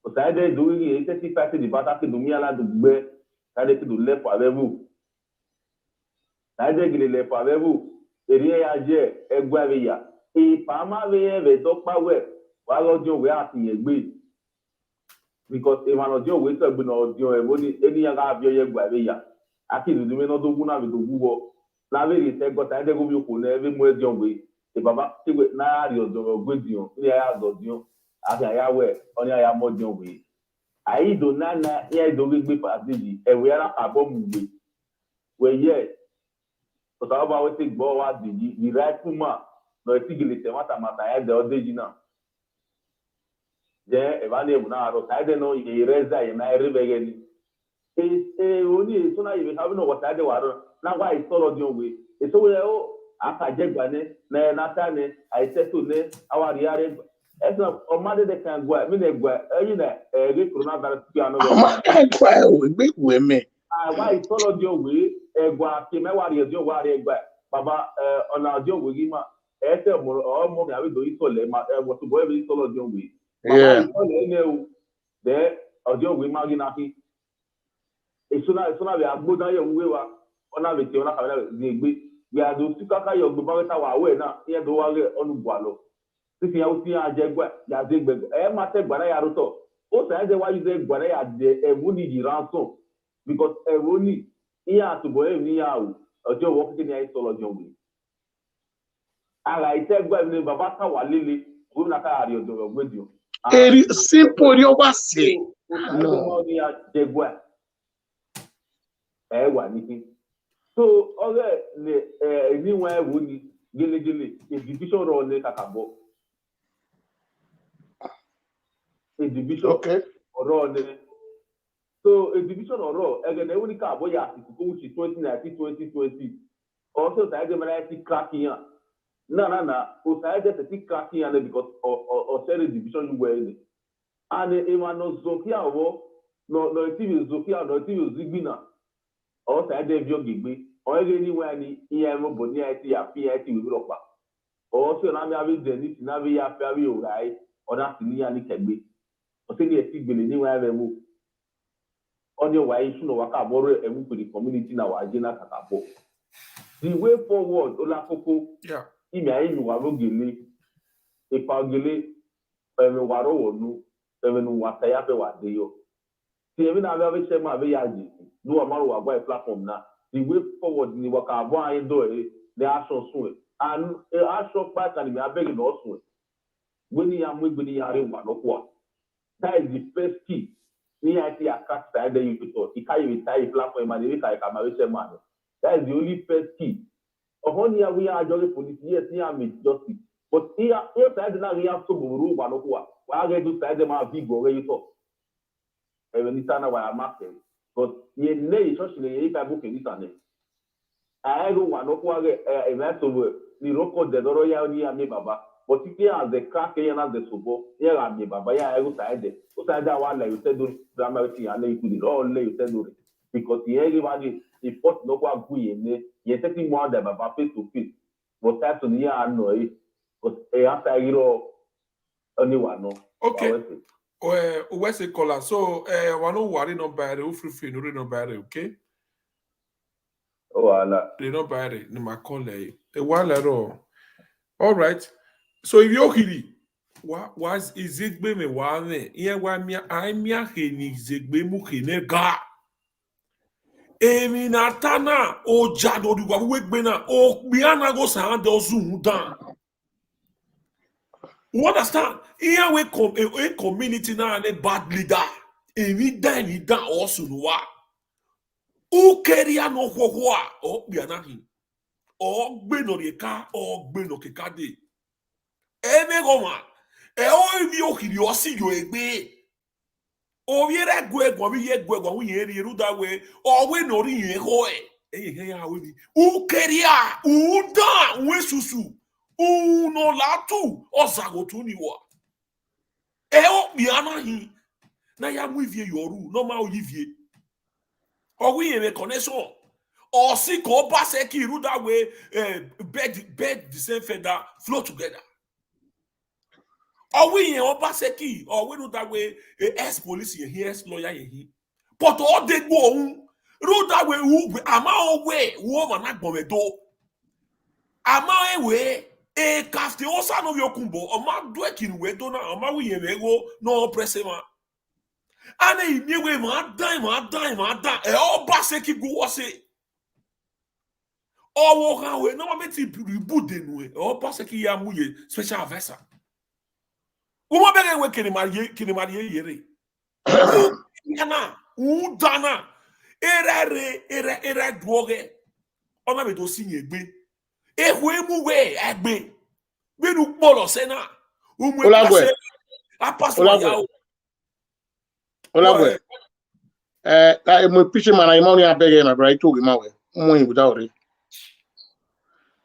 o sa de do ri e ti fa ti di bata ki do mi ala do gbe ka de ki do le for avevu Naide gile for avevu eri ya je egwa be ya e pa ma be do pa we wa lojo we ati egbe because e ma lojo we so gbe no odio e boni eni ya ga bio ye gwa be ya ati du me no do gu na be do guwo la be ri se go ta de go bi ko na be mo edio we e baba ti we na ri odo gbedio ni ya do dio ati ya we oni ya mo dio we ai do na ya do gbe pa deji e we ara abo mu gbe we ye so ta ba we ti gbo wa di right woman no ti gile te mata ya de odeji na je e ba le bu na ro ta de no ye reza ye na ri be geni oni so na ye have no what de wa ro na wa I solo di onwe e so we o aka je gba ne na ta ne I settle ne awari are eso o ma de kan gwa mi ne gwa eyi na ri coronavirus ti ano o ma kan gwa o gbe we me wa I solo di onwe egwa ti mewari di onwa re egba baba ona di onwe gi ma ete mo o mo mi abi do isole ma wo to boy bi solo di onwe baba isole ne o de odi onwe ma gi na ki esuna be agbodan ye nwe wa ona be ti ona ka be gbe we ado sikaka yo gbo ba ta wa we na ye do wa re onu gwa lo This ya uti ya jegwa ya zegbe. Mate gbara ya roto. O sa de wa use gbara ya de ewuni di ransom because ewuni iya to boy ni ya o. Ojo wo kike ni ai solo jomwe. Ala ite gba ni baba ta wa lele. Go na ka ari odo ogbedio. Simple yo wa say. No. Wa niki. So oge le ni wa ewuni gele a division role ne kakabo. A division role. So a division or role again ewuni ka boya which is 2019-2020. Also the idea cracking na o say the cracking because or say division you were in. And no zokia wo no TV zokia no TV zigbina. Or say the view gigbe. Or anywhere ni EM boni IT ya PIT we ropa. Or so na me have the na we ya fawi orai or na sini ya ni kegbe. O say the sigbele ni wa be mu. On your way issue no waka borrow emu to the community na wa agina kakabo. The way forward ola koko imi ayi mi wa ro gele e pa gele e mi wa ro wonu e mi nu wa ta ya pe wa de yo. Ti e mi na be se ma be ya ji. No wa maru wa gba platform na. The way forward ni waka abo ayin do the action soon and action back and me abeg no soon when you am we ya re wa no kwa that is the first key ni IT access side there you to it can you tie platform and we can ma we say man that is the only first key upon here we are just police yes ni am justice but here side na we have to buru wa no kwa wa get to side ma big go where you talk even ni sana wa market but ye ne so se ye ka book ni sana I go one of what a vessel the local the royal near me baba but if you are the crack and the subo here are me baba ya I go side it so that one like you said dramatic and you could all lay you said because the everybody the first no one who ye setting more than baba face to face but that's on here and no but after you know anyone no okay where's the caller so one no worry no bad free no bad okay. They don't buy it. No, my colleague. A while at all. All right. So if you're Ukhiri, what was Izigbe me wane? Iya wa mia aimia heni Izigbe mu hene ga. Emi na tana o jado di wa wegbe na o biana go sa ande ozu dan. You understand? Iya we a community na a bad leader. Emi dan also no. Ukeria no hwa o bianahi o gbe no reka o gbe no kekade eme goma o bi Ukhiri o si yo egbe o yere gwegwa bi ye gwegwa wi yeri ruda we o we no ri yen ho he ya we bi Ukeria uda we susu uno latu o zagotu ni wa o bianahi na ya mu vie yoru no ma o yivie or we in a connection or see ko baseki that way bed the same feather flow together or we in baseki or we do that way ex police here ex lawyer here but all they go road that way who ama way woman na gbomedo ama we e kafte osa no yokumbo o ma do ekin we do na o ma we in ego no pressema and immediately ma dan e o baseki go wase o wo kan we no ma meti bude nu e o baseki ya muye special advisor wo ma bege we kini mariye yere yana udana ere duoge o ma be do sinye gbe ehwe mu we agbe be nu polo sena umu e pase a pass wa ya Olagwe. My pitching man, I'm only a beggar, my brother. I told him away. Without it.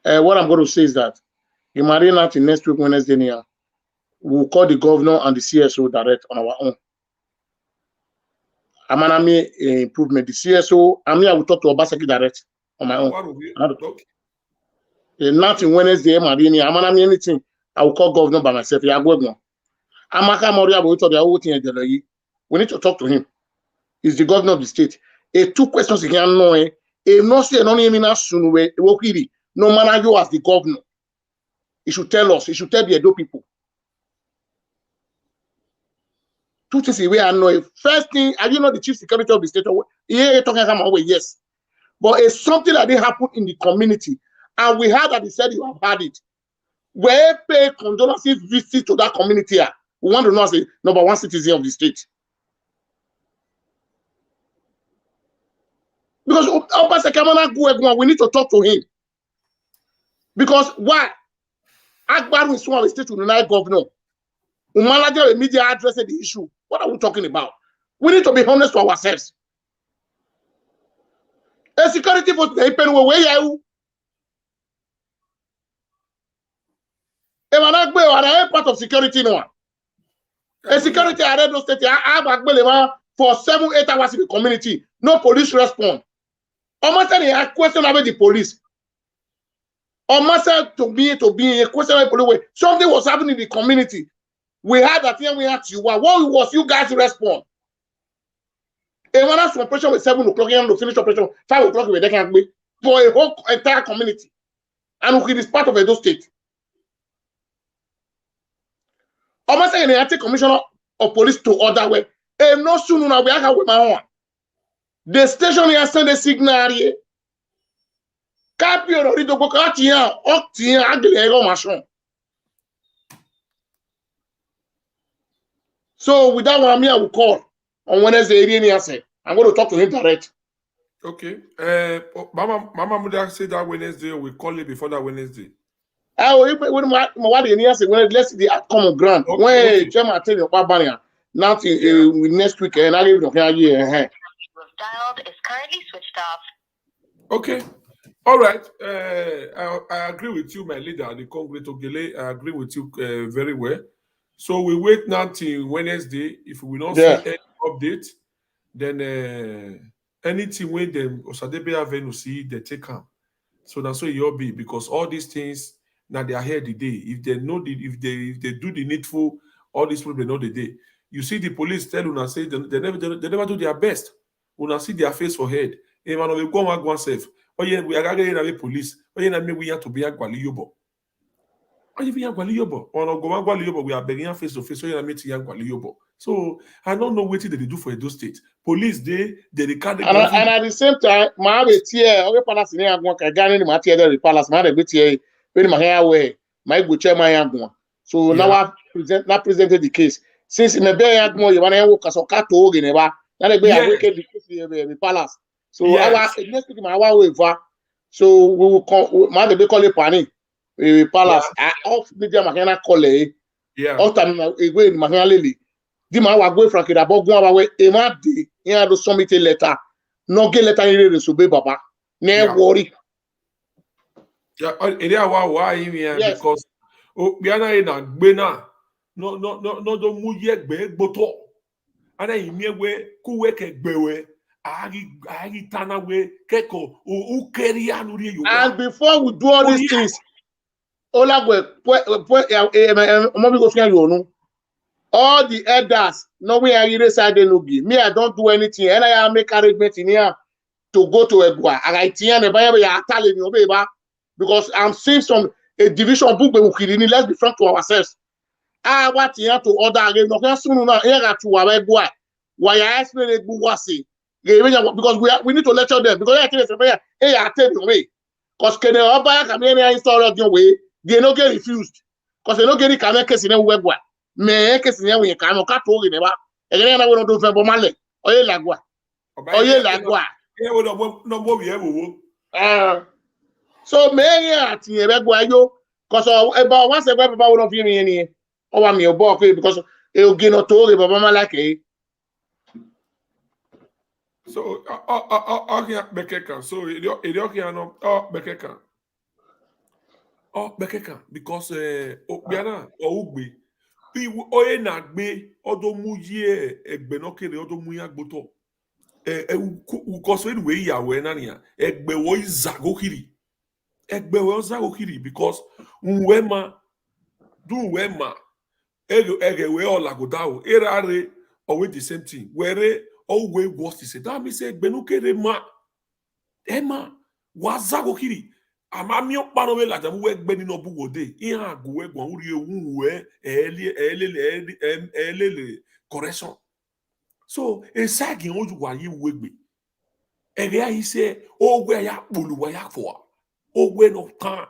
What I'm going to say is that in Marina next week, Wednesday, we'll call the governor and the CSO direct on our own. I'm gonna make improvement. The CSO, I will talk to Obaseki direct on my own. Not in Wednesday, Marina. I'm gonna make anything. I will call governor by myself. Yeah, governor. Amaka Moria will talk the whole thing. We need to talk to him. He's the governor of the state. 2 questions he can know. Not say no Ukhiri. No matter you as the governor. He should tell us. He should tell the Edo people. two things we are know. First thing, are you not the chief security of the state? Yeah, talking about yes. But it's something that didn't happen in the community. And we heard that they said you have had it. Where pay condolences visit to that community. We want to know as a number one citizen of the state. Because we need to talk to him. Because why? Akbar is one of the state united governor. Umalaja media addressed the issue. What are we talking about? We need to be honest to ourselves. A security force they pen where you. Emanagbe are part of security no. A security are those state for 7-8 hours in the community. No police respond. Almost any question about the police. Almost to be a question about police. Something was happening in the community. We had that here we asked you what was you guys respond? And when that's operation with 7 o'clock, you to finish operation 5 o'clock they can be for a whole entire community. And it is part of Edo State. Almost any commissioner of police to order way. And no sooner now we are with my own. The station here send a signal here. Capio already to go out here, so with that one, I will call on Wednesday. I'm going to talk to him direct. Okay. Mama Muda said that Wednesday. We call it before that Wednesday. Let's see the outcome of grant. When Chairman tell you about Bania, now next week, and I leave it here. Dialed is currently switched off. Okay. All right. I agree with you, my leader, the Congress Ogele. I agree with you very well. So we wait now till Wednesday. If we don't see any update, then anything when them Osadebe Avenue see they take them. So that's what you'll be, because all these things now they are here the day. If they know if they do the needful, all these people they know the day. You see the police tell Una say they never do their best. Una see their face for head. Even we go one safe. Oh yeah, we are getting the police. Oh yeah, we have to be a Gwaliyobo. Oh yeah, Gwaliyobo. Or Gwaliyobo, we are begging face to face. So yeah, meeting Gwaliyobo. So I don't know what they do for Edo State. Police they record. And at the same time, my tier, okay, palace in here, I got my tier the palace. My tier, when my hair away, my good chairman one. So now I presented the case. Since in the bay you want to work as a cat to never. Now they be a wicked the palace. So next week my way over. So we will call my they call it Pani. We palace. Off media mahena call All time we mahena lily. Di ma wa go from Kida but go away e ma dey here to submit a letter. No get letter in the Sube Baba. No worry. Yeah, area why here because we are not in Gbe na. No do mu ye gbe gboto. Ana imi we ku we ke gbe we. Ari tana we keko Ukhiri anuri you. And before we do all these things, Olagwe all the elders, no way I reside Enogie. Me, I don't do anything. And I make arrangement in here to go to Egua. I telling you, because I'm seeing a division book. Let's be frank to ourselves. I want here to order again. No, soon now here to Egua. Why I explain it because we need to lecture them because I can't say, hey, I tell you me. Because can Oba come here and install your way? They not get refused. Because they not get the case in Egua. Me que se we can no cato ni ba e gele na we no do fe bo male oye lagwa no mo we wo so me ya ti e be gwa yo cause e ba wan se gwa baba wo no fi mi ni o wa mi o bo ko because e ogi no to re baba mala ke so okay bekeka so e okay no bekeka bekeka because biana ugbe oye na gbe odomu ye egbe no kere odomu ya gboto ukoso anyway yawo na nia egbe wo Ukhiri because unwema ege we olagodawo erare always the same thing where always worst is that me say egbe no kere ma ema wa Ukhiri amami opano we la jamu we gbe ni no buwode ihan agu we gbon uri ehun we elele correction So esagi oju wa yi wegbe. Ere ayi se ogwe ya poluwa ya fo. Ogwe no kan.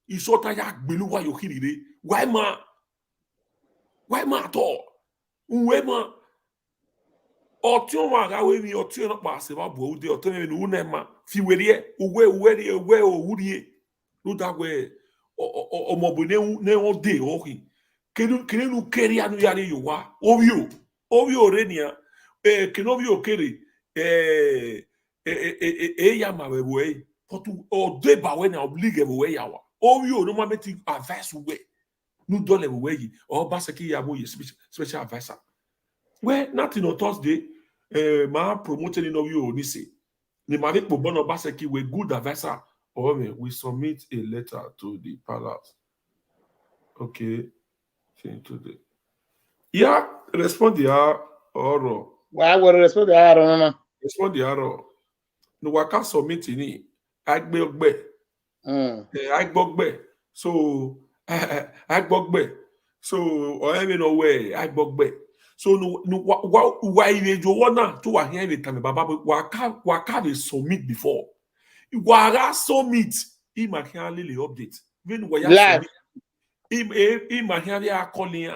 Isota ya gbeluwa yo kirire. Why ma to? Uwe ma ọtí ọmọ àgáwé ni ọtí ọ̀nà pàṣẹ wà bọ̀ ọdẹ ọtí ẹni wù náà ma fi wẹ̀rẹ̀ òwe òwúrẹ̀ ló dàgbẹ́ ọmọbìnrin náà wọ́n dé ọ̀hìn kìnìún nu kéré anu yàrá yìí wá orí rẹ̀ nìyà kìnìún orí òkèrè ẹ̀yà màwẹ̀wẹ̀ ẹ̀ pọ̀tù ọ̀dọ́ ìbàwẹ̀ náà ọ̀bílígẹ̀ wẹ̀ yà wá orí ò ní wọ́n bẹ ti advice wẹ̀ ní dọ́lẹ̀ wẹ̀ yìí ọba sẹ́kì yà wọ́n yẹ special adviser wẹ̀ nothing on Thursday. Ma promoting in you onise. Ni ma make bono baseki we good advisor. Or we submit a letter to the palace. Okay. Today. Yeah, respond the oro. Why would respond the oro? Respond the oro. No waka submit ni. Aigbe ogbe. Aigbe ogbe. So Aigbe. So or even no way Aigbe ogbe. So no why you wanna to a here time baba waka they submit before wara submit he ma can really update when we submit he ma here calling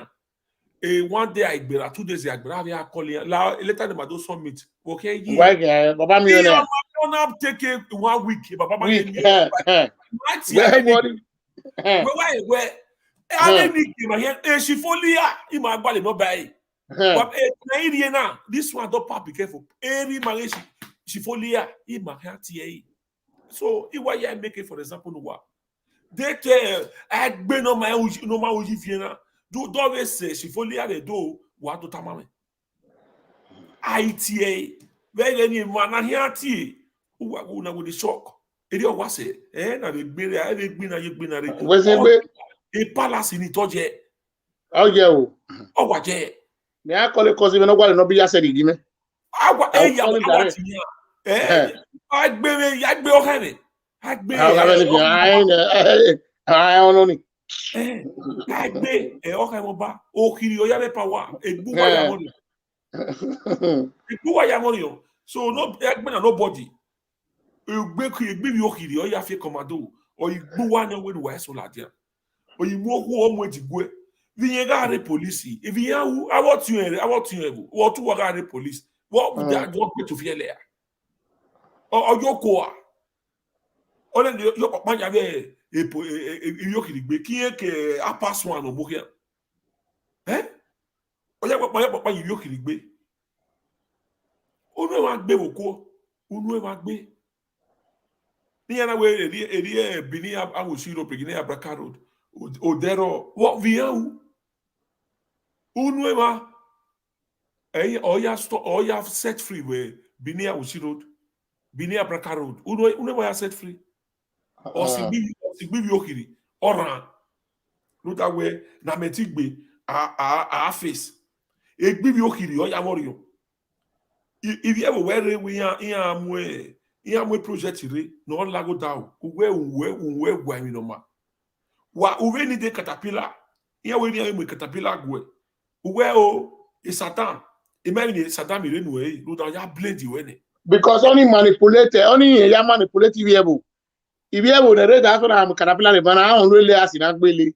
one day Aigbe 2 days Aigbe here calling later them do submit okay why baba me on gonna take 1 week baba where she fully he ma gbale no buy. But this one don't be careful. Every marriage she folia in my heart. So if I make it for example, no what they tell I been on my own no my own do always say she folia the do what to tamame. ITA very any man here tea who are going with the shock. It was say na the bere I dey gbin na you gbin na was a palace in Itoje. Oh yeah. Oh what yeah. Me I call it cause even no be said it me. Agwa eya awati ya. Aigbe ohane. Aigbe. I don't know ni. Aigbe ohane mo ba. Ukhiri oya be power. Egbu wa ya money. Egbu wa ya money. So no Aigbe na nobody. Egbe bi Ukhiri oya fe commando. O igbu wa na we wa so la dia. O imu oku o mo edigwe. Vinyega police. If you are about you, what to work police? What would that go to feel there? Or your core? Or then your papa have a Enogie Aigbe, a pass one or more here. Eh? Or your papa Enogie Aigbe. Unu wa gbe woko, unu wa gbe. Ni ana we eri bini awusiro pegine Abraka road. Odero what viau Unwema oya set free we Binia Uchi Road, Binia Braka Road. Unwema set free. Or Sigbi Ukhiri. Oran. Look that way, na metigbe a face. Egbi Ukhiri oya morio. If you ever wear we Anmore project no lago down. Uwe gwami no ma. Wa uwe ni de caterpillar. Iya we ni caterpillar gwe. Uwe o Satan. Imagine Satan mi renu e lo da ya blend you ene. Because only manipulated, only ya manipulative able. If you able the red that's what I'm caterpillar le bana on really as in agbele.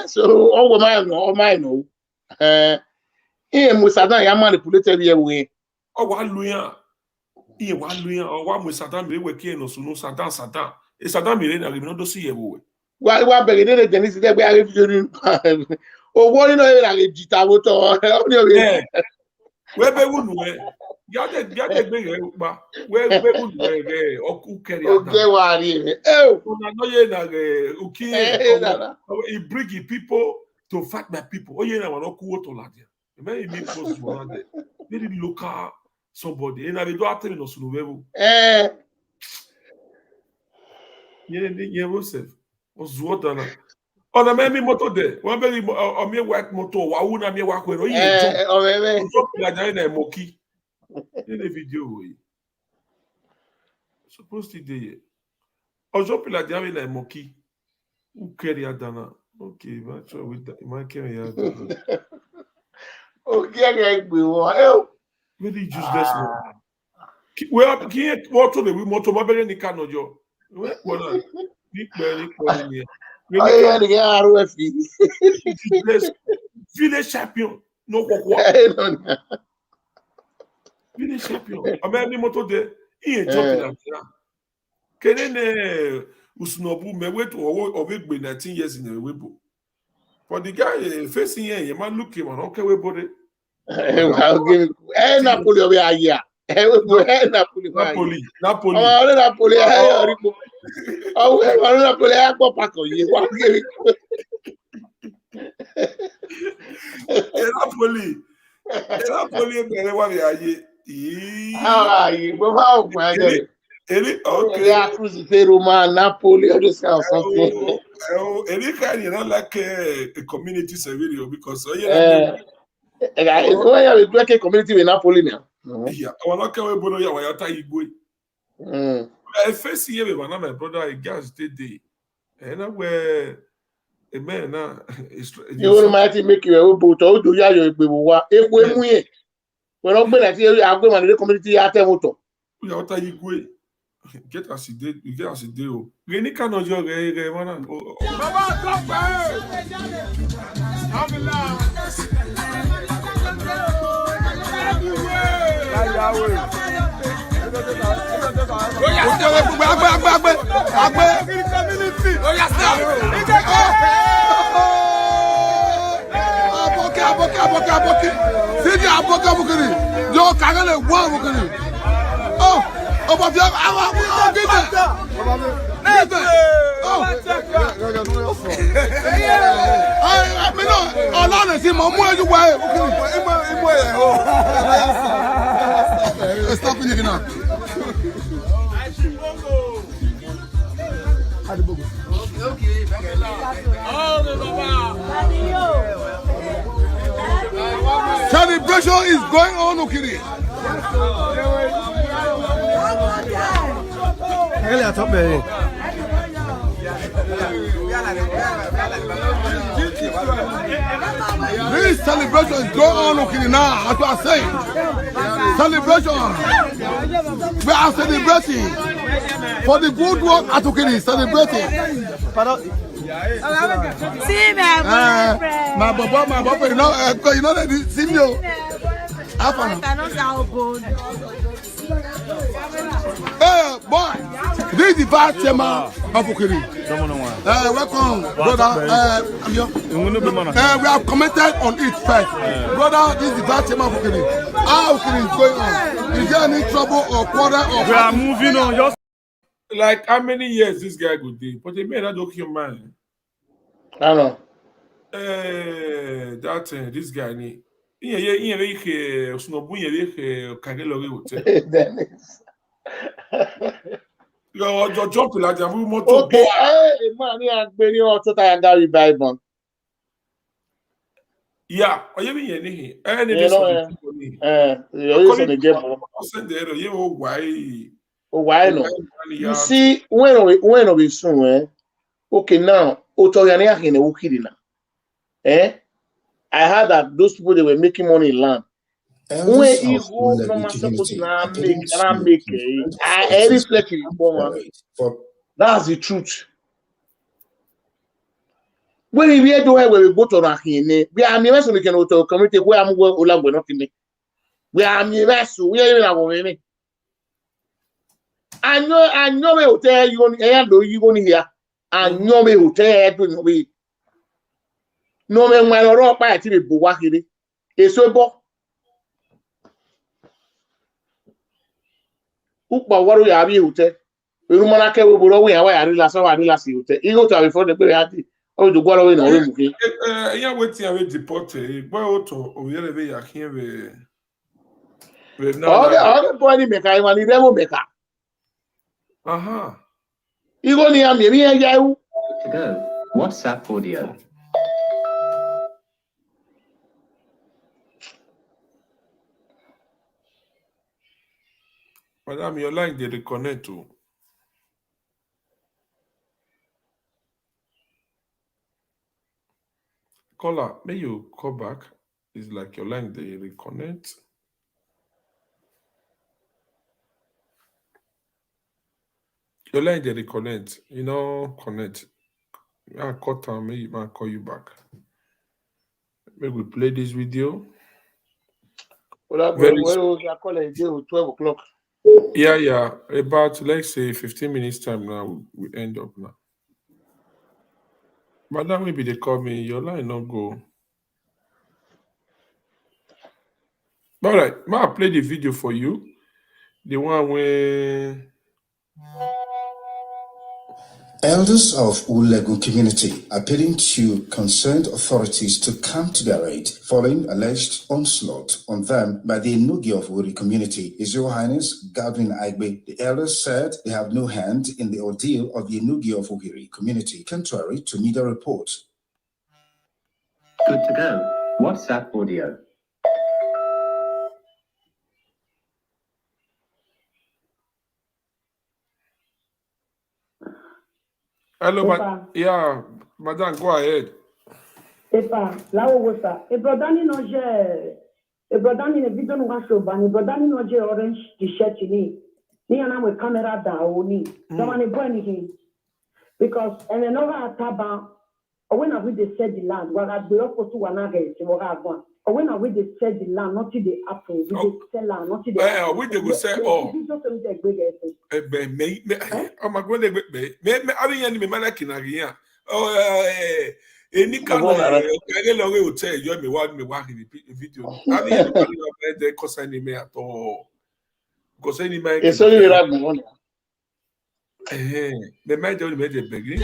So all my no. Mu Satan ya manipulated able. O wa lu yan. Iye wa lu yan o wa mu Satan mi we ki no sunu Satan. E Satan mi renu no do si ebo we. Wa bẹ̀rẹ̀ ní ẹ̀jẹ̀ ní ti dẹ́gbẹ́ arẹ́fíjọ́rí owó nínú ẹ̀rọ àrẹ jìtà wótọ́ ọ́nà òye. Wẹ́bẹ̀ wùnú ẹ̀ yàtẹ̀ gbé rẹ̀ pa wẹ́bẹ̀ wùnú ẹ̀ ọkù kẹrì àdá. Òkè wà rí rẹ̀. Ọ̀nà lọ́yẹ̀ nà rẹ̀ òkè he bring people to fight my people. Ó yẹ nà wọn ọkù wótọ́ làdìyà. Ẹ̀mẹ́ yìí ní post wọn dẹ̀. Very local somebody. Ẹ̀nà àbẹ̀dọ́ àtẹ̀lẹ̀ nà sùnú wẹ́wọ̀. Yẹn Joseph. Ozuodana. On a même moto de. One very on me white moto. Wa una me wa kwero. Jump la jana na moki. In the video. Supposed to be. Jump la jana na moki. Ukhiri adana. Okay, match with my carry. Enogie Aigbe wo. Very useless. Well, can't what to the motor babere ni kanojo. Well, village champion. No what? Village champion. Amemi moto de he jumping at that. Kenene Usnobu me wait or wait 19 years in a webo. For the guy facing here, you man look him and okay we body. Napoli over here. Napoli. Napoli. Napoli, or this kind of something. Any kind, you know, like a community survey because when you have a community in Napoli now. Yeah, I want to go to Wayata Igwe. I first see him, my brother, I guess today. And I wear a man now. You might make you a boat or do you if we we're not going to see you. I'm going to the community at the motor. Wayata Igwe. Get as he did, you get as he did. Any kind of job, man. Celebration is going on, Ukhiri. This celebration is going on, Ukhiri, now, as you are saying. Celebration. We are celebrating for the good work at Ukhiri, celebrating. See my boy, you know that this senior. Hey, boy, this is the vice chairman of Ukhiri. Welcome, brother. We have commented on it first. Brother, this is the vice chairman of Ukhiri. How Ukhiri is going on? Is there any trouble or quarrel? We are moving on. Just like how many years this guy could do? But he made that document, man. I know. This guy ni. Your jump like a motor. Okay, man, I bring you out to Gary Bible. Yeah, are you mean any? Why no? You see, when we soon, okay, now, Otoriania in Ukhiri now. I heard that those people they were making money in land. When you go no matter what make I reflect that's the truth. When we do where we go to Rahine, we are never so we can auto community where I'm going Ola Buenokine. We are never so we are in our I know we will tell you you going here. I know we will tell you no man when or up by the Buwakiri. It's so bo. Ukpa waru ya bi ute. Irumana ke we boro we awa ya relax awa relax ute. Igo to before the be ati. O do gwalo we na we muke. Ya wetin we deport boy auto o yele be ya kin we na. Okay, boy ni meka iwa ni demo meka. Aha. Igo ni am mi ya ya. Go. WhatsApp audio. Madam, your line they reconnect to. Caller, may you call back? It's like your line they reconnect. Your line they reconnect. You know, connect. I cut time. Maybe I call you back. Maybe we play this video. Well, where was your call at 12 o'clock? Yeah. About let's say 15 minutes time now. We end up now. But now maybe they call me. Your line not go. All right, I'll play the video for you. The one where Elders of Ulegun community appealing to concerned authorities to come to their aid following alleged onslaught on them by the Enogie of Ukhiri community. His Royal Highness Enogie Aigbe, the elders said they have no hand in the ordeal of the Enogie of Ukhiri community, contrary to media reports. Good to go. WhatsApp audio. hello, yeah, madam, go ahead. Epa, là où ça? Et brodani noje, e brodani ne video no washo ba, ne brodani noje orange t-shirt ni. Ni ana we camera down ni. So man e go anything. Because and another ataba, when we dey sell the land, we are be up to one again, we are going. When we dey sell the land, not the apple, we dey sell land, not the. We dey go sell all. I'm going to me. I mean, me man kinariya. Any kind of hotel, you me want me working the video. I mean, the concerning me at all. Because any man. It's only without me one. Me might only make a beginning.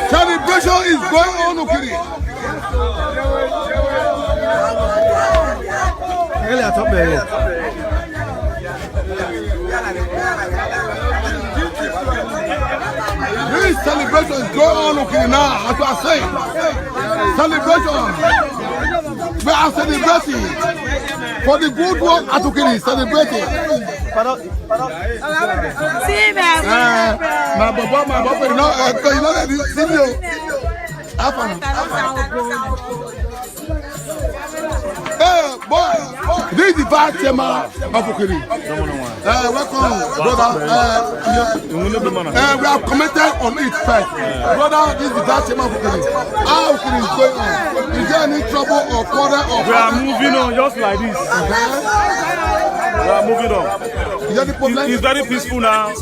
Celebration is going on, Ukhiri. This celebration is going on, Ukhiri now, as I say. Celebration. We are celebrating for the good work at Ukhiri, celebrating. My Baba, you know the video. Hey, boy, this is the vice chairman of Ukhiri. Welcome, brother. We have commented on it first. Brother, this is the vice chairman of Ukhiri. How Ukhiri is going on? Is there any trouble or quarrel? We are moving on just like this. We are moving on. It's very peaceful now.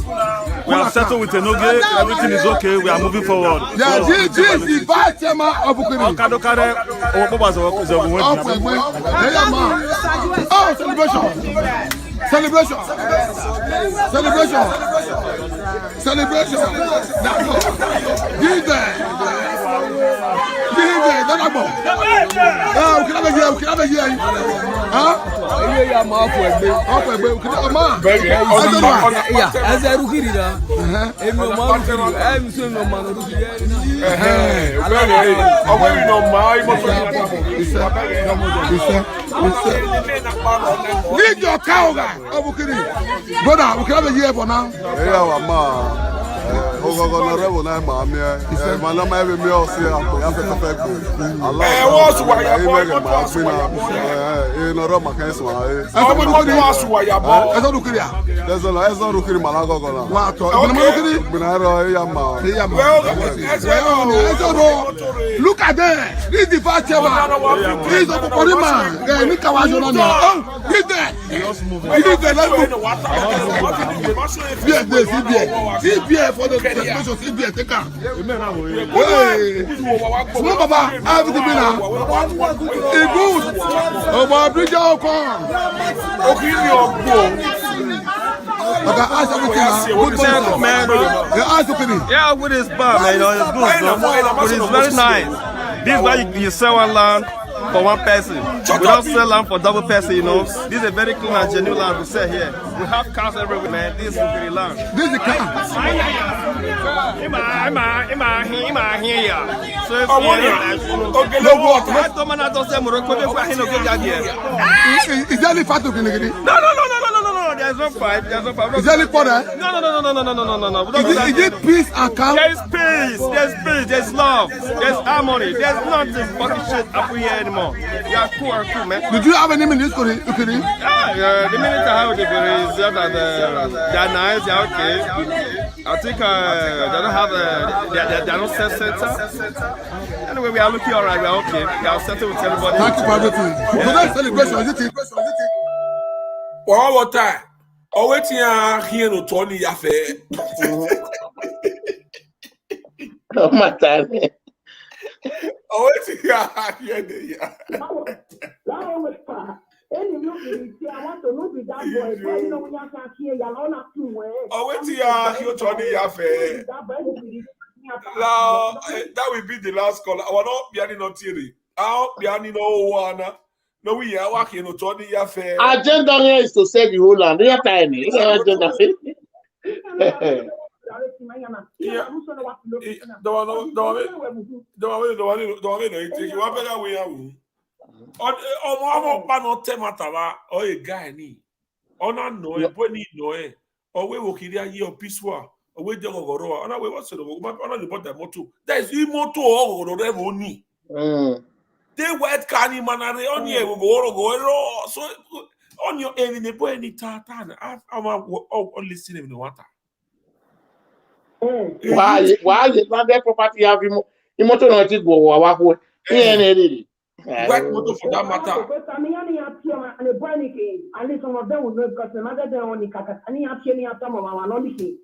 We have settled with Enogie. Everything is okay. We are moving forward. Yeah, this is the vice chairman of Ukhiri. Oh, celebration! Celebration! Celebration! Celebration! Give them! Give them! Don't go! We can have a year. Huh? Yeah, as a rookie, Lead your cow, brother. We can have a year for now. Look at that. This is the first chairman. This is the man. CBA for the celebration, CBA take her. Hey, small Baba, everything now. It good. Oh, my bridge out come. Ukhiri Ogbo. Okay, ask everything. Good man. Yeah, ask Ukhiri. Yeah, with his bar, man. It's good, so. But it's very nice. This is why you sell one land for one person. We don't sell land for double person, This is a very clean and genuine land we sell here. We have cars everywhere, man. This is Ukhiri land. This is the car. Is there any fat Ukhiri? No. There's no fight. There's no fight. Is there any further? No. Is it peace and calm? There's peace. There's love. There's harmony. There's nothing fucking shit up here anymore. You are cool, man. Did you have any minutes, Ukhiri? Yeah, the minute I have with the Ukhiri is that they're nice, they're okay. I think they don't have they're not self-center. Anyway, we are looking alright. We are okay. We are settled with everybody. Thank you for everything. So that's celebration. Is it? What time? Oh, wait here no Tony Yafe. Oh my God. Oh, wait here. Any look at it, I want to look at that boy. You know, when you can't hear, you're on a two way. Oh, wait here, Tony Yafe. Now, that will be the last call. I will not be any no theory. I'll be any no one. No, we are working on Tony Yafe. Agenda here is to save the whole land. We are tiny. Agenda. Ọmọ pa no temataba o e guy ni ona no e bo ni no e o we wo kiri aye o piswa o we je gogoro ona we what so ona the bought the motor there is motor o gogoro re bo ni the white car ni manare oni e gogoro so on your end ni bo ni tata na am all listening in water. Why the landed property have him motor no ti go wa ko White motor for that matter. And the boy, at least some of them will know because the mother they only kaka. And he have me after mama no listen.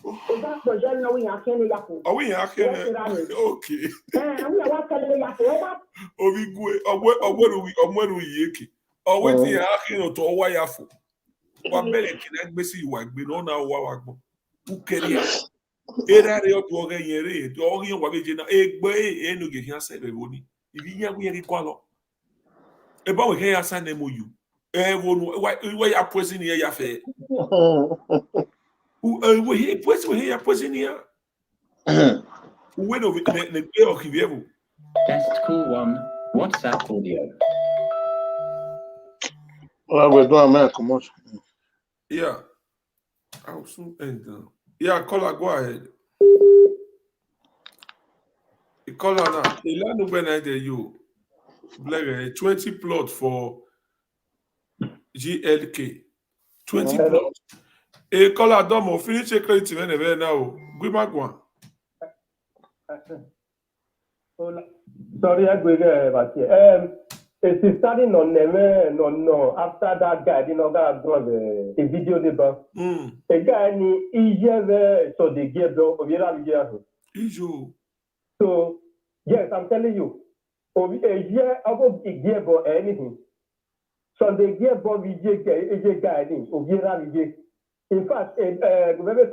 That's the journey we are kenny yapo. Oh, we are kenny. Okay. And we are what kenny yapo. Oh, we go. Where we yeki. Oh, wait here. Kenny to owa yafo. Wa bele kina gbesi iwa gbe no na owa wagbo. Ukeria. Era re o to oge yere. To oge wa beje na egbe Enogie hian se be woni. Ibi ya we kwalo eba we ya san MOU wonu we ya poison here ya fe we poison we ya poison here we no ne pe o kivevo. Test call 1 WhatsApp audio. Well, we're doing man commotion. Yeah, I'll soon end. Yeah, caller, go ahead. Caller now. The land when I you 20 plot for GLK. 20 plot. A caller domo finish a credit when now. Go back one. Sorry, I go back here. It's starting on no. After that guy, you know, got a video debate. A guy ni so they give the So yes, I'm telling you, a year ago a year or anything. So they give Bob a guy in fact, remember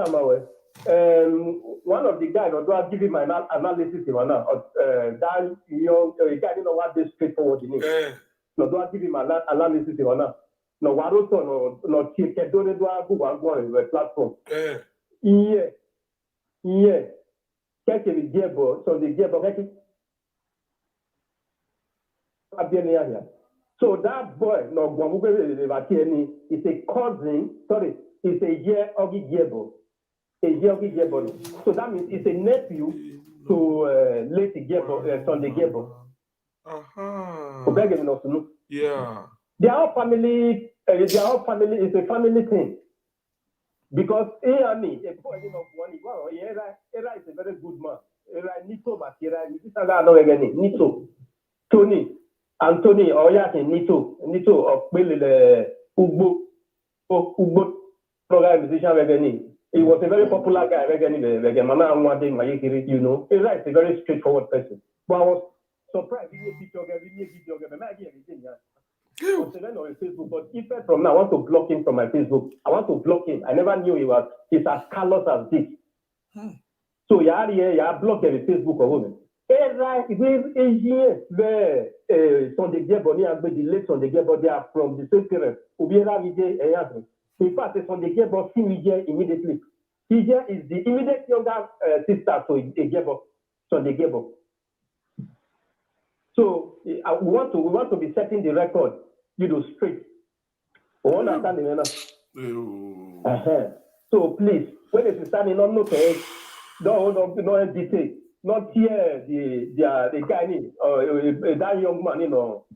one of the guys was giving my analysis that young guy didn't know what this straightforward in it. No, do I give him an analysis or not? No, what also no take do I go on the platform. Yeah. So that boy, is a cousin, it's a year of Gebo. So that means it's a nephew to late Gebo, Sunday Gebo. Yeah. They are all family, it's a family thing. Because he and me, a boy of one, Era is a very good man. Era Nito Makira, Nito, Tony, Anthony, Nito of Ugbo program musician. He was a very popular guy, you know. Era is a very straightforward person. But I was surprised, on Facebook, but if from now I want to block him from my Facebook, I want to block him. I never knew he's as callous as this. So you block the Facebook or woman. Sunday Geboni and the late Sunday Geboni, they are from the same parents. In fact, Sunday Geboni see me here immediately. Ije is the immediate younger sister to Geboni, Sunday Geboni. So we want to be setting the record, straight. We understand So please, when it's standing on notice, don't detail. Not here the guy that young man,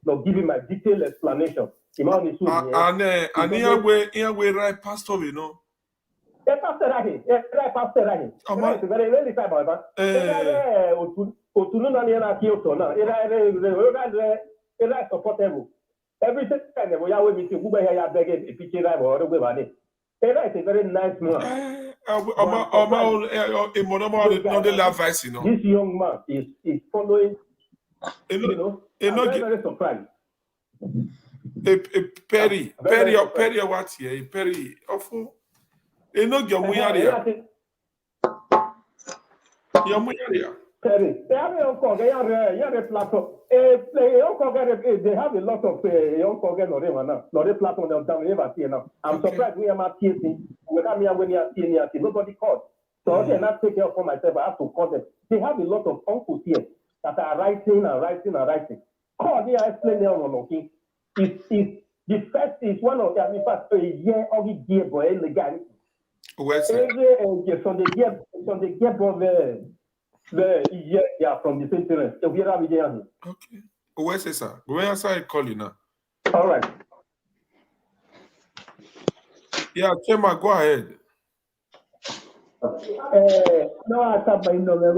not giving my detailed explanation. And right pastor, Pastor Rahi. It's very time about supportable. Every time we are with you, we are begging a picture or the way. It's a very nice man. This young man is following. I'm very surprised. Perry, what here? Perry, awful. Enogie Aigbe. Perry, they have a platform. They have a lot of young platform down here. I'm surprised we are not teasing. Nobody called. So I cannot take care of myself. I have to call them. They have a lot of uncles here that are writing. Call me, I explain them on okay. The first is one of them. In fact, a year of the year boy in the guy. Sunday they are from the same parents. Okay. Where's it, sir? Where's I call you now? All right. Yeah, Chema, go ahead. No, I thought my number.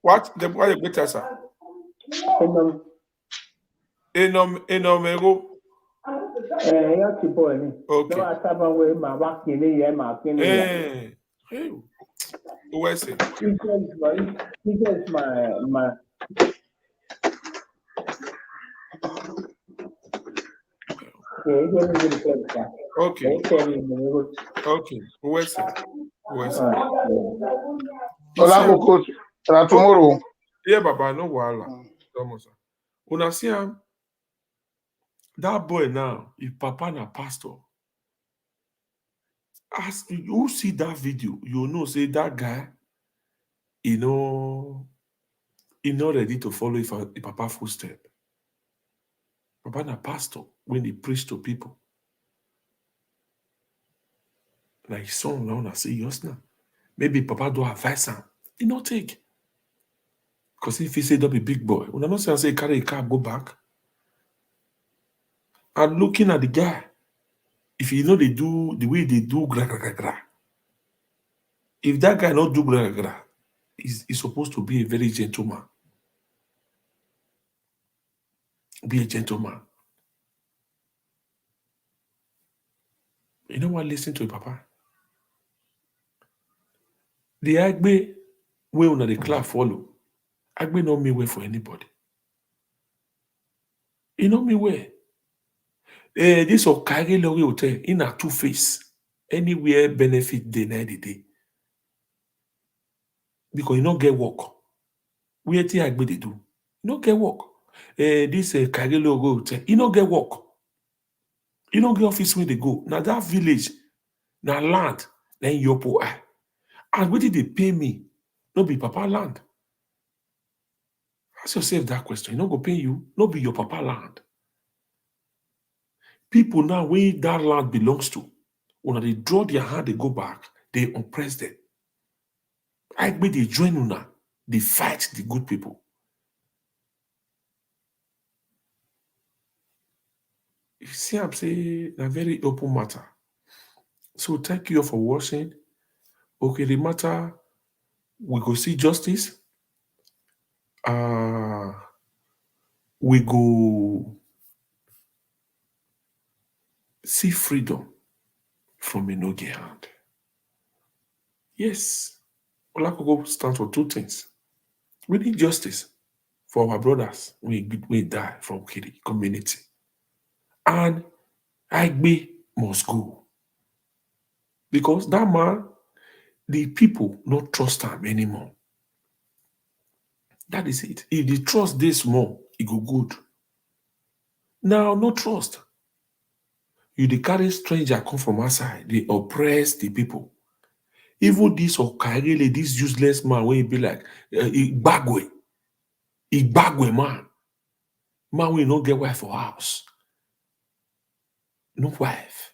What? The boy better, sir. Enomego. Okay. Where's it? He gets my Okay. Where's it? Tomorrow. Yeah, Baba, no wala. Una see him? That boy now, if Papa na pastor, ask you see that video, you know, say that guy, he not ready to follow if Papa footstep. Papa na pastor when he preach to people. Like his son now, na say yes now. Maybe Papa do advise him. He not take. Because if he say don't be big boy, when I not say carry a car, go back. And looking at the guy, if you know they do the way they do gra gra gra gra. If that guy not do gra gra gra, he's supposed to be a very gentleman. Be a gentleman. You know what? Listen to it, Papa. The Aigbe way on the class follow. Aigbe no me way for anybody. You know me where? This Okage Lori Hotel in a two-face. Anywhere benefit day night the day. Because you don't get work. Where the Aigbe they do? You don't get work. This Okage Lori Hotel, you don't get work. You don't get office when they go. Now that village, now land, then Yopo I. And where did they pay me? No be Papa land. Ask yourself that question. You don't go pay you, no be your Papa land. People now, where that land belongs to, when they draw their hand, they go back, they oppress them. Aigbe they join una, they fight the good people. You see, I'm saying a very open matter. So thank you for watching. Okay, the matter, we go see justice. We go see freedom from Enogie hand. Yes, Olakoko stands for two things. We need justice for our brothers we die from Ukhiri community. And Aigbe must go. Because that man, the people not trust him anymore. That is it. If they trust this more, it go good. Now, no trust. You dey carry stranger come from outside, they oppress the people. Even this Okarile, this useless man, when he be like Igbagwe man will not get wife for house. No wife.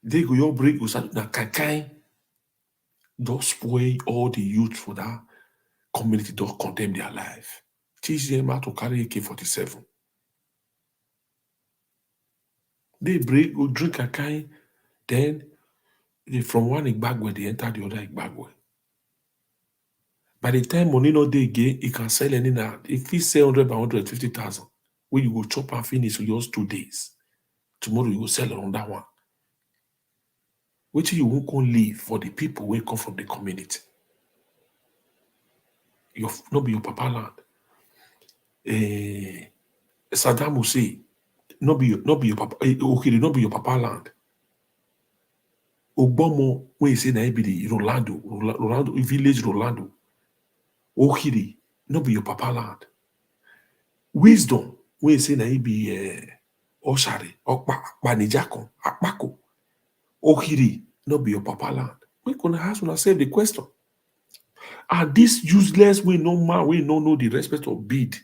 They go your break na kakai. Don't spoil all the youth for that community. Don't condemn their life. Teach them how to carry AK-47. They break, go drink kakai, then from one Igbagwe, they enter the other Igbagwe. By the time money no dey again, he can sell any now. If he sell 100 by 150,000, when you go chop and finish with yours 2 days, tomorrow you go sell another one. Which you won't go leave for the people who come from the community. Not be your papa land. Saddam Hussein, not be your papa. Ukhiri, not be your papa land. Obama, when you say that be the Rolando, village Rolando. Ukhiri, not be your papa land. Wisdom, when you say that he be Oshari, Okpa, Akpako. Ukhiri, not be your papa land. We gonna ask when I save the question. And this useless way, no man, we no know the respect of bid.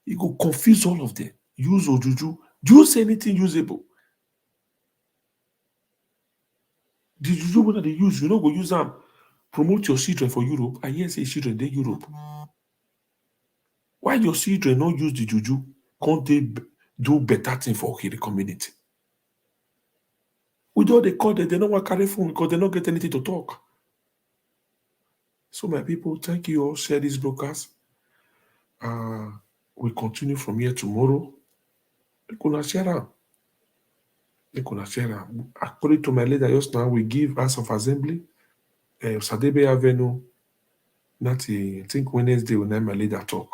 You go confuse all of them. Use Ojuju. Use anything usable. The Juju that they use, you know, go use them. Promote your children for Europe. I hear say children, they Europe. Why your children not use the Juju? Can't they do better thing for the community? With all the call they don't want to carry phone because they don't get anything to talk. So my people, thank you all. Share this broadcast. We continue from here tomorrow. We're gonna share them. According to my leader just now, we give House of Assembly, Sadebe Avenue. I think Wednesday when my leader talk.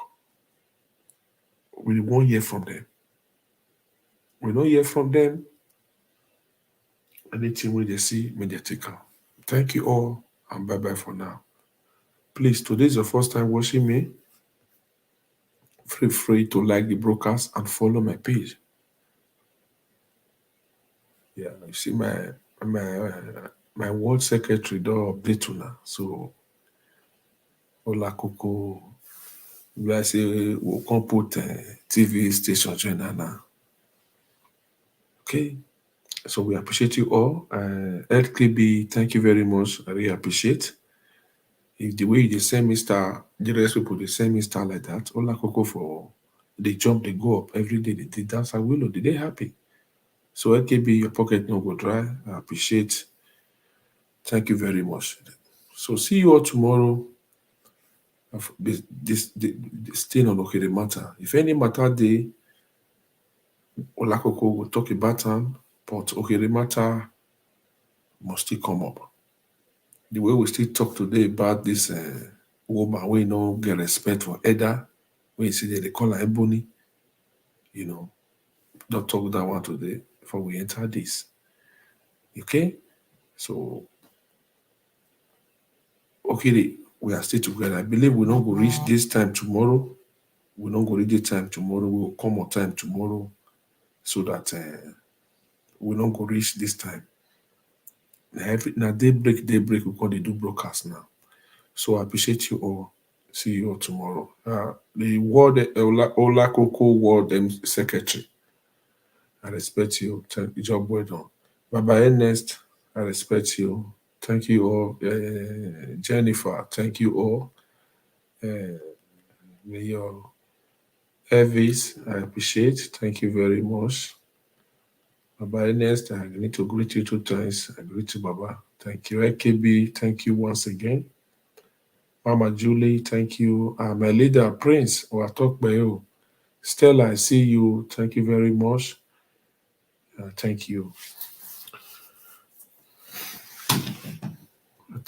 We won't hear from them. We don't hear from them. Anything we they see, may they take out. Thank you all and bye-bye for now. Please, today is your first time watching me. Feel free to like the broadcast and follow my page. Yeah, you see my ward secretary don't update now. So Ola Coco, we say we can put TV station joiner now. Okay, so we appreciate you all. LKB, thank you very much. I really appreciate. If the way you send me star, the rest people they send me star like that. Ola Coco for they jump, they go up every day. They dance and willow. They happy. So LKB, your pocket no go dry. I appreciate. Thank you very much. So see you all tomorrow. This thing on Ukhiri matter. If any matter day, Ola Coco will talk about them, but Ukhiri matter must still come up. The way we still talk today about this woman, we no get respect for Eda. When you see that they call her Ebony, you know, don't talk that one today before we enter this. Okay? So, Ukhiri, we are still together. I believe we don't go reach this time tomorrow. We don't go reach this time tomorrow. We will come on time tomorrow so that we don't go reach this time. Now daybreak, we're going to do broadcast now. So I appreciate you all. See you all tomorrow. The ward Ola Coco ward secretary. I respect you. Thank you, job well done. Baba Ernest, I respect you. Thank you all. Jennifer, thank you all. Mayor Elvis, I appreciate. Thank you very much. Baba Ernest, I need to greet you 2 times. I greet you, Baba. Thank you. AKB, thank you once again. Mama Julie, thank you. My leader, Prince, I talk by you. Stella, I see you. Thank you very much. Thank you.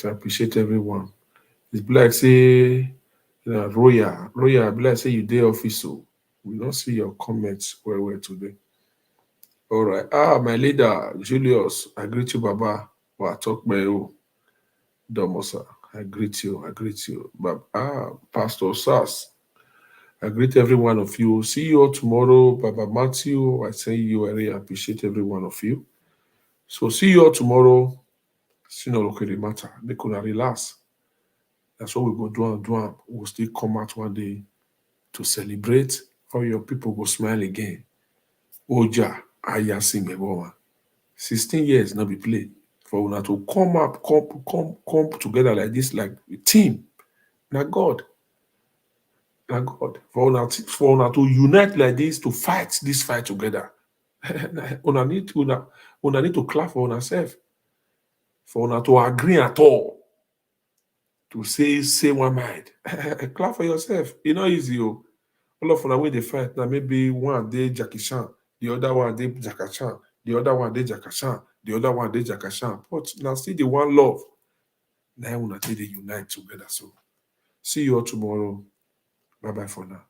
I appreciate everyone. It's like say Roya, be like say you day office, so we don't see your comments well today. All right. My leader, Julius, I greet you, Baba. Well, I talk by you. Domosa, I greet you. Pastor Sass, I greet every one of you. See you all tomorrow. Baba Matthew, I say you, I really appreciate every one of you. So see you all tomorrow. See no look at the matter. They could relax. That's what we go do. We'll still come out one day to celebrate. All your people go smile again. Oja, Aya sing 16 years, not be played. For una to come together like this, like a team. Now God. For una to unite like this, to fight this fight together. una need to clap for ourselves. For una to agree at all. To say one mind. Clap for yourself. It's not easy. All of una way they fight. Now maybe one day Jackie Chan, the other one day Jackie Chan, the other one day Jackie Chan, the other one day Jackie Chan. But now see the one love. Now una they unite together. So see you all tomorrow. Bye-bye for now.